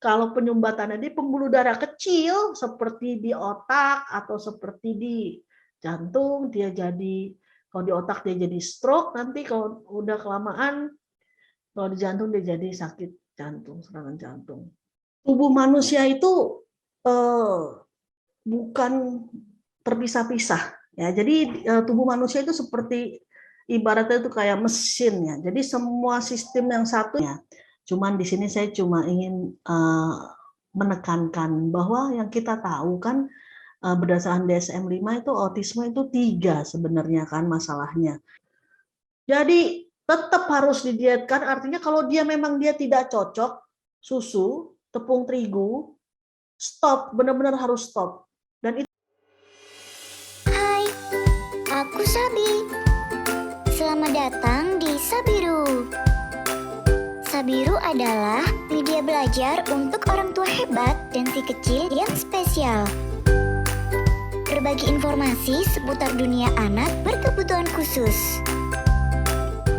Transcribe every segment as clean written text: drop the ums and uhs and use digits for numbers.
Kalau penyumbatannya di pembuluh darah kecil seperti di otak atau seperti di jantung, dia jadi, kalau di otak dia jadi stroke, nanti kalau udah kelamaan, kalau di jantung dia jadi sakit jantung, serangan jantung. Tubuh manusia itu bukan terpisah-pisah ya. Jadi tubuh manusia itu seperti ibaratnya itu kayak mesin ya. Jadi semua sistem yang satunya. Cuman di sini saya cuma ingin menekankan bahwa yang kita tahu kan berdasarkan DSM-5 itu autisme itu 3 sebenarnya kan masalahnya. Jadi tetap harus didietkan, artinya kalau dia memang dia tidak cocok susu, tepung terigu, stop, benar-benar harus stop. Dan itu Hai, aku Sabi. Selamat datang di Sabiru. Sabiru adalah media belajar untuk orang tua hebat dan si kecil yang spesial. Berbagi informasi seputar dunia anak berkebutuhan khusus.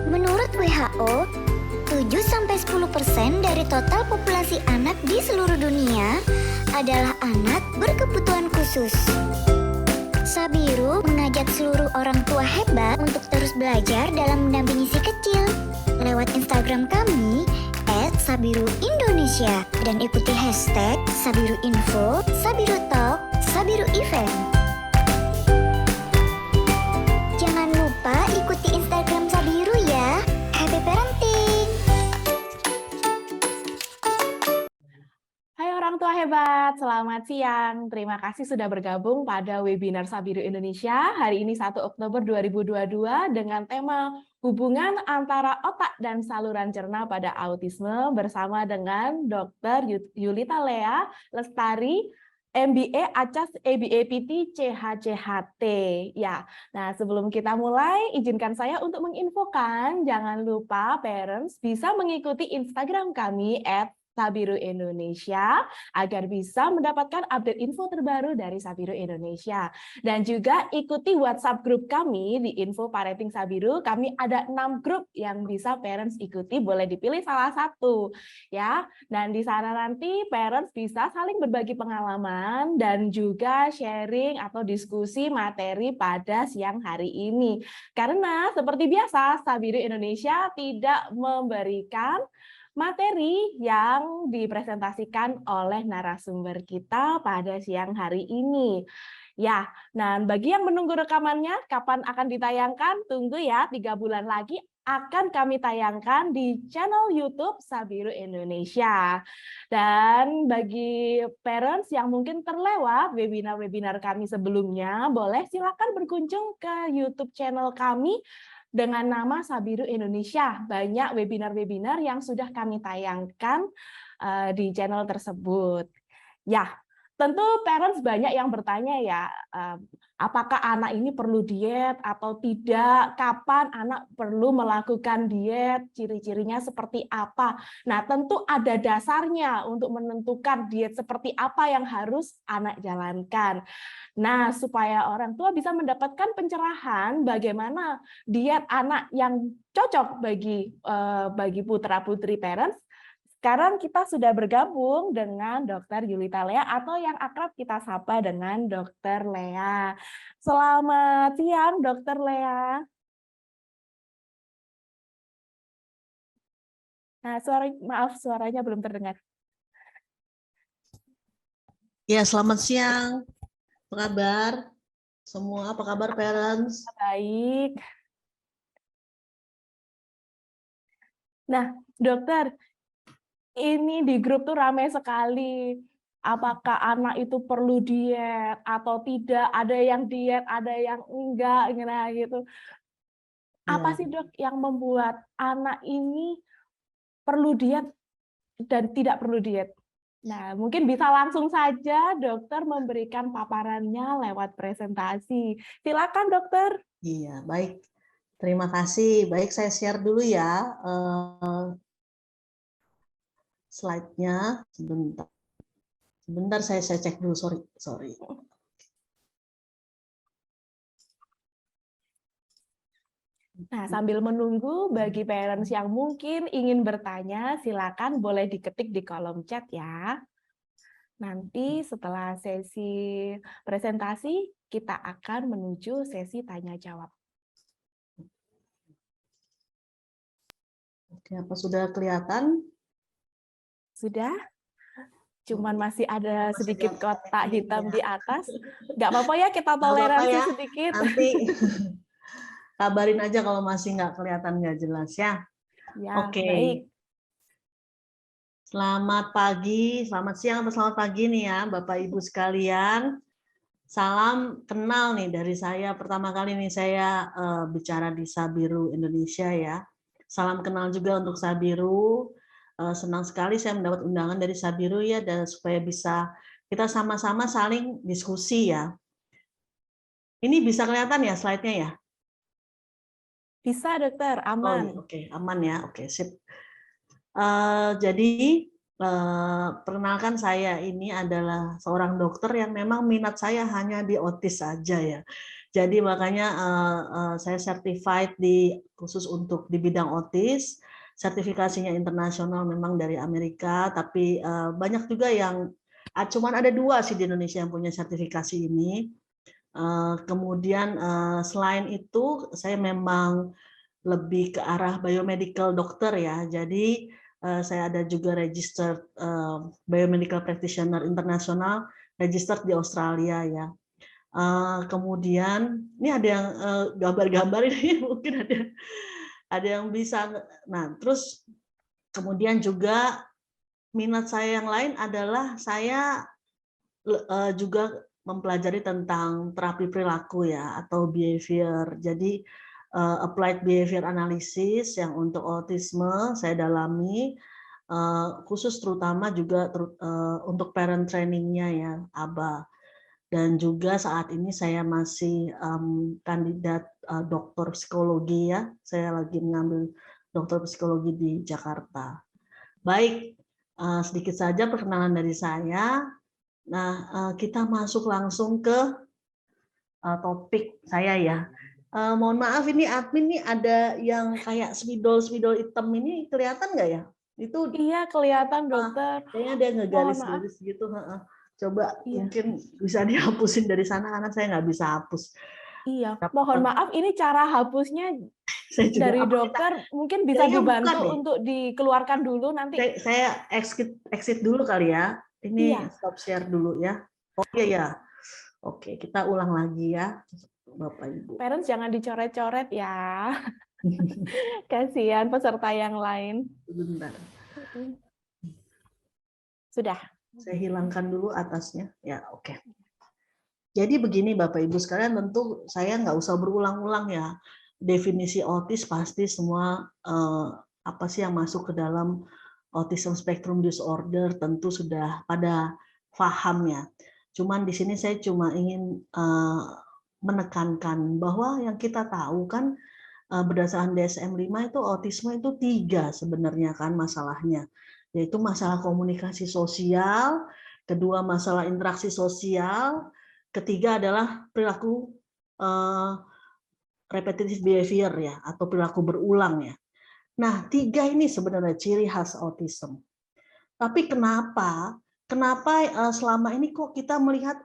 Menurut WHO, 7-10% dari total populasi anak di seluruh dunia adalah anak berkebutuhan khusus. Sabiru mengajak seluruh orang tua hebat untuk terus belajar dalam mendampingi si kecil. Lewat Instagram kami @sabiruindonesia dan ikuti hashtag #sabiruinfo, sabirutalk, sabiruevent. Jangan lupa ikuti Instagram Sabiru ya. Happy parenting! Hai orang tua hebat, selamat siang. Terima kasih sudah bergabung pada webinar Sabiru Indonesia hari ini 1 Oktober 2022 dengan tema hubungan antara otak dan saluran cerna pada autisme bersama dengan Dr. Yulita Lea Lestari, MBA ACAS ABAPT CHCHT. Ya, nah sebelum kita mulai, izinkan saya untuk menginfokan, jangan lupa parents bisa mengikuti Instagram kami @Sabiru Indonesia agar bisa mendapatkan update info terbaru dari Sabiru Indonesia. Dan juga ikuti WhatsApp grup kami di Info Parenting Sabiru. Kami ada 6 grup yang bisa parents ikuti, boleh dipilih salah satu ya. Dan di sana nanti parents bisa saling berbagi pengalaman dan juga sharing atau diskusi materi pada siang hari ini. Karena seperti biasa Sabiru Indonesia tidak memberikan materi yang dipresentasikan oleh narasumber kita pada siang hari ini. Ya, nah bagi yang menunggu rekamannya, kapan akan ditayangkan? Tunggu ya, 3 bulan lagi akan kami tayangkan di channel YouTube Sabiru Indonesia. Dan bagi parents yang mungkin terlewat webinar-webinar kami sebelumnya, boleh silakan berkunjung ke YouTube channel kami dengan nama Sabiru Indonesia. Banyak webinar-webinar yang sudah kami tayangkan di channel tersebut. Ya, tentu parents banyak yang bertanya ya, apakah anak ini perlu diet atau tidak? Kapan anak perlu melakukan diet? Ciri-cirinya seperti apa? Nah, tentu ada dasarnya untuk menentukan diet seperti apa yang harus anak jalankan. Nah, supaya orang tua bisa mendapatkan pencerahan bagaimana diet anak yang cocok bagi putra-putri parents, sekarang kita sudah bergabung dengan Dr. Yulita Lea atau yang akrab kita sapa dengan Dr. Lea. Selamat siang, Dr. Lea. Nah, maaf suaranya belum terdengar. ya selamat siang. Apa kabar? Semua apa kabar parents? Baik. Nah, dokter, ini di grup tuh ramai sekali. Apakah anak itu perlu diet atau tidak? Ada yang diet, ada yang enggak, gitu. Apa sih dok yang membuat anak ini perlu diet dan tidak perlu diet? Nah, mungkin bisa langsung saja dokter memberikan paparannya lewat presentasi. Silakan dokter. Iya, baik. Terima kasih. Baik, saya share dulu ya slide-nya. Sebentar. Sebentar saya cek dulu, sorry. Nah, sambil menunggu, bagi parents yang mungkin ingin bertanya, silakan boleh diketik di kolom chat ya. Nanti setelah sesi presentasi, kita akan menuju sesi tanya jawab. Oke, apa sudah kelihatan? Sudah? Cuman masih ada Masih sedikit ada kotak ini hitam ya. di atas. Nggak apa-apa ya, kita Nggak apa-apa toleransi ya, sedikit. nanti kabarin aja kalau masih nggak kelihatan nggak jelas ya. Ya, Oke, baik. selamat pagi, selamat siang atau selamat pagi nih ya Bapak Ibu sekalian. Salam kenal nih dari saya, pertama kali nih saya bicara di Sabiru Indonesia ya. Salam kenal juga untuk Sabiru. Senang sekali saya mendapat undangan dari Sabiru ya, dan supaya bisa kita sama-sama saling diskusi ya. Ini bisa kelihatan ya slide-nya ya? Bisa, dokter, Oh aman. ya, oke, aman ya, oke, sip. Jadi perkenalkan, saya ini adalah seorang dokter yang memang minat saya hanya di otis saja ya. Jadi makanya saya certified khusus untuk di bidang otis. Sertifikasinya internasional memang dari Amerika, tapi banyak juga yang cuman ada 2 sih di Indonesia yang punya sertifikasi ini. Kemudian selain itu saya memang lebih ke arah biomedical dokter ya. Jadi saya ada juga registered biomedical practitioner internasional, registered di Australia ya. Kemudian ini ada yang gambar-gambar ini mungkin ada yang bisa. Nah, terus kemudian juga minat saya yang lain adalah saya juga mempelajari tentang terapi perilaku ya, atau behavior. Jadi applied behavior analysis yang untuk autisme saya dalami, khusus terutama juga untuk parent trainingnya ya, ABA. Dan juga saat ini saya masih kandidat doktor psikologi ya, saya lagi mengambil doktor psikologi di Jakarta. Baik, sedikit saja perkenalan dari saya. Nah, kita masuk langsung ke topik saya ya. Mohon maaf, ini admin nih ada yang kayak spidol-spidol hitam ini, kelihatan nggak ya? Itu Iya, kelihatan, dokter. kayaknya ada yang Mohon maaf. ngegaris-garis gitu. Coba Iya. mungkin bisa dihapusin dari sana karena saya nggak bisa hapus. Iya, mohon maaf, ini cara hapusnya Saya juga dari apa dokter mungkin bisa kayaknya bukan dibantu deh. untuk dikeluarkan dulu nanti. Saya exit dulu kali ya. Ini Iya. stop share dulu ya. Oh iya ya. Oke, kita ulang lagi ya, Bapak Ibu. Parents jangan dicoret-coret ya. Kasihan peserta yang lain. Sebentar. Sudah. Saya hilangkan dulu atasnya. Ya, oke. Jadi begini Bapak Ibu sekalian, tentu saya nggak usah berulang-ulang ya. Definisi autis pasti semua apa sih yang masuk ke dalam autism spectrum disorder tentu sudah pada paham ya. Cuman di sini saya cuma ingin menekankan bahwa yang kita tahu kan berdasarkan DSM-5 itu autisme itu 3 sebenarnya kan masalahnya. Yaitu masalah komunikasi sosial, kedua masalah interaksi sosial, ketiga adalah perilaku repetitive behavior ya, atau perilaku berulang ya. Nah, 3 ini sebenarnya ciri khas autism. Tapi kenapa selama ini kok kita melihat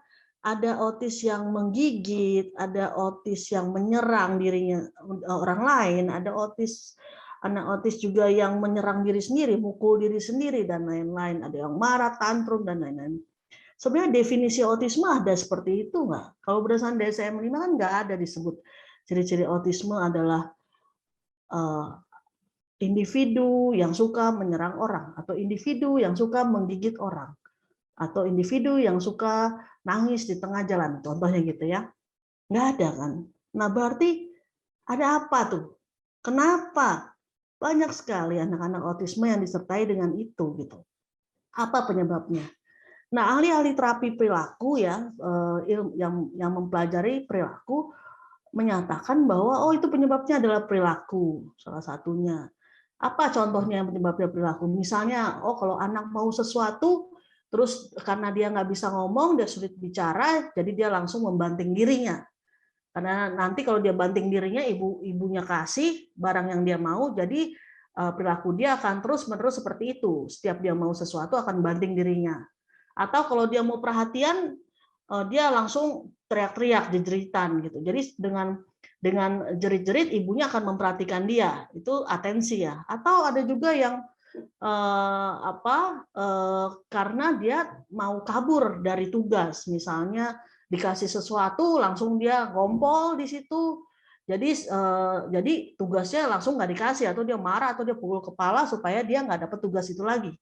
ada autis yang menggigit, ada autis yang menyerang dirinya orang lain, ada anak autis juga yang menyerang diri sendiri, mukul diri sendiri dan lain-lain, ada yang marah, tantrum dan lain-lain. Sebenarnya definisi autisme ada seperti itu nggak? Kalau berdasarkan DSM-5 kan nggak ada disebut ciri-ciri autisme adalah individu yang suka menyerang orang, atau individu yang suka menggigit orang, atau individu yang suka nangis di tengah jalan, contohnya gitu ya. Nggak ada kan? Nah berarti ada apa tuh? Kenapa banyak sekali anak-anak autisme yang disertai dengan itu gitu? Apa penyebabnya? Nah, ahli-ahli terapi perilaku ya, yang mempelajari perilaku menyatakan bahwa itu penyebabnya adalah perilaku, salah satunya. Apa contohnya yang penyebabnya perilaku? Misalnya, kalau anak mau sesuatu, terus karena dia nggak bisa ngomong, dia sulit bicara, jadi dia langsung membanting dirinya. Karena nanti kalau dia banting dirinya, ibunya kasih barang yang dia mau, jadi perilaku dia akan terus-menerus seperti itu. Setiap dia mau sesuatu akan banting dirinya. Atau kalau dia mau perhatian, dia langsung teriak-teriak, jeritan gitu. Jadi dengan jerit-jerit ibunya akan memperhatikan dia. Itu atensi ya. Atau ada juga yang karena dia mau kabur dari tugas, misalnya dikasih sesuatu langsung dia ngompol di situ. Jadi tugasnya langsung nggak dikasih, atau dia marah, atau dia pukul kepala supaya dia nggak dapat tugas itu lagi.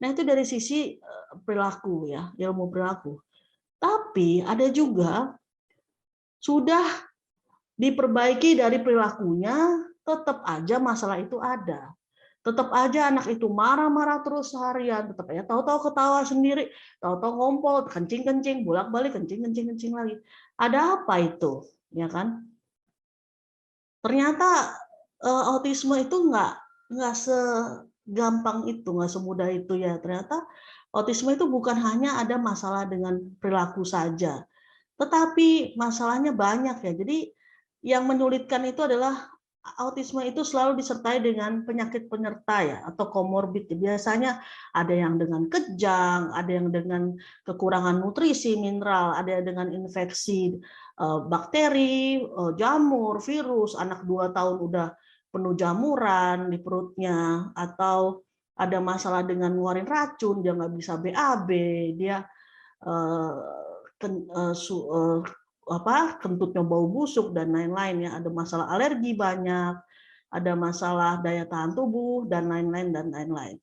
Nah, itu dari sisi perilaku ya, ilmu perilaku. Tapi ada juga sudah diperbaiki dari perilakunya, tetap aja masalah itu ada. Tetap aja anak itu marah-marah terus seharian, tetap aja tahu-tahu ketawa sendiri, tahu-tahu ngompol, kencing-kencing, bolak-balik kencing-kencing lagi. Ada apa itu, ya kan? Ternyata autisme itu nggak segampang itu, nggak semudah itu ya. Ternyata autisme itu bukan hanya ada masalah dengan perilaku saja, tetapi masalahnya banyak ya. Jadi yang menyulitkan itu adalah autisme itu selalu disertai dengan penyakit penyerta ya, atau komorbid. Biasanya ada yang dengan kejang, ada yang dengan kekurangan nutrisi, mineral, ada yang dengan infeksi bakteri, jamur, virus. Anak 2 tahun udah penuh jamuran di perutnya, atau ada masalah dengan ngeluarin racun, dia nggak bisa BAB, dia kentutnya bau busuk dan lain-lain ya, ada masalah alergi banyak, ada masalah daya tahan tubuh dan lain-lain dan lain-lain.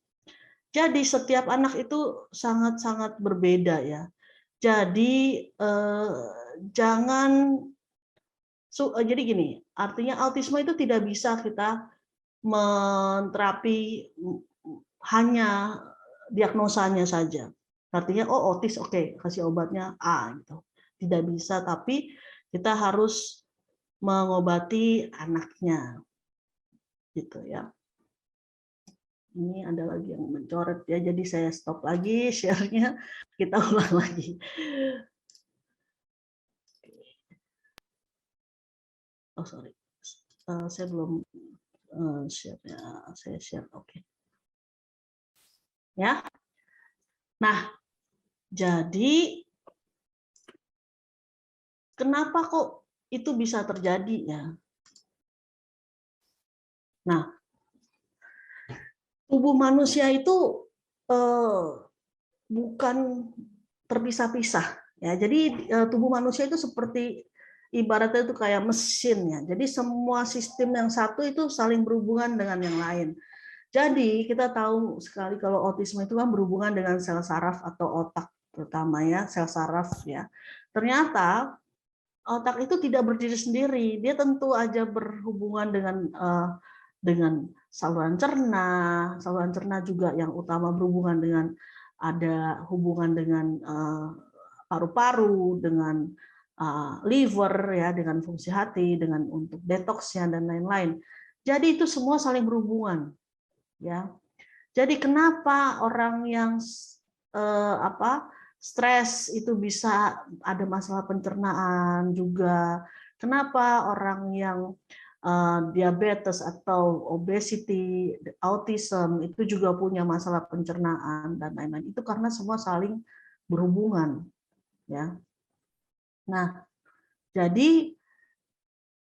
Jadi setiap anak itu sangat-sangat berbeda ya. Jadi jadi gini, artinya autisme itu tidak bisa kita menterapi hanya diagnosanya saja. Artinya autis, oke, kasih obatnya A gitu. Tidak bisa, tapi kita harus mengobati anaknya gitu ya. Ini ada lagi yang mencoret ya, jadi saya stop lagi share-nya, kita ulang lagi. Oh sorry, saya belum share-nya, saya share, oke. Ya, nah jadi kenapa kok itu bisa terjadi ya? Nah, tubuh manusia itu bukan terpisah-pisah ya. Jadi tubuh manusia itu seperti ibaratnya itu kayak mesin ya. Jadi semua sistem yang satu itu saling berhubungan dengan yang lain. Jadi kita tahu sekali kalau autisme itu kan berhubungan dengan sel saraf atau otak terutama ya, sel saraf ya. Ternyata otak itu tidak berdiri sendiri, dia tentu aja berhubungan dengan saluran cerna juga yang utama berhubungan dengan ada hubungan dengan paru-paru, dengan liver ya, dengan fungsi hati, dengan untuk detoksnya dan lain-lain. Jadi itu semua saling berhubungan ya. Jadi kenapa orang yang stres itu bisa ada masalah pencernaan juga. Kenapa orang yang diabetes atau obesity, autism itu juga punya masalah pencernaan dan lain-lain. Itu karena semua saling berhubungan, ya. Nah, jadi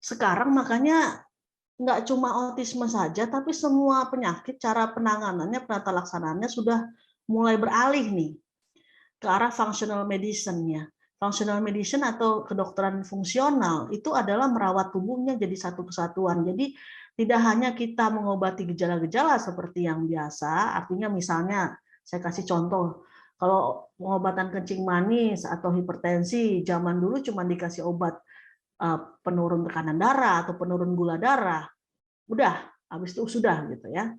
sekarang makanya nggak cuma autisme saja, tapi semua penyakit cara penanganannya, penata laksanaannya sudah mulai beralih nih ke arah functional medicine ya. Functional medicine atau kedokteran fungsional itu adalah merawat tubuhnya jadi satu kesatuan. Jadi tidak hanya kita mengobati gejala-gejala seperti yang biasa, artinya misalnya saya kasih contoh, kalau pengobatan kencing manis atau hipertensi zaman dulu cuma dikasih obat penurun tekanan darah atau penurun gula darah, udah habis itu sudah gitu ya.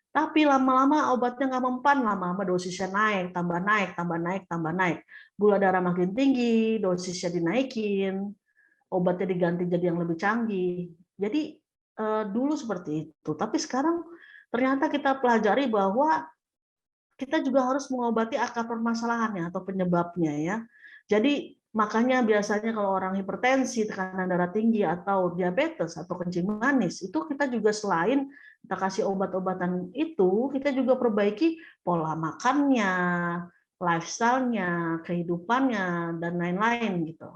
Tapi lama-lama obatnya nggak mempan, lama-lama dosisnya naik, tambah naik, tambah naik, tambah naik. Gula darah makin tinggi, dosisnya dinaikin, obatnya diganti jadi yang lebih canggih. Jadi dulu seperti itu. Tapi sekarang ternyata kita pelajari bahwa kita juga harus mengobati akar permasalahannya atau penyebabnya ya. Jadi Makanya biasanya kalau orang hipertensi, tekanan darah tinggi, atau diabetes, atau kencing manis, itu kita juga selain kita kasih obat-obatan itu, kita juga perbaiki pola makannya, lifestyle-nya, kehidupannya, dan lain-lain gitu.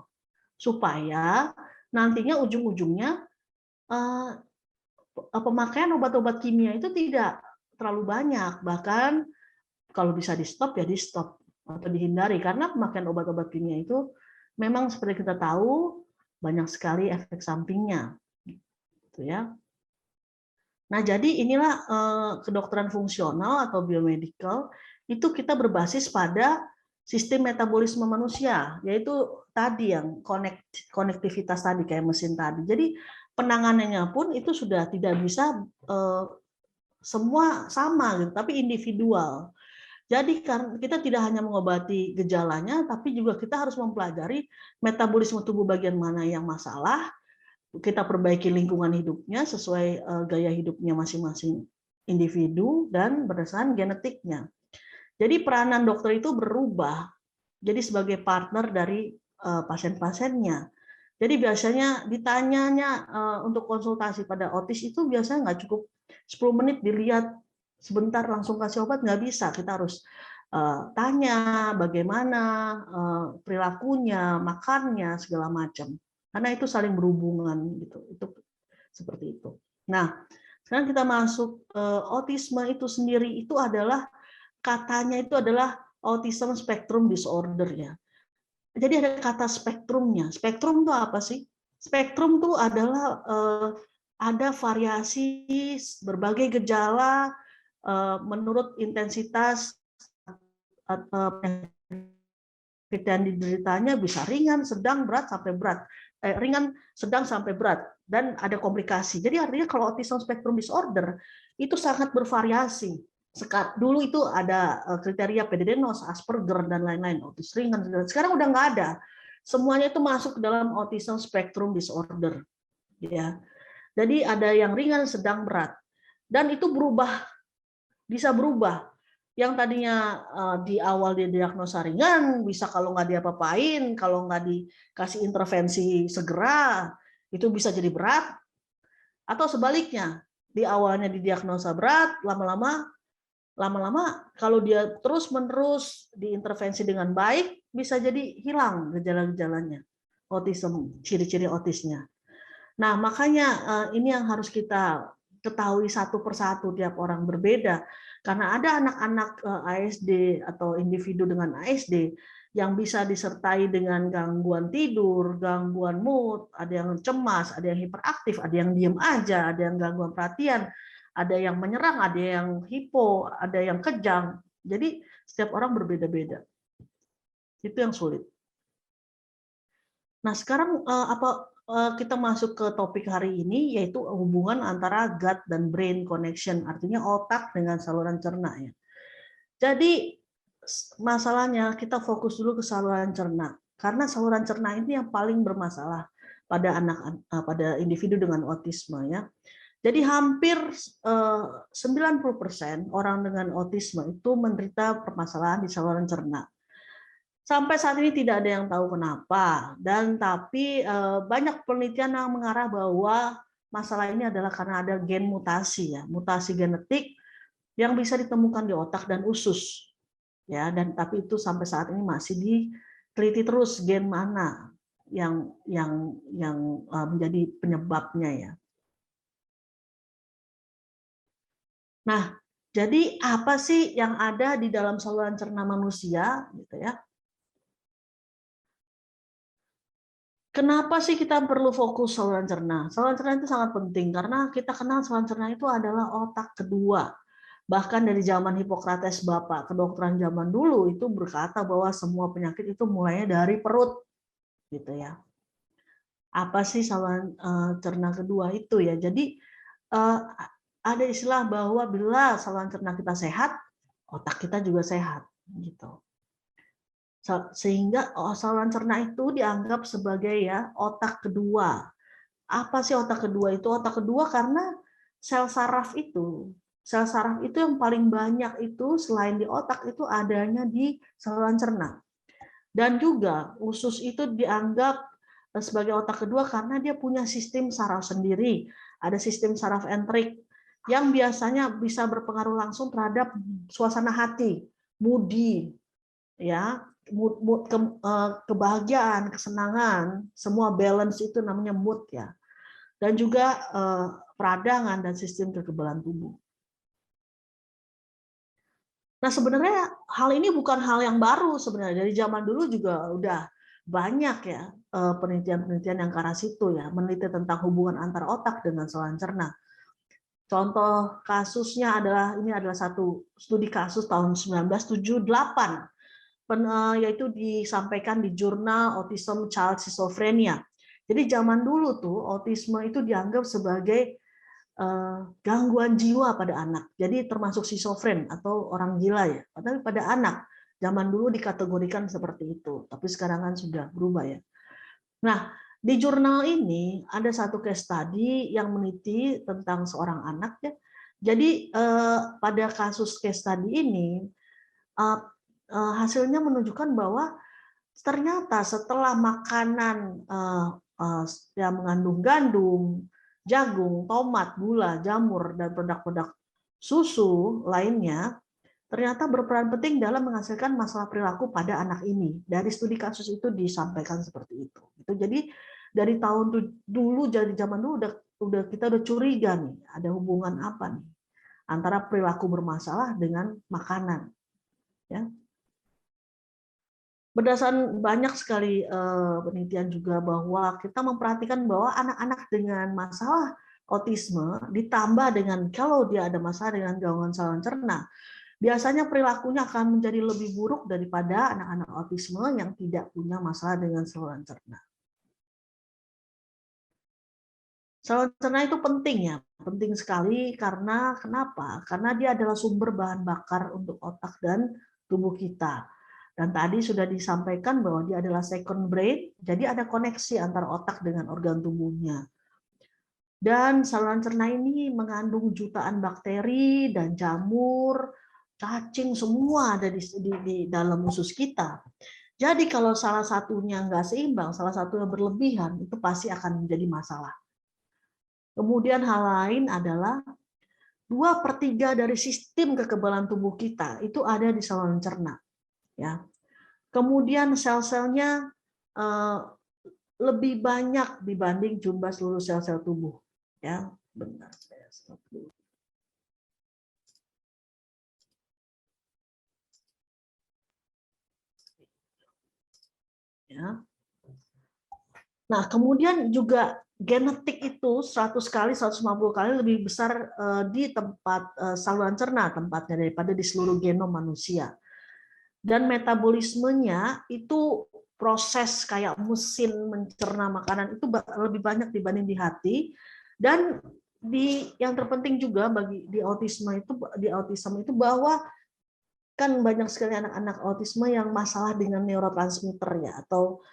Supaya nantinya ujung-ujungnya pemakaian obat-obat kimia itu tidak terlalu banyak. Bahkan kalau bisa di-stop ya di-stop atau dihindari, karena pemakaian obat-obat kimia itu memang seperti kita tahu banyak sekali efek sampingnya, gitu ya. Nah, jadi inilah kedokteran fungsional atau biomedical itu kita berbasis pada sistem metabolisme manusia, yaitu tadi yang konektivitas tadi kayak mesin tadi. Jadi penanganannya pun itu sudah tidak bisa semua sama, gitu, tapi individual. Jadi kita tidak hanya mengobati gejalanya, tapi juga kita harus mempelajari metabolisme tubuh bagian mana yang masalah, kita perbaiki lingkungan hidupnya sesuai gaya hidupnya masing-masing individu dan berdasarkan genetiknya. Jadi peranan dokter itu berubah, jadi sebagai partner dari pasien-pasiennya. Jadi biasanya ditanyanya untuk konsultasi pada otis itu biasanya nggak cukup 10 menit dilihat sebentar langsung kasih obat, nggak bisa. Kita harus tanya bagaimana perilakunya, makannya, segala macam. Karena itu saling berhubungan gitu. Itu seperti itu. Nah, sekarang kita masuk autisme itu sendiri itu adalah katanya itu adalah autism spectrum disorder ya. Jadi ada kata spektrumnya. Spektrum itu apa sih? Spektrum itu adalah ada variasi berbagai gejala menurut intensitas dan dideritanya bisa ringan, sedang, berat sampai berat. Ringan, sedang sampai berat, dan ada komplikasi. Jadi artinya kalau autism spectrum disorder itu sangat bervariasi. Dulu itu ada kriteria PDD-NOS, Asperger, dan lain-lain, autis ringan. Sekarang udah nggak ada. Semuanya itu masuk ke dalam autism spectrum disorder. Ya. Jadi ada yang ringan, sedang, berat. Dan itu berubah, bisa berubah. Yang tadinya di awal dia diagnosa ringan, bisa kalau nggak diapa-apain, kalau nggak dikasih intervensi segera, itu bisa jadi berat. Atau sebaliknya, di awalnya didiagnosa berat, lama-lama kalau dia terus-menerus diintervensi dengan baik, bisa jadi hilang gejala-gejalanya, autism, ciri-ciri autisnya. Nah, makanya ini yang harus kita ketahui satu persatu, tiap orang berbeda. Karena ada anak-anak ASD atau individu dengan ASD yang bisa disertai dengan gangguan tidur, gangguan mood, ada yang cemas, ada yang hiperaktif, ada yang diem aja, ada yang gangguan perhatian, ada yang menyerang, ada yang hipo, ada yang kejang. Jadi setiap orang berbeda-beda. Itu yang sulit. Nah, sekarang kita masuk ke topik hari ini, yaitu hubungan antara gut dan brain connection, artinya otak dengan saluran cerna. Ya. Jadi masalahnya kita fokus dulu ke saluran cerna, karena saluran cerna ini yang paling bermasalah pada individu dengan autisme. Ya. Jadi hampir 90% orang dengan autisme itu menderita permasalahan di saluran cerna. Sampai saat ini tidak ada yang tahu kenapa, dan tapi banyak penelitian yang mengarah bahwa masalah ini adalah karena ada gen mutasi, ya, mutasi genetik yang bisa ditemukan di otak dan usus, ya, dan tapi itu sampai saat ini masih diteliti terus gen mana yang menjadi penyebabnya, ya. Nah, jadi apa sih yang ada di dalam saluran cerna manusia, gitu ya? Kenapa sih kita perlu fokus saluran cerna? Saluran cerna itu sangat penting karena kita kenal saluran cerna itu adalah otak kedua. Bahkan dari zaman Hippocrates, bapak kedokteran zaman dulu itu berkata bahwa semua penyakit itu mulainya dari perut, gitu ya. Apa sih saluran cerna kedua itu ya? Jadi ada istilah bahwa bila saluran cerna kita sehat, otak kita juga sehat, gitu. Sehingga saluran cerna itu dianggap sebagai ya otak kedua. Apa sih otak kedua itu? Otak kedua karena sel saraf itu yang paling banyak itu selain di otak itu adanya di saluran cerna. Dan juga usus itu dianggap sebagai otak kedua karena dia punya sistem saraf sendiri. Ada sistem saraf entrik yang biasanya bisa berpengaruh langsung terhadap suasana hati, moody, ya, kebahagiaan, kesenangan, semua balance itu namanya mood ya. Dan juga peradangan dan sistem kekebalan tubuh. Nah, sebenarnya hal ini bukan hal yang baru sebenarnya. Dari zaman dulu juga udah banyak ya penelitian-penelitian yang ke arah situ ya, meneliti tentang hubungan antara otak dengan saluran cerna. Contoh kasusnya adalah satu studi kasus tahun 1978, yaitu disampaikan di jurnal Autism Child Schizophrenia. Jadi zaman dulu tuh autisme itu dianggap sebagai gangguan jiwa pada anak. Jadi termasuk schizofren atau orang gila ya. Tapi pada anak zaman dulu dikategorikan seperti itu. Tapi sekarang kan sudah berubah ya. Nah, di jurnal ini ada satu case study yang meneliti tentang seorang anak ya. Jadi pada kasus case study ini hasilnya menunjukkan bahwa ternyata setelah makanan yang mengandung gandum, jagung, tomat, gula, jamur, dan produk-produk susu lainnya, ternyata berperan penting dalam menghasilkan masalah perilaku pada anak ini. Dari studi kasus itu disampaikan seperti itu. Jadi dari tahun dulu, dari zaman dulu kita udah curiga nih, ada hubungan apa nih antara perilaku bermasalah dengan makanan. Ya. Berdasarkan banyak sekali penelitian juga bahwa kita memperhatikan bahwa anak-anak dengan masalah autisme ditambah dengan kalau dia ada masalah dengan gangguan saluran cerna, biasanya perilakunya akan menjadi lebih buruk daripada anak-anak autisme yang tidak punya masalah dengan saluran cerna. Saluran cerna itu penting ya, penting sekali karena kenapa? Karena dia adalah sumber bahan bakar untuk otak dan tubuh kita. Dan tadi sudah disampaikan bahwa dia adalah second brain, jadi ada koneksi antara otak dengan organ tubuhnya. Dan saluran cerna ini mengandung jutaan bakteri dan jamur, cacing, semua ada di dalam usus kita. Jadi kalau salah satunya nggak seimbang, salah satunya berlebihan, itu pasti akan menjadi masalah. Kemudian hal lain adalah 2/3 dari sistem kekebalan tubuh kita itu ada di saluran cerna. Ya. Kemudian sel-selnya lebih banyak dibanding jumlah seluruh sel-sel tubuh. Ya, benar. Saya stop dulu. Ya. Nah, kemudian juga genetik itu 100 kali, 150 kali lebih besar di tempat saluran cerna tempatnya daripada di seluruh genom manusia. Dan metabolismenya itu proses kayak mesin mencerna makanan itu lebih banyak dibanding di hati. Dan yang terpenting juga bagi di autisme itu bahwa kan banyak sekali anak-anak autisme yang masalah dengan neurotransmitter ya, atau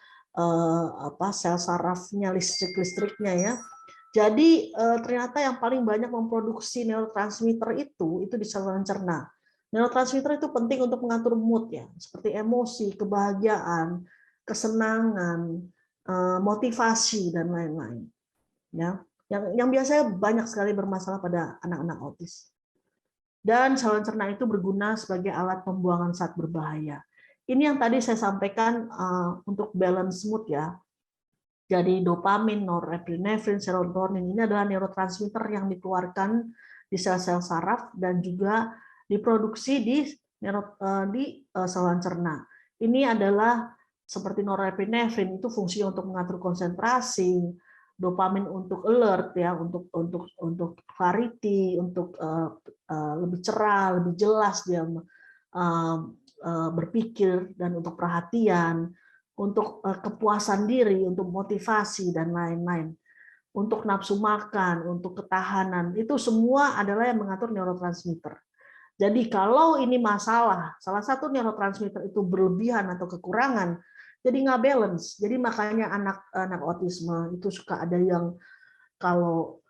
sel sarafnya, listriknya ya. Jadi ternyata yang paling banyak memproduksi neurotransmitter itu di saluran cerna. Neurotransmitter itu penting untuk mengatur mood ya, seperti emosi, kebahagiaan, kesenangan, motivasi dan lain-lain. Ya, yang biasanya banyak sekali bermasalah pada anak-anak autis. Dan saluran cerna itu berguna sebagai alat pembuangan zat berbahaya. Ini yang tadi saya sampaikan untuk balance mood ya. Jadi dopamin, norepinefrin, serotonin ini adalah neurotransmitter yang dikeluarkan di sel-sel saraf dan juga diproduksi di saluran cerna. Ini adalah seperti norepinefrin itu fungsinya untuk mengatur konsentrasi, dopamin untuk alert ya, untuk clarity, untuk lebih cerah, lebih jelas dia berpikir, dan untuk perhatian, untuk kepuasan diri, untuk motivasi dan lain-lain, untuk nafsu makan, untuk ketahanan, itu semua adalah yang mengatur neurotransmitter. Jadi kalau ini masalah, salah satu neurotransmitter itu berlebihan atau kekurangan, jadi nggak balance. Jadi makanya anak autisme itu suka ada yang kalau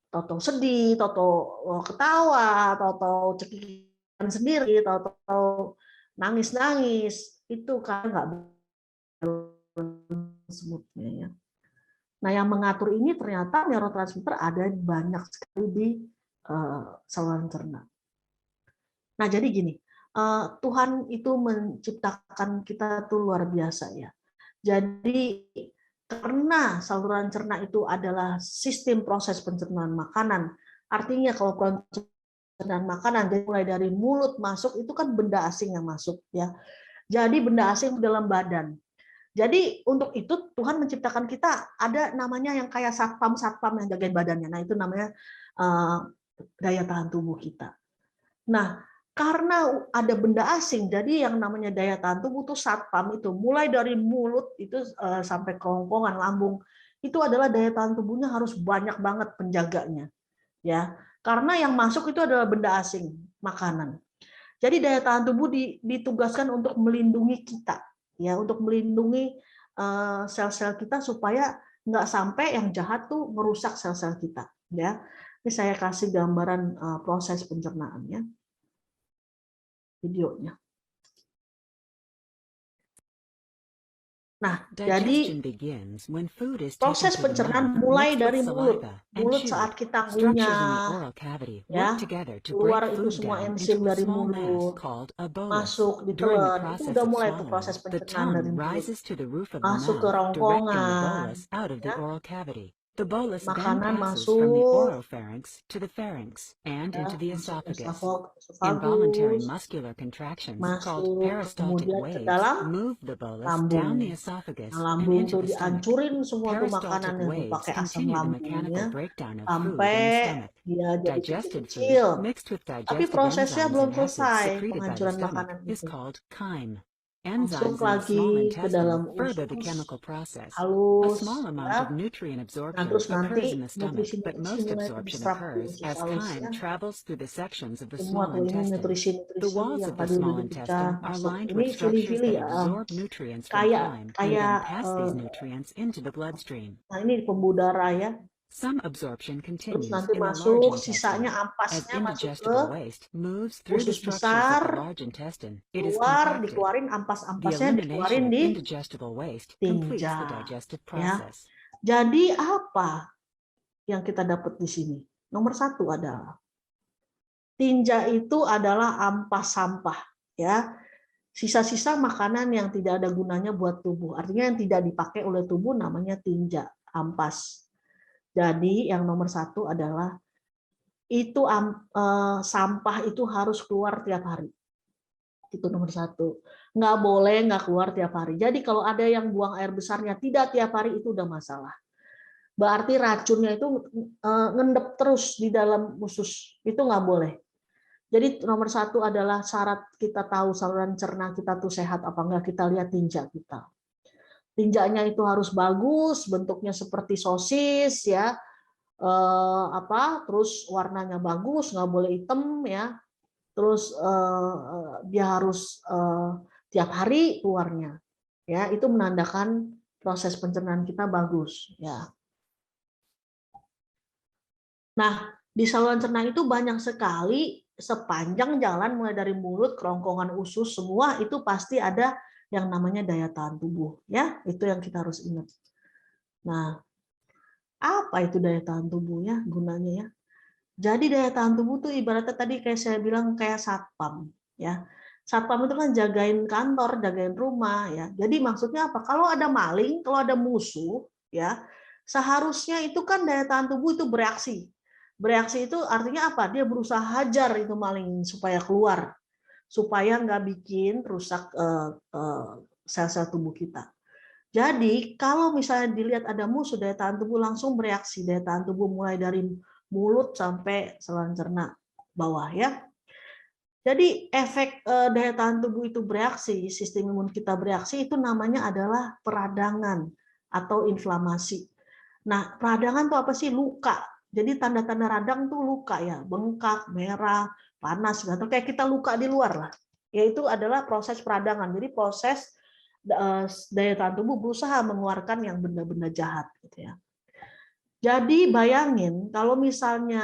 toto sedih, toto ketawa, toto cekikikan sendiri, toto nangis-nangis, itu kan nggak smooth-nya ya. Nah, yang mengatur ini ternyata neurotransmitter ada banyak sekali di saluran cerna. Nah, jadi gini, Tuhan itu menciptakan kita tuh luar biasa ya. Jadi karena saluran cerna itu adalah sistem proses pencernaan makanan, artinya kalau pencernaan makanan mulai dari mulut masuk itu kan benda asing yang masuk ya. Jadi benda asing dalam badan. Jadi untuk itu Tuhan menciptakan kita ada namanya yang kayak satpam yang jagain badannya. Nah, itu namanya daya tahan tubuh kita. Nah, karena ada benda asing, jadi yang namanya daya tahan tubuh itu satpam itu mulai dari mulut itu sampai kerongkongan lambung itu adalah daya tahan tubuhnya harus banyak banget penjaganya, ya. Karena yang masuk itu adalah benda asing, makanan. Jadi daya tahan tubuh ditugaskan untuk melindungi kita, ya, untuk melindungi sel-sel kita supaya nggak sampai yang jahat tuh merusak sel-sel kita, ya. Ini saya kasih gambaran proses pencernaannya, videonya. Nah, jadi proses pencernaan mulai dari mulut. Mulut saat kita ngunyah, ya, keluar itu semua enzim dari mulut, masuk di telan, itu udah mulai tuh proses pencernaan dari mulut, masuk ke rongkongan, ya. Makanan masuk, masuk esofagus, masuk kemudian ke dalam lambung. Nah, lambung tuh dihancurin semua tuh makanan yang pakai asam lambungnya sampai dia jadi kecil. Tapi prosesnya belum selesai penghancuran makanan itu. Masuk lagi ke dalam usus halus, ya. Nah, terus nanti nutrisi-nutrisi mulai terserap di usus halusnya. Semua tuh ini nutrisi-nutrisi yang tadi udah dipecah masuk. Ini fili-fili ya, kayak nah ini pembuluh darah ya. Terus nanti masuk, sisanya ampasnya masuk ke usus besar, keluar, dikeluarin ampas-ampasnya, dikeluarin di tinja. Ya. Jadi apa yang kita dapat di sini? Nomor satu adalah tinja itu adalah ampas sampah, ya, sisa-sisa makanan yang tidak ada gunanya buat tubuh. Artinya yang tidak dipakai oleh tubuh namanya tinja, ampas. Jadi yang nomor satu adalah itu sampah itu harus keluar tiap hari. Itu nomor satu. Nggak boleh nggak keluar tiap hari. Jadi kalau ada yang buang air besarnya tidak tiap hari itu udah masalah. Berarti racunnya itu ngendep terus di dalam usus. Itu nggak boleh. Jadi nomor satu adalah syarat kita tahu saluran cerna kita tuh sehat apa enggak, kita lihat tinja kita. Tinjanya itu harus bagus, bentuknya seperti sosis ya, terus warnanya bagus, nggak boleh hitam ya, terus dia harus tiap hari keluarnya, ya itu menandakan proses pencernaan kita bagus ya. Nah di saluran cerna itu banyak sekali sepanjang jalan mulai dari mulut, kerongkongan usus semua itu pasti ada yang namanya daya tahan tubuh ya, itu yang kita harus ingat. Nah, apa itu daya tahan tubuhnya gunanya ya? Jadi daya tahan tubuh tuh ibaratnya tadi kayak saya bilang kayak satpam ya. Satpam itu kan jagain kantor, jagain rumah ya. Jadi maksudnya apa? Kalau ada maling, kalau ada musuh ya, seharusnya itu kan daya tahan tubuh itu bereaksi. Bereaksi itu artinya apa? Dia berusaha hajar itu maling supaya keluar, supaya nggak bikin rusak sel-sel tubuh kita. Jadi kalau misalnya dilihat ada musuh, daya tahan tubuh langsung bereaksi. Daya tahan tubuh mulai dari mulut sampai saluran cerna bawah ya. Jadi efek daya tahan tubuh itu bereaksi, sistem imun kita bereaksi itu namanya adalah peradangan atau inflamasi. Nah, peradangan itu apa sih? Luka. Jadi tanda-tanda radang tuh luka ya, bengkak, merah, panas, atau kayak kita luka di luar lah. Yaitu adalah proses peradangan. Jadi proses daya tahan tubuh berusaha mengeluarkan yang benda-benda jahat gitu ya. Jadi bayangin kalau misalnya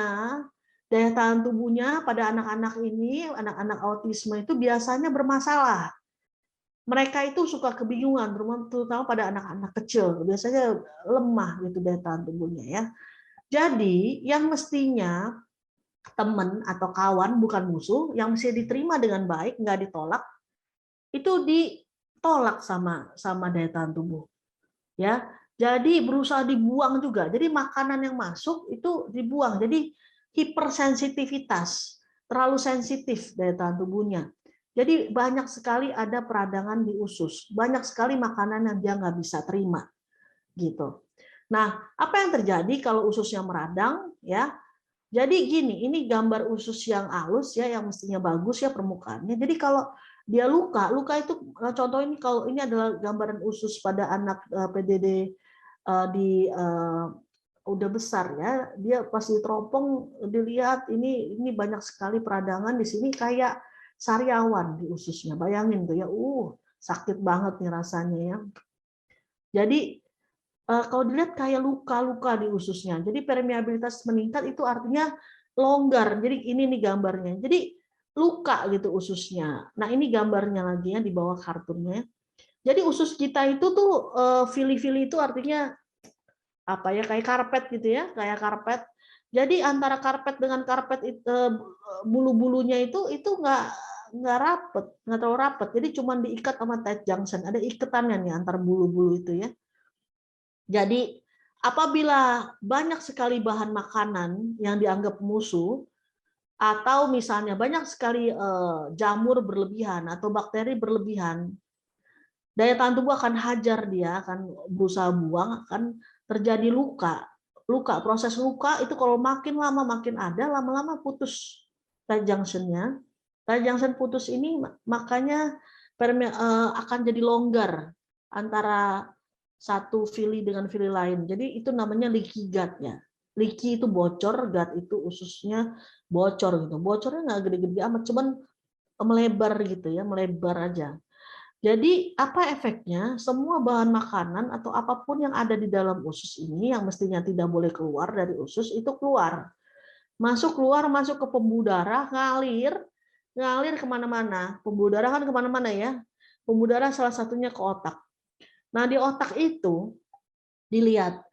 daya tahan tubuhnya pada anak-anak ini, anak-anak autisme itu biasanya bermasalah. mereka itu suka kebingungan, terutama pada anak-anak kecil, biasanya lemah gitu daya tahan tubuhnya ya. Jadi yang mestinya teman atau kawan bukan musuh, yang mesti diterima dengan baik, nggak ditolak, itu ditolak sama daya tahan tubuh. Ya, jadi berusaha dibuang juga. Jadi makanan yang masuk itu dibuang. Jadi hipersensitivitas, terlalu sensitif daya tahan tubuhnya. Jadi banyak sekali ada peradangan di usus, banyak sekali makanan yang dia nggak bisa terima, gitu. Nah, apa yang terjadi kalau ususnya meradang? Ya, jadi gini, ini gambar usus yang halus ya, yang mestinya bagus ya permukaannya. Jadi kalau dia luka, luka itu contoh ini kalau ini adalah gambaran usus pada anak PDD di udah besar ya, dia pas diteropong dilihat ini banyak sekali peradangan di sini kayak sariawan di ususnya. Bayangin tuh ya, sakit banget nih rasanya ya. Jadi kalau dilihat kayak luka-luka di ususnya. Jadi permeabilitas meningkat itu artinya longgar. Jadi ini nih gambarnya. Jadi luka gitu ususnya. Nah ini gambarnya lagi ya di bawah kartunnya. Jadi usus kita itu tuh fili-fili itu artinya apa ya, kayak karpet gitu ya, kayak karpet. Jadi antara karpet dengan karpet itu bulu-bulunya itu nggak rapet, nggak terlalu rapet. Jadi cuma diikat sama tight junction. Ada ikatannya nih antar bulu-bulu itu ya. Jadi apabila banyak sekali bahan makanan yang dianggap musuh, atau misalnya banyak sekali jamur berlebihan atau bakteri berlebihan, daya tahan tubuh akan hajar dia, akan berusaha buang, akan terjadi luka. Proses luka itu kalau makin lama makin ada, lama-lama putus tight junction-nya. Tight junction putus ini makanya akan jadi longgar antara satu fili dengan fili lain. Jadi itu namanya leaky gut-nya. Leaky itu bocor, gut itu ususnya bocor gitu. Bocornya nggak gede-gede amat, cuman melebar gitu ya, melebar aja. Jadi apa efeknya? Semua bahan makanan atau apapun yang ada di dalam usus ini yang mestinya tidak boleh keluar dari usus itu keluar. Masuk ke pembuluh darah, ngalir kemana-mana. Pembuluh darah kan kemana-mana ya. Pembuluh darah salah satunya ke otak. Nah di otak itu dilihat,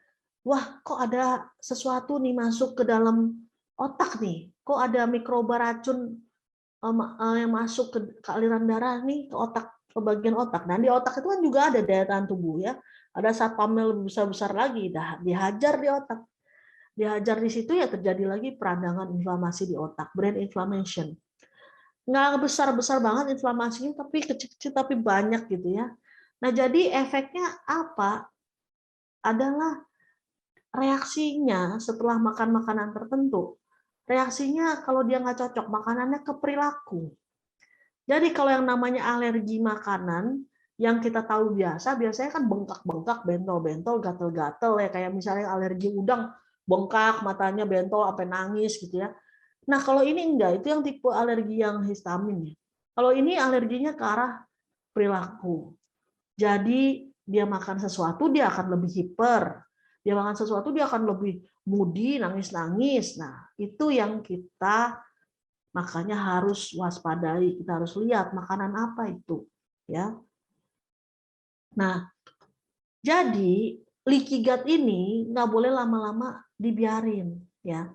wah kok ada sesuatu nih masuk ke dalam otak nih. Kok ada mikroba racun yang masuk ke aliran darah nih ke otak, ke bagian otak. Dan di otak itu kan juga ada daya tahan tubuh ya. Ada satpamnya lebih besar lagi, dihajar di otak. Dihajar di situ ya terjadi lagi peradangan inflamasi di otak, brain inflammation. Nggak besar-besar banget inflamasinya, tapi kecil-kecil tapi banyak gitu ya. Nah jadi efeknya apa? Adalah reaksinya setelah makan makanan tertentu. Reaksinya kalau dia nggak cocok makanannya ke perilaku. Jadi kalau yang namanya alergi makanan, yang kita tahu biasanya kan bengkak-bengkak, bentol-bentol, gatel-gatel ya, kayak misalnya alergi udang, bengkak, matanya bentol sampai nangis gitu ya. Nah, kalau ini enggak, itu yang tipe alergi yang histamin ya. Kalau ini alerginya ke arah perilaku. Jadi dia makan sesuatu dia akan lebih hiper. Dia makan sesuatu dia akan lebih moody, nangis-nangis. Nah, itu yang kita makanya harus waspadai, kita harus lihat makanan apa itu, ya. Nah, jadi leaky gut ini nggak boleh lama-lama dibiarin, ya.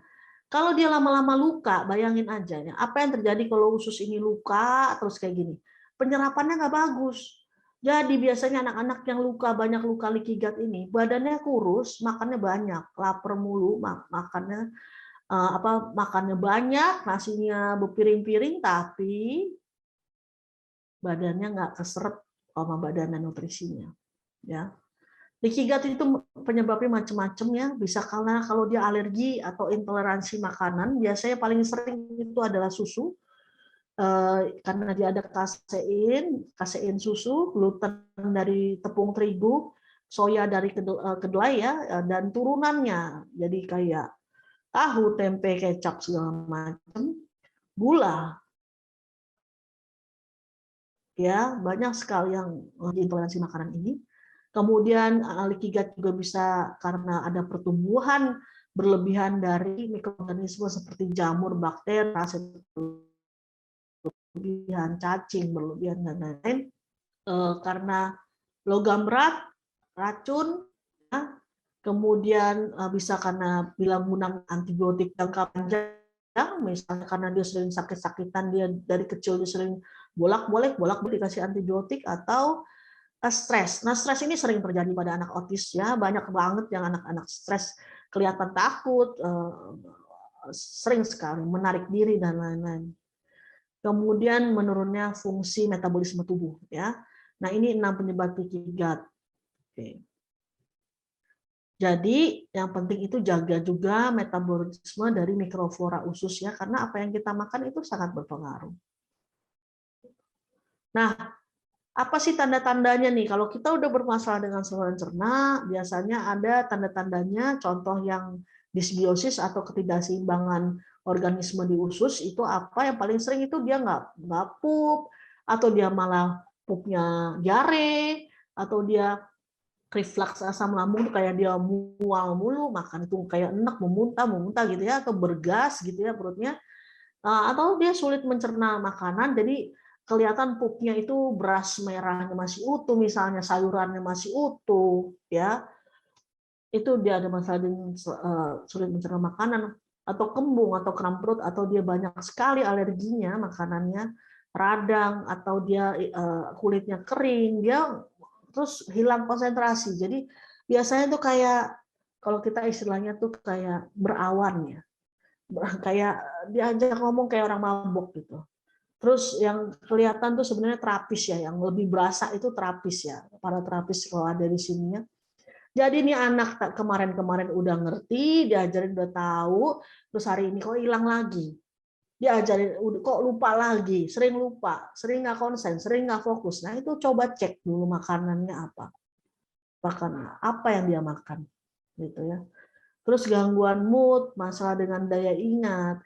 Kalau dia lama-lama luka, bayangin aja ya, apa yang terjadi kalau usus ini luka terus kayak gini, penyerapannya nggak bagus. Jadi biasanya anak-anak yang banyak luka leaky gut ini, badannya kurus, makannya banyak, lapar mulu, makannya makannya banyak, nasinya berpiring-piring, tapi badannya nggak keserap sama badannya nutrisinya. Ya, leaky gut itu penyebabnya macam-macam ya. Bisa karena kalau dia alergi atau intoleransi makanan, biasanya paling sering itu adalah susu, karena dia ada kasein susu, gluten dari tepung terigu, soya dari kedelai ya, dan turunannya. Jadi kayak tahu, tempe, kecap segala macam, gula, ya banyak sekali yang intoleransi makanan ini. Kemudian leaky gut juga bisa karena ada pertumbuhan berlebihan dari mikroorganisme seperti jamur, bakteri, berlebihan, cacing berlebihan dan lain-lain. karena logam berat, racun, ya, kemudian bisa karena bilang guna antibiotik jangka panjang, misalnya karena dia sering sakit-sakitan, dia dari kecil dia sering bolak-balik dikasih antibiotik, atau stres. Nah, stres ini sering terjadi pada anak otis ya, banyak banget yang anak-anak stres kelihatan takut, sering sekali menarik diri dan lain-lain. Kemudian menurunnya fungsi metabolisme tubuh ya. Nah, ini 6 penyebab leaky gut. Oke. Jadi yang penting itu jaga juga metabolisme dari mikroflora usus ya, karena apa yang kita makan itu sangat berpengaruh. Nah, apa sih tanda-tandanya nih? Kalau kita udah bermasalah dengan saluran cerna, biasanya ada tanda-tandanya. Contoh yang disbiosis atau ketidakseimbangan organisme di usus itu apa? Yang paling sering itu dia nggak pup, atau dia malah pupnya diare, atau dia reflux asam lambung, kayak dia mual mulu, makan itu kayak enak, muntah gitu ya, atau bergas gitu ya perutnya, atau dia sulit mencerna makanan, jadi kelihatan pupnya itu beras merahnya masih utuh, misalnya sayurannya masih utuh, ya itu dia ada masalah dengan sulit mencerna makanan, atau kembung atau kram perut, atau dia banyak sekali alerginya makanannya, radang, atau dia kulitnya kering, dia terus hilang konsentrasi. Jadi biasanya tuh kayak kalau kita istilahnya tuh kayak berawan ya, kayak diajak ngomong kayak orang mabuk gitu. Terus yang kelihatan tuh sebenarnya terapis ya, yang lebih berasa itu terapis ya, para terapis kalau ada di sininya. Jadi ini anak kemarin-kemarin udah ngerti, diajarin udah tahu, terus hari ini kok hilang lagi. Diajarin kok lupa lagi, sering lupa, sering nggak konsen, sering nggak fokus. Nah itu coba cek dulu makanannya apa, makan apa yang dia makan, gitu ya. Terus gangguan mood, masalah dengan daya ingat,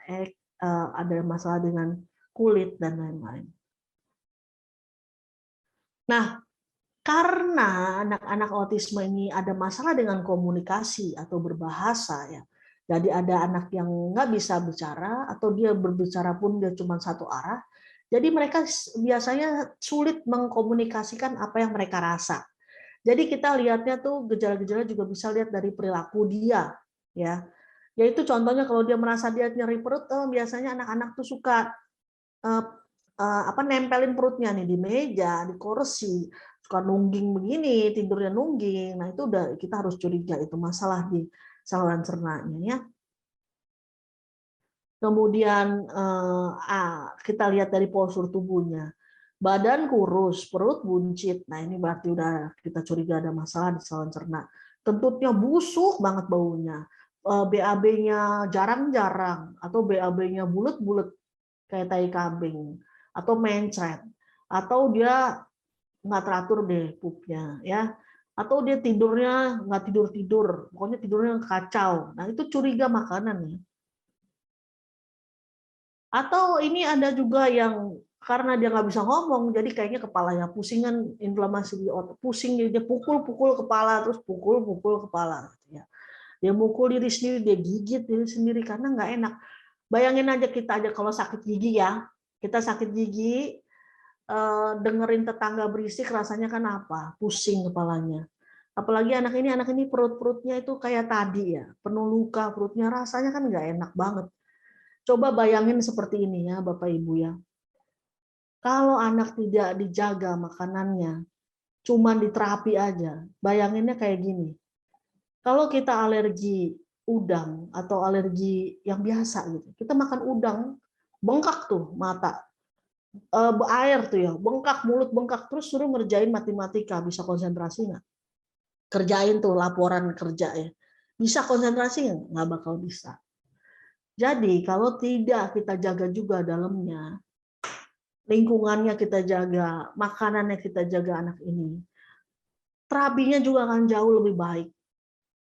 ada masalah dengan kulit dan lain-lain. Nah, karena anak-anak autisme ini ada masalah dengan komunikasi atau berbahasa ya. Jadi ada anak yang nggak bisa bicara, atau dia berbicara pun dia cuma satu arah. Jadi mereka biasanya sulit mengkomunikasikan apa yang mereka rasa. Jadi kita lihatnya tuh gejala-gejala juga bisa lihat dari perilaku dia ya. Yaitu contohnya kalau dia merasa dia nyeri perut, biasanya anak-anak tuh suka nempelin perutnya nih di meja, di kursi, suka nungging begini, tidurnya nungging. Nah, itu udah kita harus curiga itu masalah di saluran cernanya ya. Kemudian kita lihat dari postur tubuhnya. Badan kurus, perut buncit. Nah, ini berarti udah kita curiga ada masalah di saluran cerna. Kentutnya busuk banget baunya. BAB-nya jarang-jarang, atau BAB-nya bulet-bulet kayak tai kambing, atau mencret, atau dia nggak teratur deh pupnya ya, atau dia tidurnya nggak tidur, pokoknya tidurnya kacau. Nah itu curiga makanan ya. Atau ini ada juga yang karena dia nggak bisa ngomong, jadi kayaknya kepalanya pusingan, inflamasi di otak, pusing, jadi dia pukul kepala, terus pukul kepala ya. Dia mukul diri sendiri, dia gigit diri sendiri karena nggak enak. Bayangin aja kita aja kalau sakit gigi ya, kita sakit gigi, dengerin tetangga berisik, rasanya kan apa? Pusing kepalanya. Apalagi anak ini perutnya itu kayak tadi ya, penuh luka perutnya, rasanya kan nggak enak banget. Coba bayangin seperti ini ya Bapak Ibu ya. Kalau anak tidak dijaga makanannya, cuman diterapi aja, bayanginnya kayak gini. Kalau kita alergi udang atau alergi yang biasa gitu, kita makan udang, bengkak tuh mata, air tuh ya, bengkak, mulut bengkak, terus suruh ngerjain matematika, bisa konsentrasi nggak? Kerjain tuh laporan kerja ya, bisa konsentrasi nggak bakal bisa. Jadi kalau tidak kita jaga juga dalamnya, lingkungannya kita jaga, makanannya kita jaga anak ini, terapinya juga akan jauh lebih baik.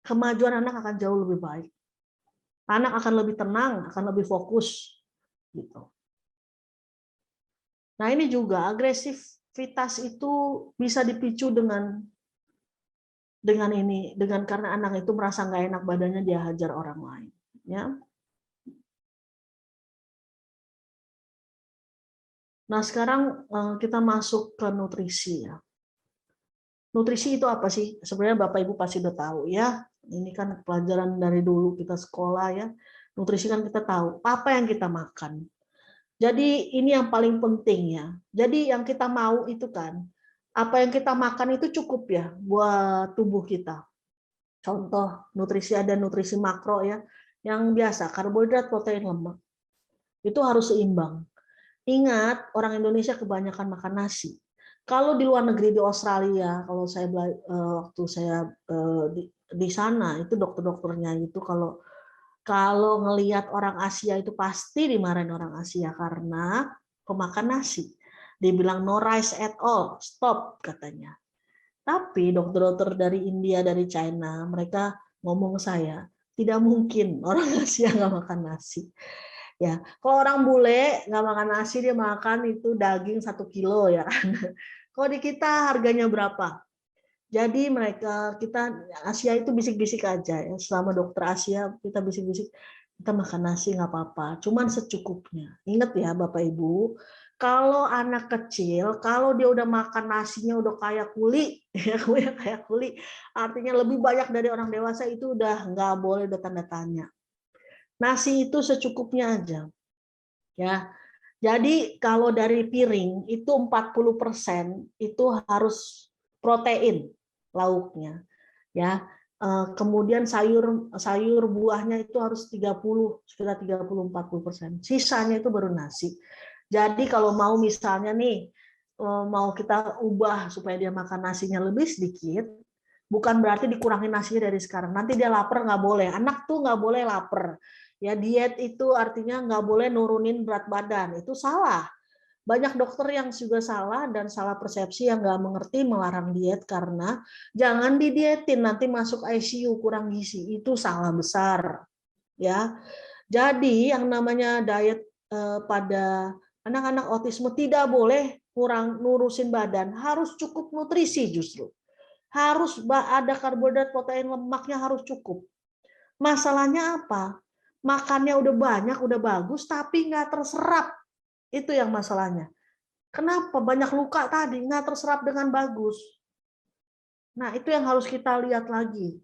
Kemajuan anak akan jauh lebih baik. Anak akan lebih tenang, akan lebih fokus gitu. Nah, ini juga agresivitas itu bisa dipicu dengan karena anak itu merasa nggak enak badannya, dia hajar orang lain ya. Nah, sekarang kita masuk ke nutrisi ya. Nutrisi itu apa sih? Sebenarnya Bapak Ibu pasti udah tahu ya. Ini kan pelajaran dari dulu kita sekolah ya. Nutrisi kan kita tahu apa yang kita makan. Jadi ini yang paling penting ya. Jadi yang kita mau itu kan, apa yang kita makan itu cukup ya buat tubuh kita. Contoh nutrisi, ada nutrisi makro ya, yang biasa karbohidrat, protein, lemak. Itu harus seimbang. Ingat, orang Indonesia kebanyakan makan nasi. Kalau di luar negeri, di Australia, kalau saya waktu saya di sana itu dokter-dokternya itu kalau ngelihat orang Asia itu pasti dimarahin orang Asia karena pemakan nasi. Dia bilang no rice at all, stop katanya. Tapi dokter-dokter dari India, dari China, mereka ngomong ke saya, tidak mungkin orang Asia nggak makan nasi. Ya, kalau orang bule nggak makan nasi, dia makan itu daging 1 kilo ya. Kalau di kita harganya berapa? Jadi kita Asia itu bisik-bisik aja ya. Selama dokter Asia kita bisik-bisik, kita makan nasi nggak apa-apa, cuman secukupnya. Ingat ya Bapak Ibu, kalau anak kecil, kalau dia udah makan nasinya udah kayak kuli, ya kayak kuli, artinya lebih banyak dari orang dewasa, itu udah nggak boleh, udah tanda tanya. Nasi itu secukupnya aja. Ya. Jadi kalau dari piring itu 40% itu harus protein lauknya. Ya. Kemudian sayur buahnya itu harus 30, sekitar 30-40%. Sisanya itu baru nasi. Jadi kalau mau misalnya nih mau kita ubah supaya dia makan nasinya lebih sedikit, bukan berarti dikurangin nasinya dari sekarang. Nanti dia lapar, nggak boleh. Anak tuh nggak boleh lapar. Ya, diet itu artinya nggak boleh nurunin berat badan. Itu salah. Banyak dokter yang juga salah dan salah persepsi, yang nggak mengerti melarang diet karena jangan didietin nanti masuk ICU kurang gizi. Itu salah besar. Ya. Jadi yang namanya diet pada anak-anak autisme tidak boleh kurang nurusin badan, harus cukup nutrisi justru. Harus ada karbohidrat, protein, lemaknya harus cukup. Masalahnya apa? Makannya udah banyak, udah bagus, tapi nggak terserap. Itu yang masalahnya. Kenapa? Banyak luka tadi, nggak terserap dengan bagus. Nah, itu yang harus kita lihat lagi.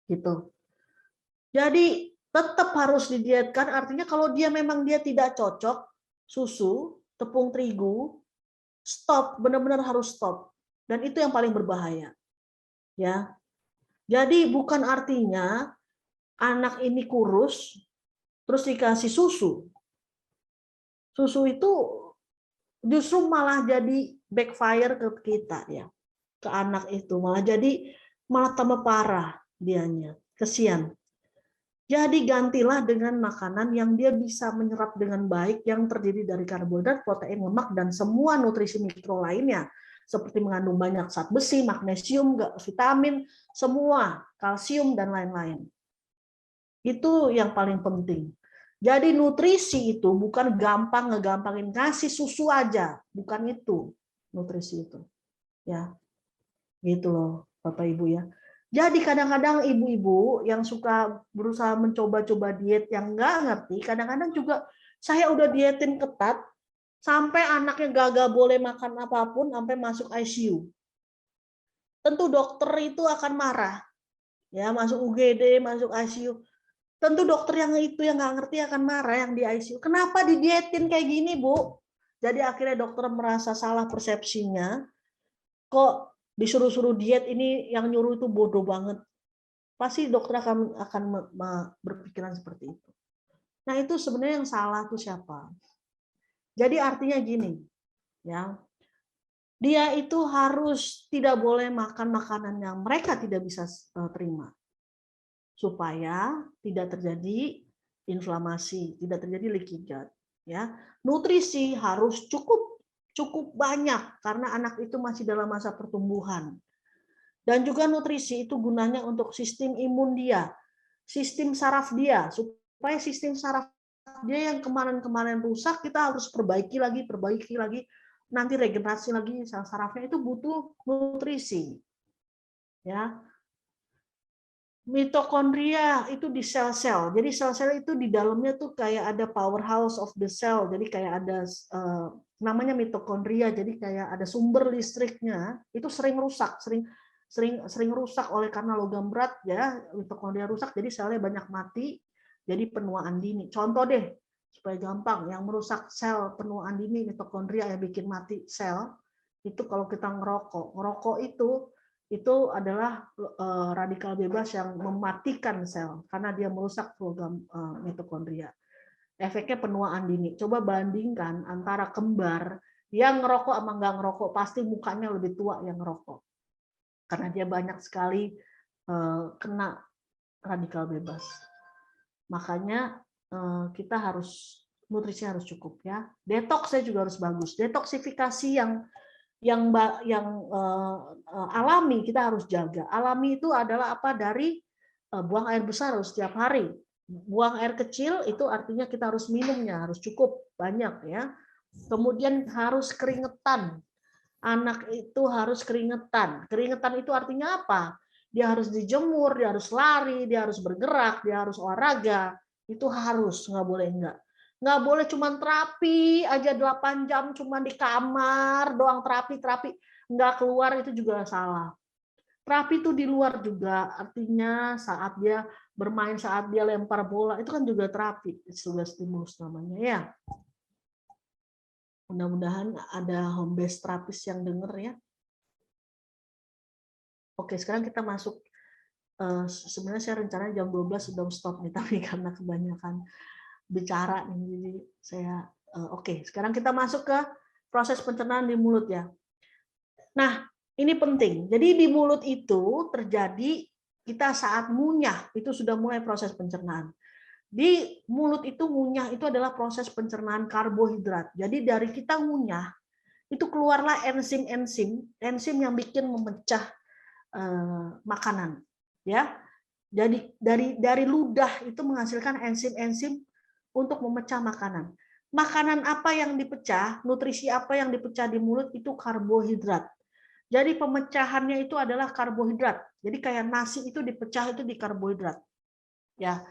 Gitu. Jadi, tetap harus didietkan, artinya kalau dia memang dia tidak cocok, susu, tepung terigu, stop, benar-benar harus stop. Dan itu yang paling berbahaya. Ya. Jadi bukan artinya anak ini kurus, terus dikasih susu. Susu itu justru malah jadi backfire ke kita ya, ke anak itu malah tambah parah dianya, kesian. Jadi gantilah dengan makanan yang dia bisa menyerap dengan baik, yang terdiri dari karbohidrat, protein, lemak, dan semua nutrisi mikro lainnya, seperti mengandung banyak zat besi, magnesium, vitamin, semua, kalsium, dan lain-lain. Itu yang paling penting. Jadi nutrisi itu bukan ngegampangin kasih susu aja, bukan itu nutrisi itu. Ya. Gitu loh, Bapak Ibu ya. Jadi kadang-kadang ibu-ibu yang suka berusaha mencoba-coba diet yang nggak ngerti, kadang-kadang juga saya udah dietin ketat sampai anaknya gagal boleh makan apapun sampai masuk ICU. Tentu dokter itu akan marah. Ya, masuk UGD, masuk ICU. Tentu dokter yang nggak ngerti akan marah, yang di ICU. Kenapa didietin kayak gini, Bu? Jadi akhirnya dokter merasa salah persepsinya. Kok disuruh-suruh diet, ini yang nyuruh itu bodoh banget. Pasti dokter akan berpikiran seperti itu. Nah, itu sebenarnya yang salah tuh siapa? Jadi artinya gini, ya. Dia itu harus tidak boleh makan makanan yang mereka tidak bisa terima. Supaya tidak terjadi inflamasi, tidak terjadi leaky gut, ya. Nutrisi harus cukup banyak karena anak itu masih dalam masa pertumbuhan. Dan juga nutrisi itu gunanya untuk sistem imun dia, sistem saraf dia, supaya sistem saraf dia yang kemarin-kemarin rusak kita harus perbaiki lagi, nanti regenerasi lagi sel sarafnya, itu butuh nutrisi. Ya. Mitokondria itu di sel-sel. Jadi sel-sel itu di dalamnya tuh kayak ada powerhouse of the cell. Jadi kayak ada namanya mitokondria. Jadi kayak ada sumber listriknya. Itu sering rusak, sering rusak oleh karena logam berat ya. Mitokondria rusak, jadi selnya banyak mati. Jadi penuaan dini. Contoh deh supaya gampang, yang merusak sel penuaan dini mitokondria yang bikin mati sel itu kalau kita ngerokok. Ngerokok itu adalah radikal bebas yang mematikan sel karena dia merusak program mitokondria. Efeknya penuaan dini. Coba bandingkan antara kembar yang ngerokok sama nggak ngerokok, pasti mukanya lebih tua yang ngerokok karena dia banyak sekali kena radikal bebas. Makanya kita harus nutrisi harus cukup ya. Detoksnya juga harus bagus. Detoksifikasi yang alami kita harus jaga. Alami itu adalah apa? Dari buang air besar harus setiap hari. Buang air kecil itu artinya kita harus minumnya harus cukup banyak ya. Kemudian harus keringetan. Anak itu harus keringetan. Keringetan itu artinya apa? Dia harus dijemur, dia harus lari, dia harus bergerak, dia harus olahraga. Itu harus, nggak boleh enggak. Nggak boleh cuma terapi aja 8 jam cuma di kamar doang terapi nggak keluar, itu juga salah. Terapi itu di luar juga, artinya saat dia bermain, saat dia lempar bola itu kan juga terapi, juga stimulus namanya ya. Mudah-mudahan ada home based terapis yang denger ya. Oke, sekarang kita masuk. Sebenarnya saya rencananya jam 12 sudah stop nih, tapi karena kebanyakan bicara nih, jadi saya oke. Sekarang kita masuk ke proses pencernaan di mulut ya. Nah, ini penting. Jadi di mulut itu terjadi kita saat ngunyah itu sudah mulai proses pencernaan. Di mulut itu ngunyah itu adalah proses pencernaan karbohidrat. Jadi dari kita ngunyah itu keluarlah enzim yang bikin memecah makanan, ya. Jadi dari ludah itu menghasilkan enzim untuk memecah makanan. Makanan apa yang dipecah, nutrisi apa yang dipecah di mulut itu karbohidrat. Jadi pemecahannya itu adalah karbohidrat. Jadi kayak nasi itu dipecah itu di karbohidrat. Ya.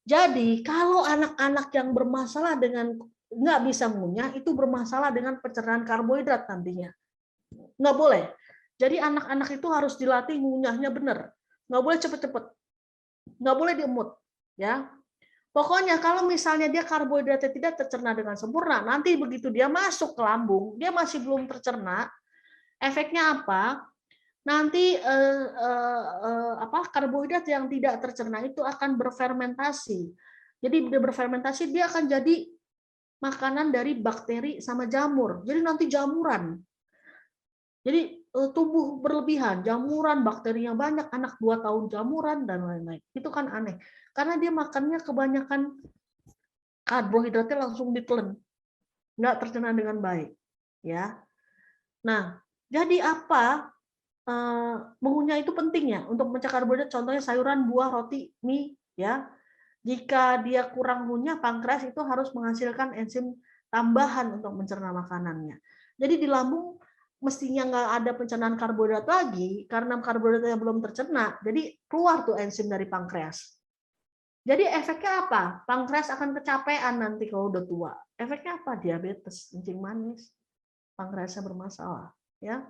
Jadi kalau anak-anak yang bermasalah dengan nggak bisa ngunyah itu bermasalah dengan pencernaan karbohidrat nantinya. Nggak boleh. Jadi anak-anak itu harus dilatih ngunyahnya benar. Nggak boleh cepet-cepet. Nggak boleh diemut. Ya. Pokoknya kalau misalnya dia karbohidratnya tidak tercerna dengan sempurna, nanti begitu dia masuk ke lambung, dia masih belum tercerna, efeknya apa? Nanti karbohidrat yang tidak tercerna itu akan berfermentasi. Jadi dia berfermentasi, dia akan jadi makanan dari bakteri sama jamur. Jadi nanti jamuran. Jadi tumbuh berlebihan, jamuran, bakterinya banyak, anak 2 tahun jamuran dan lain-lain. Itu kan aneh. Karena dia makannya kebanyakan karbohidratnya langsung ditelan, nggak tercerna dengan baik, ya. Nah, jadi apa mengunyah itu pentingnya untuk memecah karbohidrat? Contohnya sayuran, buah, roti, mie, ya. Jika dia kurang ngunyah, pankreas itu harus menghasilkan enzim tambahan untuk mencerna makanannya. Jadi di lambung mestinya nggak ada pencernaan karbohidrat lagi karena karbohidratnya belum tercerna. Jadi keluar tuh enzim dari pankreas. Jadi efeknya apa? Pankreas akan kecapean nanti kalau udah tua. Efeknya apa? Diabetes, kencing manis, pankreasnya bermasalah. Ya.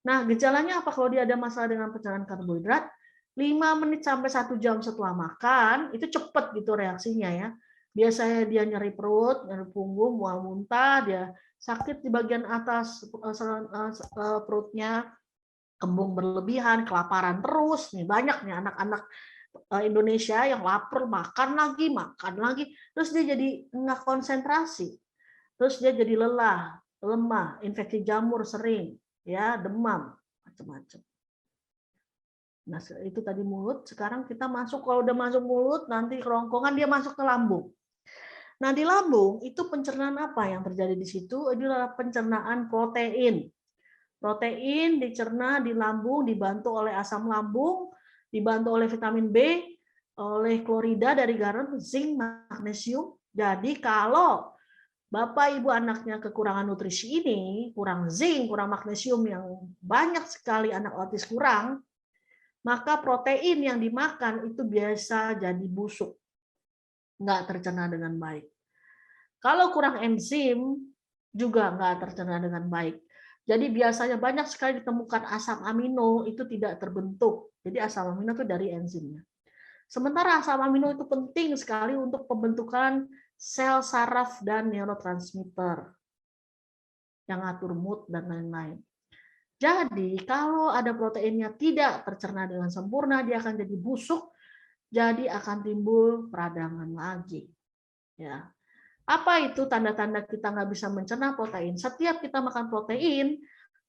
Nah, gejalanya apa kalau dia ada masalah dengan pencernaan karbohidrat? 5 menit sampai 1 jam setelah makan, itu cepat gitu reaksinya ya. Biasanya dia nyeri perut, nyeri punggung, mual muntah, dia sakit di bagian atas perutnya, kembung berlebihan, kelaparan terus. Nih banyak nih anak-anak Indonesia yang lapar, makan lagi, terus dia jadi nggak konsentrasi, terus dia jadi lelah, lemah, infeksi jamur sering, ya demam, macam-macam. Nah itu tadi mulut. Sekarang kita masuk, kalau udah masuk mulut, nanti kerongkongan dia masuk ke lambung. Nah di lambung itu pencernaan apa yang terjadi di situ? Itu adalah pencernaan protein. Protein dicerna di lambung, dibantu oleh asam lambung, dibantu oleh vitamin B, oleh klorida dari garam, zinc, magnesium. Jadi kalau Bapak Ibu anaknya kekurangan nutrisi ini, kurang zinc, kurang magnesium yang banyak sekali anak autis kurang, maka protein yang dimakan itu biasa jadi busuk, nggak tercerna dengan baik. Kalau kurang enzim, juga nggak tercerna dengan baik. Jadi biasanya banyak sekali ditemukan asam amino itu tidak terbentuk. Jadi asam amino itu dari enzimnya. Sementara asam amino itu penting sekali untuk pembentukan sel saraf dan neurotransmitter yang ngatur mood dan lain-lain. Jadi kalau ada proteinnya tidak tercerna dengan sempurna, dia akan jadi busuk, jadi akan timbul peradangan lagi. Ya. Apa itu tanda-tanda kita nggak bisa mencerna protein? Setiap kita makan protein,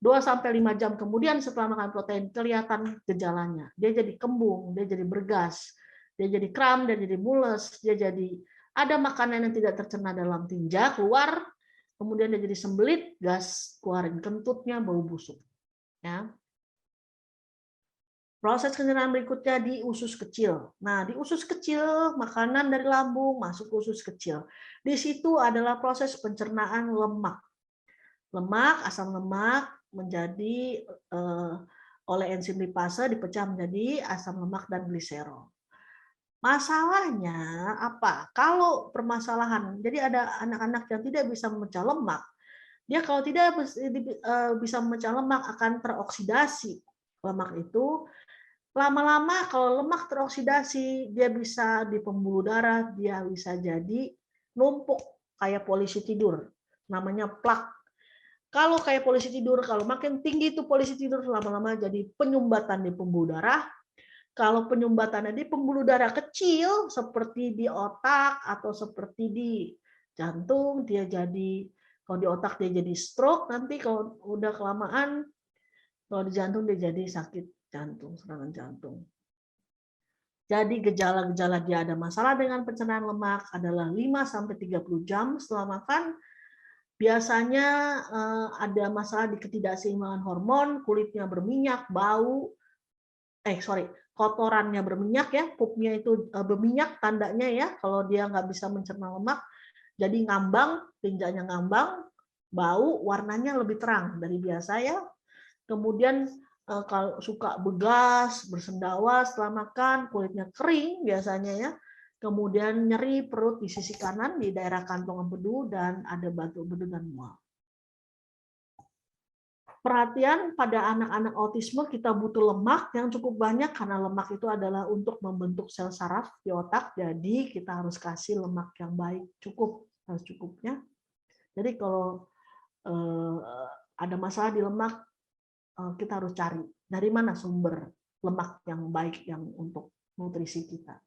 2-5 jam kemudian setelah makan protein kelihatan gejalanya. Dia jadi kembung, dia jadi bergas, dia jadi kram, dia jadi mules, dia jadi ada makanan yang tidak tercerna dalam tinja keluar, kemudian dia jadi sembelit, gas keluarin kentutnya, bau busuk. Ya. Proses pencernaan berikutnya di usus kecil. Nah, di usus kecil makanan dari lambung masuk ke usus kecil. Di situ adalah proses pencernaan lemak. Lemak, asam lemak menjadi oleh enzim lipase dipecah menjadi asam lemak dan gliserol. Masalahnya apa? Kalau permasalahan, jadi ada anak-anak yang tidak bisa memecah lemak, dia kalau tidak bisa memecah lemak akan teroksidasi lemak itu. Lama-lama kalau lemak teroksidasi, dia bisa di pembuluh darah, dia bisa jadi numpuk kayak polisi tidur, namanya plak. Kalau kayak polisi tidur, kalau makin tinggi itu polisi tidur, lama-lama jadi penyumbatan di pembuluh darah. Kalau penyumbatannya di pembuluh darah kecil, seperti di otak atau seperti di jantung, dia jadi, kalau di otak dia jadi stroke, nanti kalau udah kelamaan, kalau di jantung dia jadi sakit jantung, serangan jantung. Jadi gejala-gejala dia ada masalah dengan pencernaan lemak adalah 5-30 jam setelah makan. Biasanya ada masalah di ketidakseimbangan hormon, kulitnya berminyak, bau, kotorannya berminyak ya, pupnya itu berminyak tandanya ya, kalau dia nggak bisa mencerna lemak, jadi ngambang, tinjanya ngambang, bau, warnanya lebih terang dari biasa ya. Kemudian kalau suka begas, bersendawa setelah makan, kulitnya kering biasanya ya. Kemudian nyeri perut di sisi kanan di daerah kantong empedu dan ada batuk empedu dan mual. Perhatian pada anak-anak autisme kita butuh lemak yang cukup banyak karena lemak itu adalah untuk membentuk sel saraf di otak. Jadi kita harus kasih lemak yang baik, harus cukupnya. Jadi kalau ada masalah di lemak, kita harus cari dari mana sumber lemak yang baik yang untuk nutrisi kita.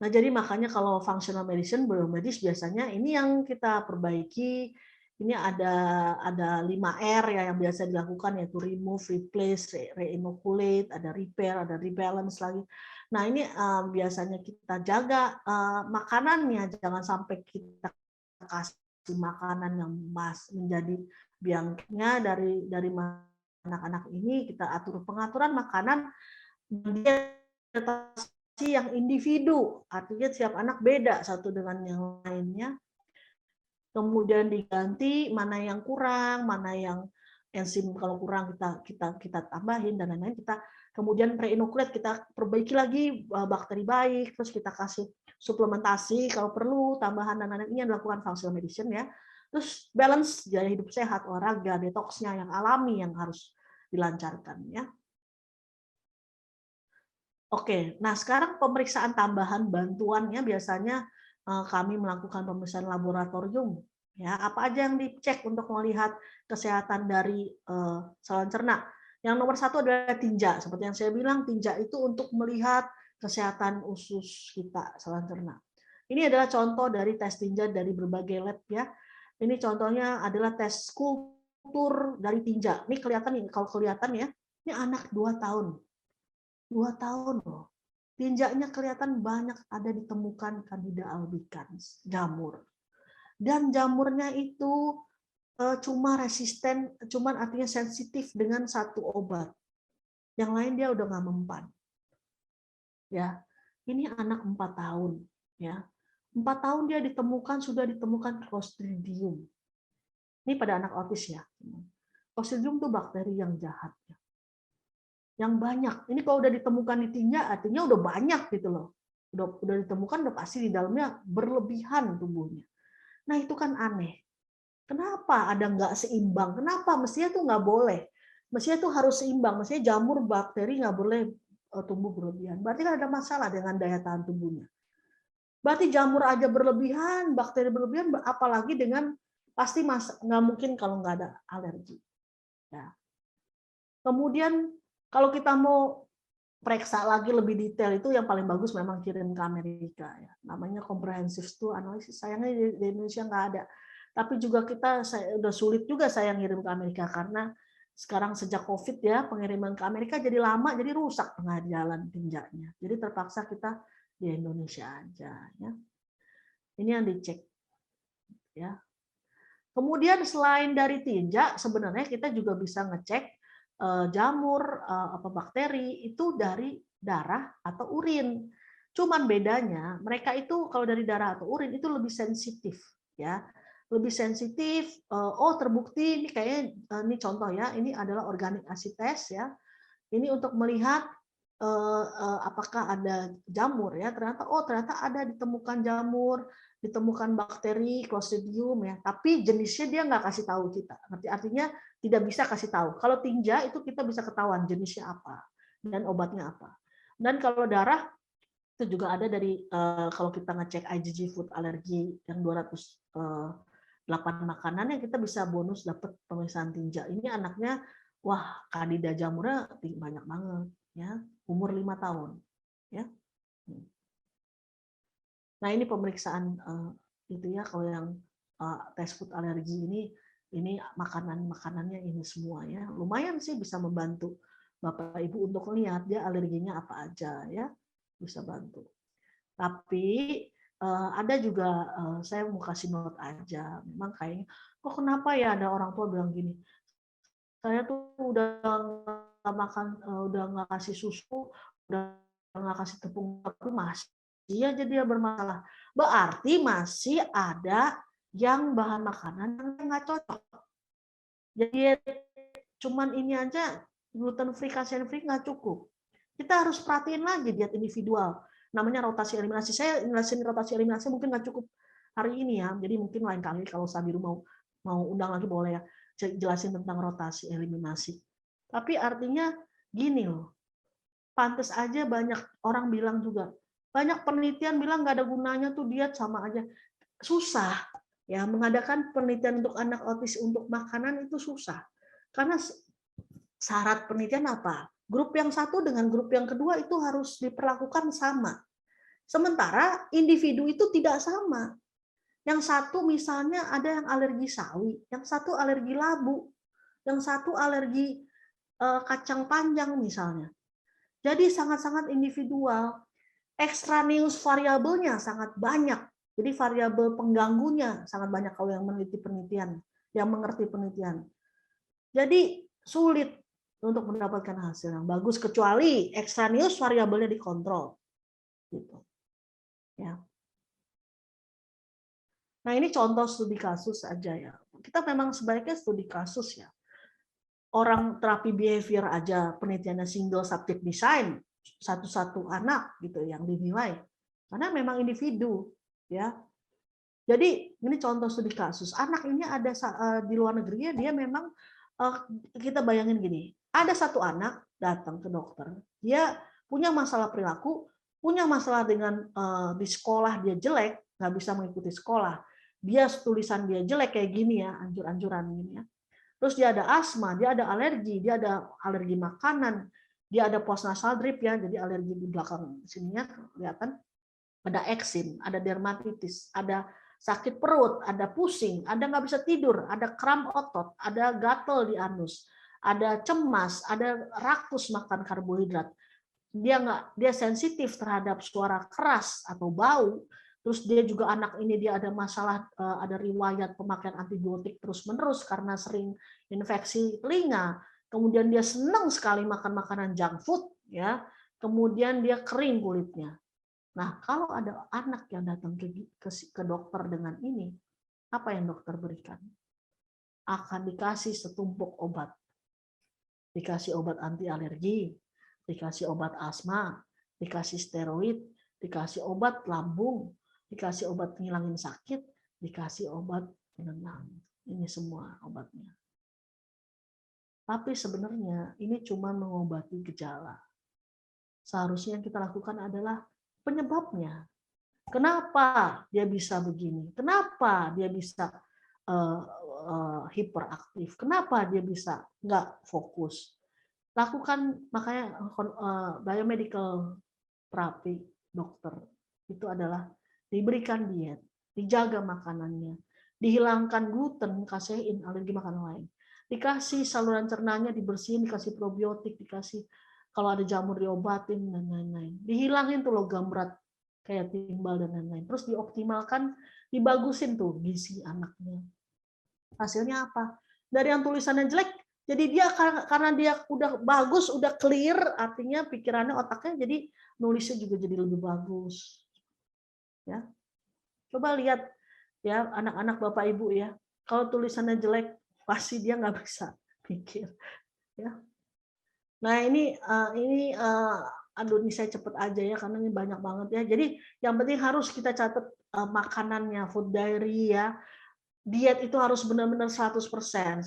Nah, jadi makanya kalau functional medicine, biomedis biasanya ini yang kita perbaiki. Ini ada 5R ya yang biasa dilakukan, yaitu remove, replace, reinoculate, ada repair, ada rebalance lagi. Nah, ini biasanya kita jaga makanannya, jangan sampai kita kasih makanan yang menjadi biangnya dari anak-anak ini. Kita atur pengaturan makanan yang individu, artinya setiap anak beda satu dengan yang lainnya. Kemudian diganti mana yang kurang, mana yang enzim kalau kurang kita tambahin dan lain-lain. Kita kemudian pre-inoculate, kita perbaiki lagi bakteri baik, terus kita kasih suplementasi kalau perlu, tambahan dan lain-lain. Ini yang dilakukan functional medicine ya. Terus balance gaya hidup sehat, olahraga, detoksnya yang alami yang harus dilancarkan ya. Oke, nah sekarang pemeriksaan tambahan bantuannya biasanya kami melakukan pemeriksaan laboratorium. Ya, apa aja yang dicek untuk melihat kesehatan dari saluran cerna? Yang nomor 1 adalah tinja. Seperti yang saya bilang, tinja itu untuk melihat kesehatan usus kita, saluran cerna. Ini adalah contoh dari tes tinja dari berbagai lab ya. Ini contohnya adalah tes kultur dari tinja. Ini kelihatan nih, kalau kelihatan ya, ini anak 2 tahun. 2 tahun loh. Tinjanya kelihatan banyak ada ditemukan Candida albicans, jamur. Dan jamurnya itu cuma resisten, cuman artinya sensitif dengan 1 obat. Yang lain dia udah nggak mempan. Ya, ini anak 4 tahun. Ya, 4 tahun dia sudah ditemukan Clostridium. Ini pada anak autis ya. Clostridium itu bakteri yang jahat. yang banyak. Ini kalau udah ditemukan di tinja, artinya udah banyak gitu loh. Udah ditemukan, udah pasti di dalamnya berlebihan tumbuhnya. Nah itu kan aneh. Kenapa ada nggak seimbang? Kenapa? Mestinya tuh nggak boleh. Mestinya tuh harus seimbang. Mestinya jamur bakteri nggak boleh tumbuh berlebihan. Berarti kan ada masalah dengan daya tahan tubuhnya. Berarti jamur aja berlebihan, bakteri berlebihan, apalagi dengan pasti nggak mungkin kalau nggak ada alergi. Ya. Kemudian kalau kita mau periksa lagi lebih detail itu yang paling bagus memang kirim ke Amerika ya. Namanya comprehensive stool analysis. Sayangnya di Indonesia nggak ada. Tapi juga udah sulit juga saya ngirim ke Amerika karena sekarang sejak COVID ya pengiriman ke Amerika jadi lama, jadi rusak tengah jalan tinjanya. Jadi terpaksa kita di Indonesia aja ya. Ini yang dicek ya. Kemudian selain dari tinja sebenarnya kita juga bisa ngecek jamur apa bakteri itu dari darah atau urin. Cuman bedanya mereka itu kalau dari darah atau urin itu lebih sensitif ya. Lebih sensitif, oh terbukti ini kayaknya ini contoh ya, ini adalah organic acid test ya. Ini untuk melihat apakah ada jamur ya, ternyata ada ditemukan jamur, ditemukan bakteri Clostridium ya, tapi jenisnya dia nggak kasih tahu kita. Artinya tidak bisa kasih tahu. Kalau tinja itu kita bisa ketahuan jenisnya apa dan obatnya apa. Dan kalau darah itu juga ada dari kalau kita ngecek IgG food allergy yang 208 makanan yang kita bisa bonus dapat pemeriksaan tinja. Ini anaknya wah Candida jamurnya banyak banget ya, umur 5 tahun ya. Nah, ini pemeriksaan itu ya kalau yang tes food alergi ini makanannya ini semua ya. Lumayan sih bisa membantu Bapak Ibu untuk lihat dia alerginya apa aja ya. Bisa bantu. Tapi ada juga saya mau kasih note aja. Memang kayaknya kok kenapa ya ada orang tua bilang gini. Saya tuh udah nggak makan, udah nggak kasih susu, udah nggak kasih tepung, tapi masih aja dia bermasalah. Berarti masih ada yang bahan makanan yang nggak cocok. Jadi cuman ini aja gluten free, casein free nggak cukup. Kita harus perhatiin lagi diet individual. Namanya rotasi eliminasi. Saya ngelasin rotasi eliminasi mungkin nggak cukup hari ini ya. Jadi mungkin lain kali kalau Sabiru mau undang lagi boleh ya jelasin tentang rotasi eliminasi. Tapi artinya gini loh, pantas aja banyak orang bilang juga, banyak penelitian bilang nggak ada gunanya tuh diet sama aja. Susah ya mengadakan penelitian untuk anak autis untuk makanan itu susah. Karena syarat penelitian apa? Grup yang satu dengan grup yang kedua itu harus diperlakukan sama. Sementara individu itu tidak sama. Yang satu misalnya ada yang alergi sawi, yang satu alergi labu, yang satu alergi kacang panjang misalnya. Jadi sangat-sangat individual. Extraneous variabelnya sangat banyak. Jadi variabel pengganggunya sangat banyak kalau yang meneliti penelitian, yang mengerti penelitian. Jadi sulit untuk mendapatkan hasil yang bagus kecuali extraneous variabelnya dikontrol. Gitu. Ya. Nah, ini contoh studi kasus aja ya. Kita memang sebaiknya studi kasus ya. Orang terapi behavior aja penelitiannya single subject design, satu-satu anak gitu yang dinilai. Karena memang individu ya. Jadi ini contoh studi kasus. Anak ini ada di luar negeri dia memang kita bayangin gini. Ada satu anak datang ke dokter. Dia punya masalah perilaku, punya masalah dengan di sekolah dia jelek, nggak bisa mengikuti sekolah. Dia tulisan dia jelek kayak gini ya, anjur-anjuran gini ya. Terus dia ada asma, dia ada alergi, dia ada alergi makanan, dia ada postnasal drip ya, jadi alergi di belakang sininya kelihatan. Ada eksim, ada dermatitis, ada sakit perut, ada pusing, ada nggak bisa tidur, ada kram otot, ada gatel di anus, ada cemas, ada rakus makan karbohidrat. Dia sensitif terhadap suara keras atau bau. Terus dia juga anak ini dia ada masalah, ada riwayat pemakaian antibiotik terus-menerus karena sering infeksi telinga. Kemudian dia senang sekali makan makanan junk food, ya. Kemudian dia kering kulitnya. Nah, kalau ada anak yang datang ke dokter dengan ini, apa yang dokter berikan? Akan dikasih setumpuk obat. dikasih obat anti alergi, dikasih obat asma, dikasih steroid, dikasih obat lambung, dikasih obat ngilangin sakit, dikasih obat penenang. Ini semua obatnya. Tapi sebenarnya ini cuma mengobati gejala. Seharusnya yang kita lakukan adalah penyebabnya. Kenapa dia bisa begini? Kenapa dia bisa hiperaktif? Kenapa dia bisa nggak fokus? Lakukan, makanya biomedical terapi dokter itu adalah diberikan diet, dijaga makanannya, dihilangkan gluten, kasein, alergi makanan lain, dikasih saluran cernanya dibersihin, dikasih probiotik, dikasih kalau ada jamur diobatin dan lain-lain, dihilangin tuh logam berat kayak timbal dan lain-lain, terus dioptimalkan, dibagusin tuh gizi anaknya. Hasilnya apa? Dari yang tulisannya jelek, jadi dia karena dia udah bagus, udah clear, artinya pikirannya, otaknya, jadi nulisnya juga jadi lebih bagus. Ya, coba lihat ya anak-anak Bapak Ibu ya, kalau tulisannya jelek pasti dia nggak bisa pikir. Ya. Nah ini aduh ini saya cepet aja ya karena ini banyak banget ya. Jadi yang penting harus kita catat makanannya, food diary ya. Diet itu harus benar-benar 100%. 100%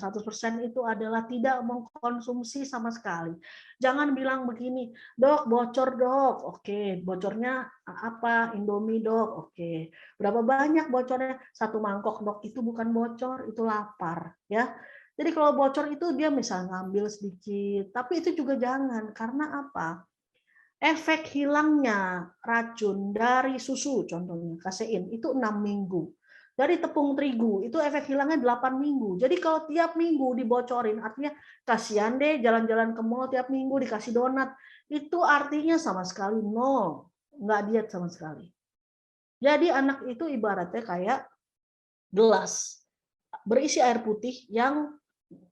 itu adalah tidak mengkonsumsi sama sekali. Jangan bilang begini, dok bocor dok, oke, bocornya apa? Indomie dok, oke. Berapa banyak bocornya? 1 mangkok dok, itu bukan bocor, itu lapar, ya. Jadi kalau bocor itu dia misalnya ngambil sedikit, tapi itu juga jangan, karena apa? Efek hilangnya racun dari susu, contohnya kasein, itu 6 minggu. Dari tepung terigu, itu efek hilangnya 8 minggu. Jadi kalau tiap minggu dibocorin, artinya kasihan deh jalan-jalan ke mall tiap minggu dikasih donat. Itu artinya sama sekali nol. Nggak diet sama sekali. Jadi anak itu ibaratnya kayak gelas. Berisi air putih yang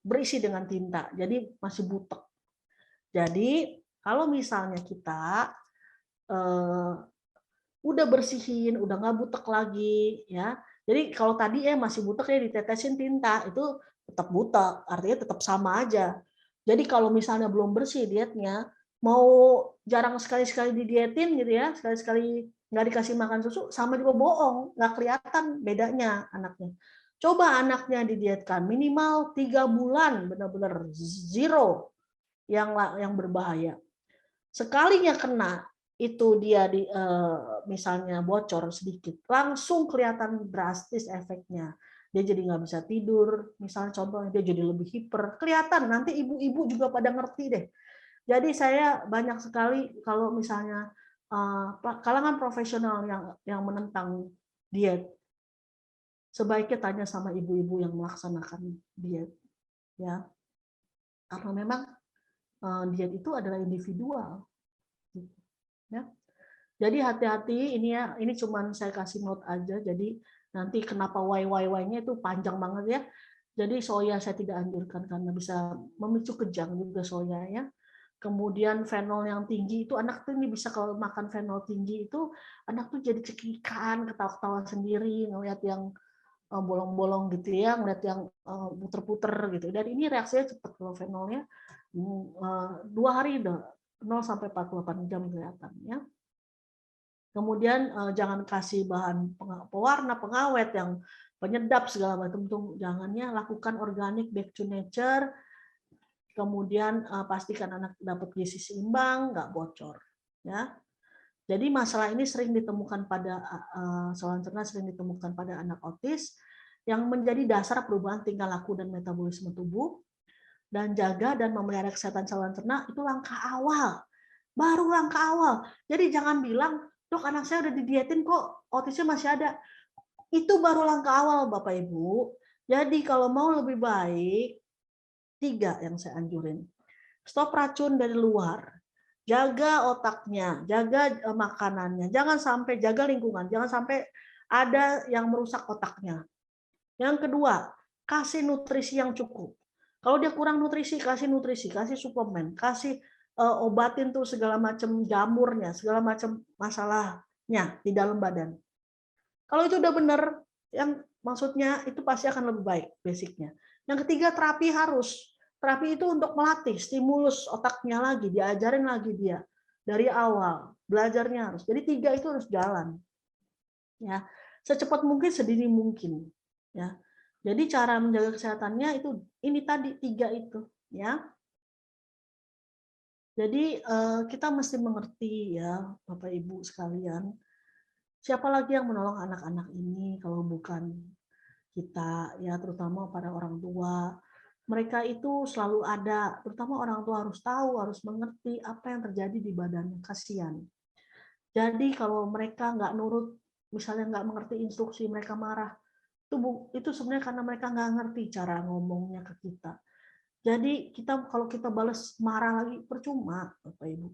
berisi dengan tinta. Jadi masih butek. Jadi kalau misalnya kita udah bersihin, udah nggak butek lagi, ya. Jadi kalau tadi masih butek ya ditetesin tinta, itu tetap butek, artinya tetap sama aja. Jadi kalau misalnya belum bersih dietnya, mau jarang sekali-sekali didietin gitu ya, sekali-sekali nggak dikasih makan susu, sama juga bohong, nggak kelihatan bedanya anaknya. Coba anaknya didietkan minimal 3 bulan, benar-benar zero yang berbahaya. Sekalinya kena itu dia misalnya bocor sedikit, langsung kelihatan drastis efeknya. Dia jadi nggak bisa tidur, misalnya contohnya dia jadi lebih hiper, kelihatan. Nanti ibu-ibu juga pada ngerti deh. Jadi saya banyak sekali kalau misalnya kalangan profesional yang menentang diet, sebaiknya tanya sama ibu-ibu yang melaksanakan diet, ya, karena memang diet itu adalah individual. Ya. Jadi hati-hati ini ya, ini cuman saya kasih note aja. Jadi nanti kenapa why-nya itu panjang banget ya. Jadi soya saya tidak anjurkan karena bisa memicu kejang juga soya ya. Kemudian fenol yang tinggi itu anak tuh ini bisa kalau makan fenol tinggi itu anak tuh jadi cekikan, ketawa-ketawa sendiri, ngeliat yang bolong-bolong gitu ya, ngeliat yang puter-puter gitu. Dan ini reaksinya cepat kalau fenolnya 2 hari udah 0 sampai 48 jam kelihatan ya. Kemudian jangan kasih bahan pewarna, pengawet yang penyedap segala macam tuh jangannya, lakukan organik back to nature. Kemudian pastikan anak dapat gizi seimbang, nggak bocor ya. Jadi masalah ini sering ditemukan pada saluran cerna, sering ditemukan pada anak autis yang menjadi dasar perubahan tingkah laku dan metabolisme tubuh. Dan jaga dan memelihara kesehatan saluran cerna itu langkah awal. Baru langkah awal. Jadi jangan bilang, dok anak saya udah didietin kok, autisnya masih ada. Itu baru langkah awal Bapak Ibu. Jadi kalau mau lebih baik, 3 yang saya anjurin. Stop racun dari luar. Jaga otaknya, jaga makanannya. Jangan sampai jaga lingkungan, jangan sampai ada yang merusak otaknya. Yang kedua, kasih nutrisi yang cukup. Kalau dia kurang nutrisi, kasih suplemen, kasih obatin tuh segala macam jamurnya, segala macam masalahnya di dalam badan. Kalau itu udah benar, yang maksudnya itu pasti akan lebih baik basicnya. Yang ketiga, terapi harus. Terapi itu untuk melatih stimulus otaknya lagi, diajarin lagi dia dari awal, belajarnya harus. Jadi 3 itu harus jalan. Ya, secepat mungkin, sedini mungkin. Ya. Jadi cara menjaga kesehatannya itu ini tadi 3 itu, ya. Jadi kita mesti mengerti ya, Bapak Ibu sekalian, siapa lagi yang menolong anak-anak ini kalau bukan kita, ya, terutama para orang tua. Mereka itu selalu ada, terutama orang tua harus tahu, harus mengerti apa yang terjadi di badannya, kasihan. Jadi kalau mereka nggak nurut, misalnya nggak mengerti instruksi, mereka marah, itu sebenarnya karena mereka nggak ngerti cara ngomongnya ke kita. Jadi kalau kita balas marah lagi percuma, Bapak Ibu.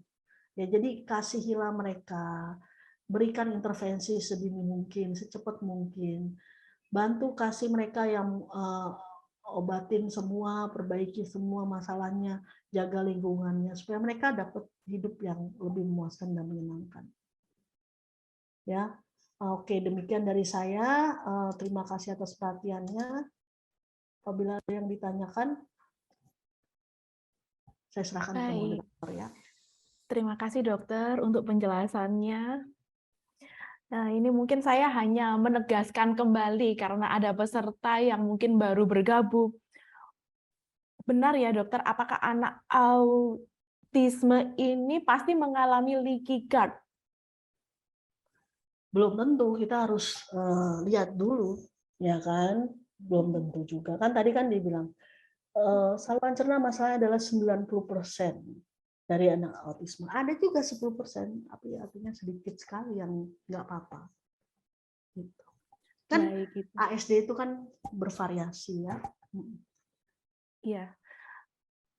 Ya, jadi kasihilah mereka, berikan intervensi sedini mungkin, secepat mungkin, bantu kasih mereka yang obatin semua, perbaiki semua masalahnya, jaga lingkungannya supaya mereka dapat hidup yang lebih memuaskan dan menyenangkan. Ya, oke, demikian dari saya. Terima kasih atas perhatiannya. Apabila ada yang ditanyakan, saya serahkan ke moderator ya. Terima kasih dokter untuk penjelasannya. Nah, ini mungkin saya hanya menegaskan kembali karena ada peserta yang mungkin baru bergabung. Benar ya dokter, apakah anak autisme ini pasti mengalami leaky gut? Belum tentu, kita harus lihat dulu, ya kan? Belum tentu juga. Kan tadi kan dibilang, saluran cerna masalahnya adalah 90% dari anak autisme. Ada juga 10%, tapi artinya sedikit sekali yang nggak apa-apa. Gitu. Kan Baik, gitu. ASD itu kan bervariasi ya. Iya.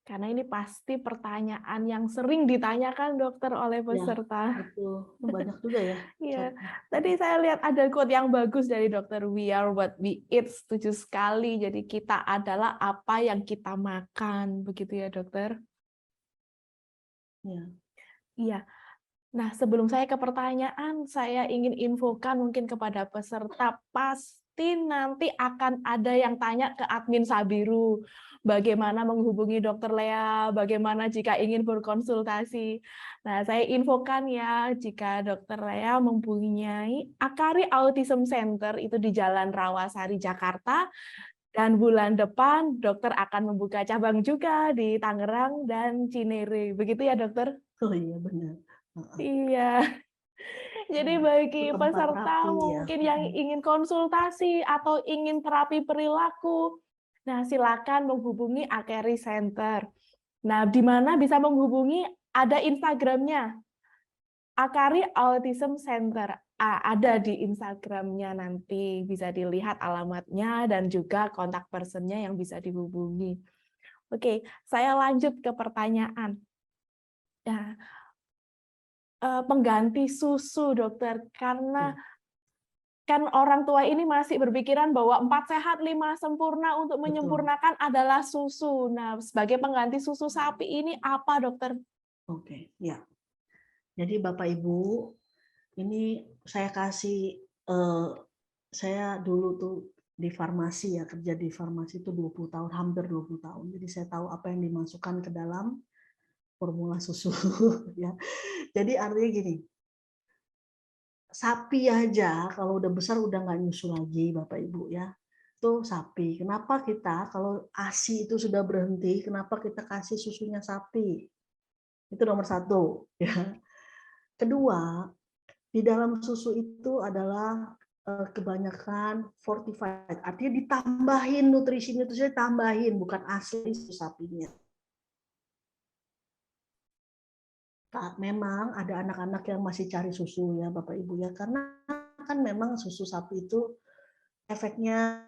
Karena ini pasti pertanyaan yang sering ditanyakan dokter oleh peserta. Ya, betul. Banyak juga ya. Iya. Tadi saya lihat ada quote yang bagus dari dokter, "We are what we eat." Setuju sekali. Jadi kita adalah apa yang kita makan. Begitu ya dokter? Ya. Iya. Nah, sebelum saya ke pertanyaan, saya ingin infokan mungkin kepada peserta, pasti nanti akan ada yang tanya ke admin Sabiru, bagaimana menghubungi Dokter Lea, bagaimana jika ingin berkonsultasi. Nah, saya infokan ya, jika Dokter Lea mempunyai Akari Autism Center, itu di Jalan Rawasari, Jakarta, dan bulan depan dokter akan membuka cabang juga di Tangerang dan Cinere. Begitu ya, dokter? Oh iya, benar. Iya. Jadi Ya, bagi itu tempat peserta terapi ya. mungkin yang ingin konsultasi atau ingin terapi perilaku, nah silakan menghubungi Akari Center. Nah, di mana bisa menghubungi? Ada Instagramnya, Akari Autism Center. Ada di Instagramnya, nanti bisa dilihat alamatnya dan juga kontak personnya yang bisa dihubungi. Oke, saya lanjut ke pertanyaan. Nah, pengganti susu, dokter, karena kan orang tua ini masih berpikiran bahwa 4 sehat 5 sempurna, untuk menyempurnakan adalah susu. Nah, sebagai pengganti susu sapi ini apa, dokter? Oke, ya. Jadi Bapak Ibu, ini saya kasih, saya dulu tuh di farmasi ya, kerja di farmasi itu 20 tahun, hampir 20 tahun. Jadi saya tahu apa yang dimasukkan ke dalam formula susu ya. Jadi artinya gini, sapi aja kalau udah besar udah nggak nyusu lagi Bapak Ibu ya. Itu sapi. Kenapa kita kalau ASI itu sudah berhenti, kenapa kita kasih susunya sapi? Itu nomor 1 ya. Kedua, di dalam susu itu adalah kebanyakan fortified, artinya ditambahin nutrisi-nutrisi, tambahin, bukan asli susu sapinya. Memang ada anak-anak yang masih cari susu ya Bapak Ibu ya, karena kan memang susu sapi itu efeknya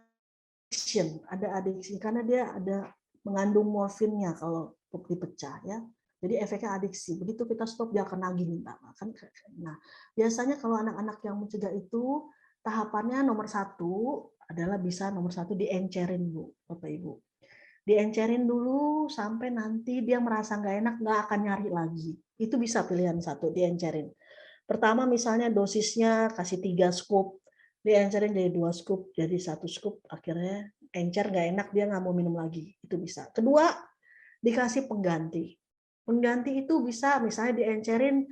ada adiksi karena dia ada mengandung morfinnya kalau dipecah ya. Jadi efeknya adiksi. Begitu kita stop dia akan nagih minta makan. Nah, biasanya kalau anak-anak yang mencegah itu tahapannya nomor 1 adalah bisa nomor 1 diencerin Bu, Bapak Ibu. Diencerin dulu sampai nanti dia merasa nggak enak, nggak akan nyari lagi. Itu bisa pilihan 1, diencerin. Pertama misalnya dosisnya kasih 3 scoop, diencerin dari 2 scoop jadi 1 scoop, akhirnya encer nggak enak dia nggak mau minum lagi, itu bisa. Kedua, dikasih pengganti. Pengganti itu bisa misalnya diencerin,